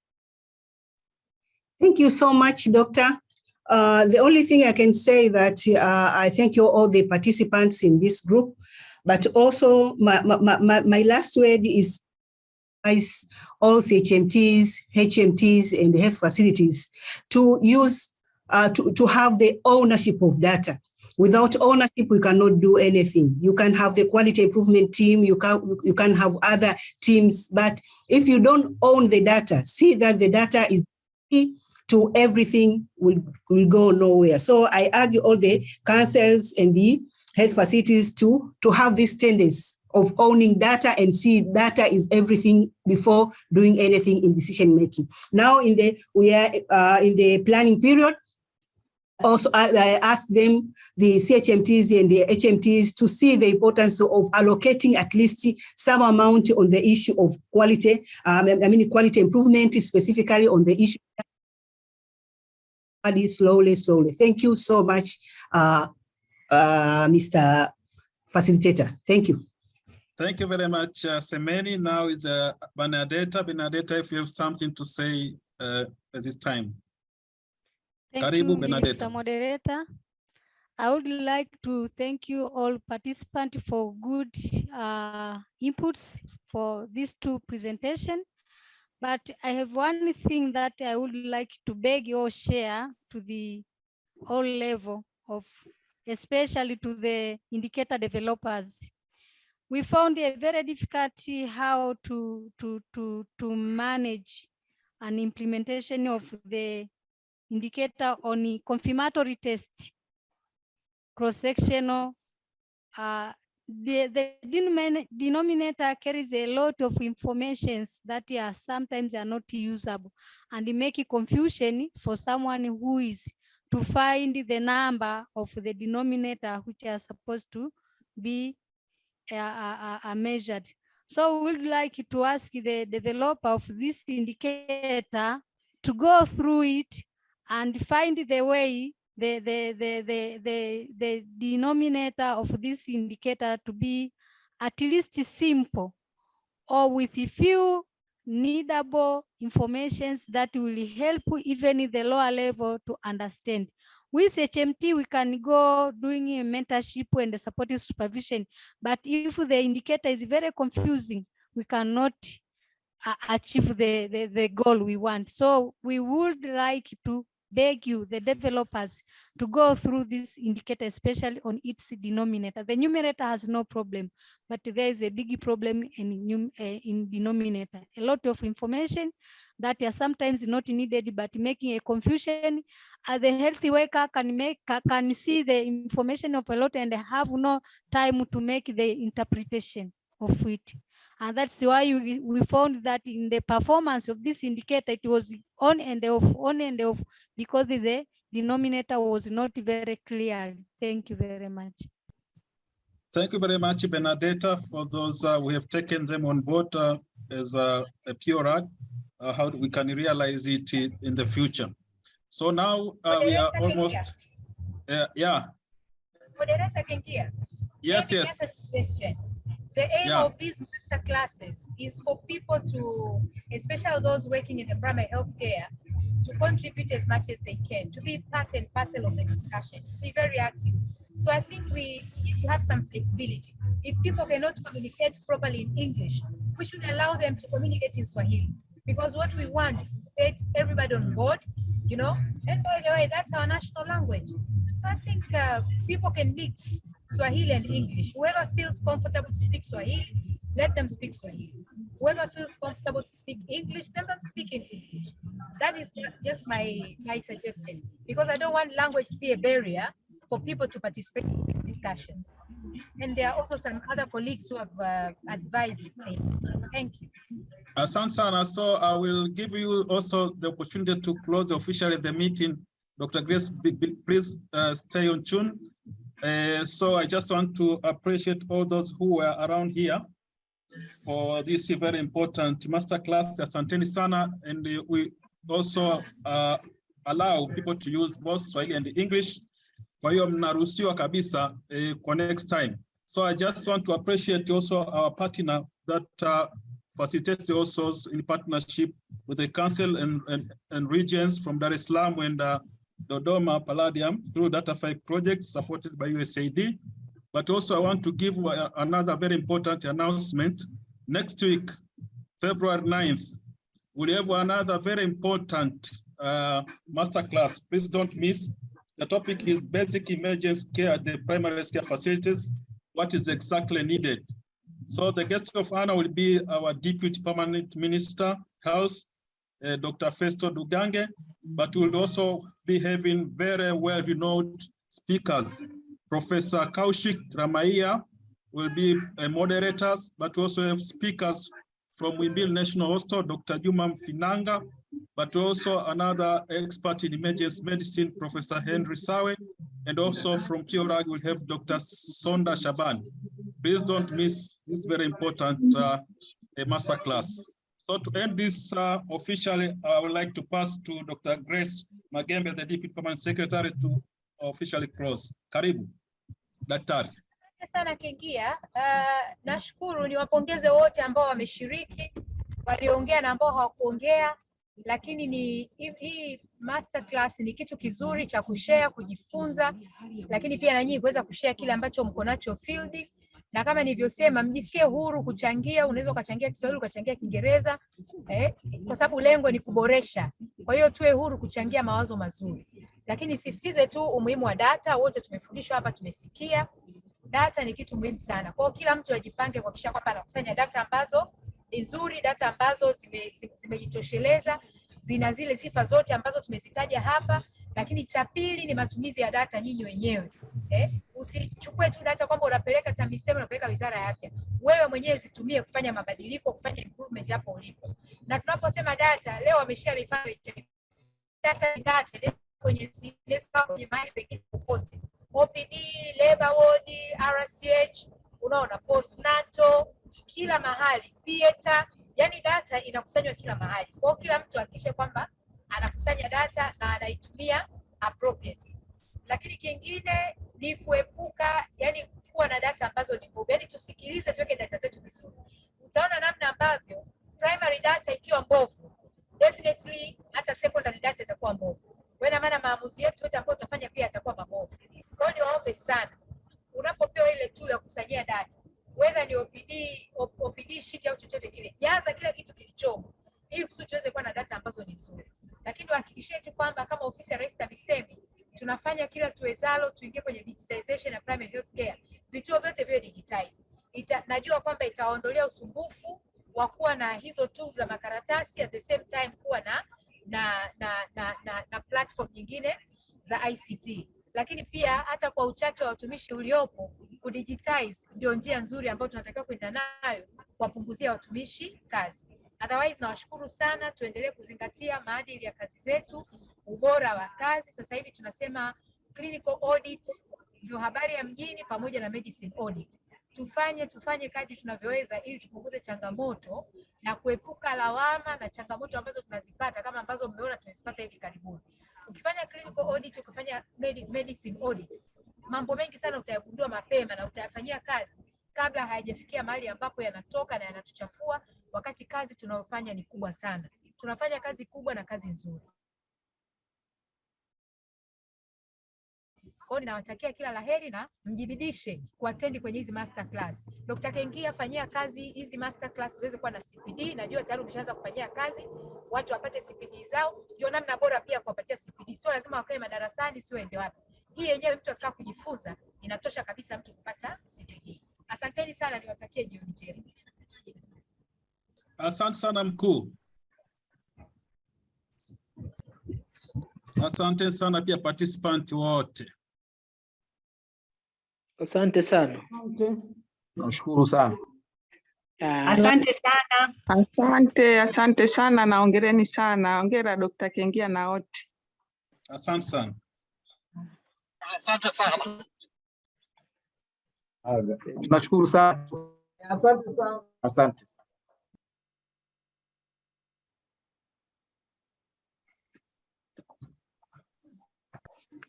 Thank you so much, Doctor. The only thing I can say that I thank you all the participants in this group, but also my last word is all CHMTs, HMTs, and health facilities to use, to have the ownership of data. Without ownership, we cannot do anything. You can have the quality improvement team, you can have other teams, but if you don't own the data, see that the data is key to everything, will go nowhere. So I argue all the councils and the health facilities to have this tendency of owning data and see data is everything before doing anything in decision making. Now we are in the planning period. Also, I ask them, the CHMTs and the HMTs, to see the importance of allocating at least some amount on the issue of quality, quality improvement, specifically on the issue. Slowly. Thank you so much, Mr. Facilitator. Thank you. Thank you very much, Semeni. Now is Benedetta. Benedetta, if you have something to say at this time. Thank you, Mr. Moderator. I would like to thank you all participants for good inputs for these two presentations. But I have one thing that I would like to beg your share to the whole level of, especially to the indicator developers. We found it very difficult how to manage an implementation of the indicator on a confirmatory test cross-sectional. The denominator carries a lot of informations that sometimes are not usable, and they make confusion for someone who is to find the number of the denominator which are supposed to be measured. So we would like to ask the developer of this indicator to go through it and find the way the denominator of this indicator to be at least simple, or with a few needable informations that will help even the lower level to understand. With HMT, we can go doing a mentorship and supportive supervision, but if the indicator is very confusing, we cannot achieve the goal we want. So we would like to beg you, the developers, to go through this indicator, especially on its denominator. The numerator has no problem, but there is a big problem in denominator. A lot of information that are sometimes not needed, but making a confusion. The healthy worker can see the information of a lot and have no time to make the interpretation of it. And that's why we found that in the performance of this indicator, it was on and off, because the denominator was not very clear. Thank you very much. Thank you very much, Benedetta, for those. We have taken them on board as a PRAG, how we can realize it in the future. So now we are almost, yeah. Moderator Kengia. Yes, yes. The aim of these master classes is for people to, especially those working in the primary health care, to contribute as much as they can, to be part and parcel of the discussion, to be very active. So I think we need to have some flexibility. If people cannot communicate properly in English, we should allow them to communicate in Swahili, because what we want is to get everybody on board, you know, and by the way, that's our national language. So I think people can mix Swahili and English. Whoever feels comfortable to speak Swahili, let them speak Swahili. Whoever feels comfortable to speak English, let them speak in English. That is just my suggestion, because I don't want language to be a barrier for people to participate in these discussions. And there are also some other colleagues who have advised the same. Thank you. Sansana, so I will give you also the opportunity to close officially the meeting. Dr. Grace, please stay on tune. So I just want to appreciate all those who were around here for this very important masterclass. Asanteni sana, and we also allow people to use both Swahili and English. Kwa hiyo mnaruhusiwa kabisa kwa next time. So I just want to appreciate also our partner that facilitated also in partnership with the council and regions from Dar es Salaam and Dodoma Palladium through DataFi project supported by USAID. But also I want to give another very important announcement. Next week, February 9th, we'll have another very important masterclass. Please don't miss. The topic is basic emergency care at the primary care facilities. What is exactly needed? So the guest of honor will be our Deputy Permanent Minister, Health, Dr. Festo Dugange, but we'll also be having very well-renowned speakers. Professor Kaushik Ramaiya will be moderators, but we also have speakers from Wimbil National Hospital, Dr. Juma Finanga, but also another expert in emergency medicine, Professor Henry Sawe, and also from PRAG we'll have Dr. Sonda Shaban. Please don't miss this very important masterclass. So to end this officially, I would like to pass to Dr. Grace Magembe, the Deputy Permanent Secretary, to officially close. Karibu, Daktari. Asante sana Kengia. Nashukuru, niwapongeze wote ambao wameshiriki, waliongea na ambao hawakuongea, lakini hii masterclass ni kitu kizuri cha kushare, kujifunza, lakini pia na nyinyi kuweza kushare kile ambacho mko nacho field. Na kama nilivyosema, mjisikie huru kuchangia, unaweza ukachangia Kiswahili, ukachangia Kiingereza, kwa sababu lengo ni kuboresha. Kwa hiyo tuwe huru kuchangia mawazo mazuri. Lakini sisitize tu umuhimu wa data, wote tumefundishwa hapa, tumesikia. Data ni kitu muhimu sana. Kwa hiyo kila mtu ajipange kuhakikisha kwamba anakusanya data ambazo ni nzuri, data ambazo zimejitosheleza, zina zile sifa zote ambazo tumezitaja hapa, Lakini cha pili ni matumizi ya data nyinyi wenyewe. Usichukue tu data kwamba unapeleka TAMISEMI, unapeleka Wizara ya Afya. Wewe mwenyewe zitumie kufanya mabadiliko, kufanya improvement hapo ulipo. Na tunaposema data, leo wameshare mifano data ni data kwenye CNS, kwenye mahali pengine popote. OPD, labor ward, RCH, unaona postnatal, kila mahali, theater, yani data inakusanywa kila mahali. Kwa kila mtu hakikishe kwamba anakusanya data na anaitumia appropriately. Lakini kingine ni kuepuka yani kuwa na data ambazo ni mbovu. Yani tusikilize, tuweke data zetu vizuri. Utaona namna ambavyo primary data ikiwa mbovu, definitely hata secondary data itakuwa mbovu. Kwa maana maamuzi yetu yote ambayo tutafanya pia yatakuwa mabovu. Kwa hiyo niwaombe sana, unapopewa ile tool ya kusanyia data, whether ni OPD sheet au chochote kile, jaza kila kitu kilichomo ili kusudi tuweze kuwa na data ambazo ni nzuri. Lakini hakikisheni tu kwamba kama ofisi ya Rais TAMISEMI tunafanya kila tuwezalo tuingie kwenye digitization ya primary health care. Vituo vyote viwe digitized. Najua kwamba itaondolea usumbufu wa kuwa na hizo tools za makaratasi, at the same time kuwa na platform nyingine za ICT. Lakini pia hata kwa uchache wa watumishi uliopo, kudigitize ndio njia nzuri ambayo tunatakiwa kwenda nayo kuwapunguzia watumishi kazi. Otherwise nawashukuru sana, tuendelee kuzingatia maadili ya kazi zetu, ubora wa kazi. Sasa hivi tunasema clinical audit ndio habari ya mjini, pamoja na medicine audit. Tufanye kadri tunavyoweza ili tupunguze changamoto na kuepuka lawama na changamoto ambazo tunazipata kama ambazo mmeona tumezipata hivi karibuni. Ukifanya clinical audit, ukifanya medicine audit, mambo mengi sana utayagundua mapema na utayafanyia kazi kabla hayajafikia mahali ambapo yanatoka na yanatuchafua, wakati kazi tunayofanya ni kubwa sana. Tunafanya kazi kubwa na kazi nzuri. Kwa hiyo ninawatakia kila laheri na mjibidishe kuattend kwenye hizi master class. Dr. Kengia, fanyia kazi hizi master class uweze kuwa na CPD. Najua tayari umeshaanza kufanyia kazi, watu wapate CPD zao. Ndio namna bora pia kuwapatia CPD. Sio lazima wakae madarasani, sio ende wapi. Hii yenyewe mtu akikaa kujifunza inatosha kabisa mtu kupata CPD. Asanteni sana, niwatakie jioni njema. Asante sana mkuu. Asante sana pia participant wote. Asante sana. Nashukuru sana. Asante sana. Asante sana na ongereni sana. Ongera Dr. Kengia na wote. Asante sana. Asante sana. Tunashukuru sana. Asante sana. Asante.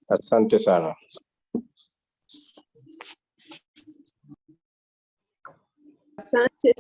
Asante sana. Asante.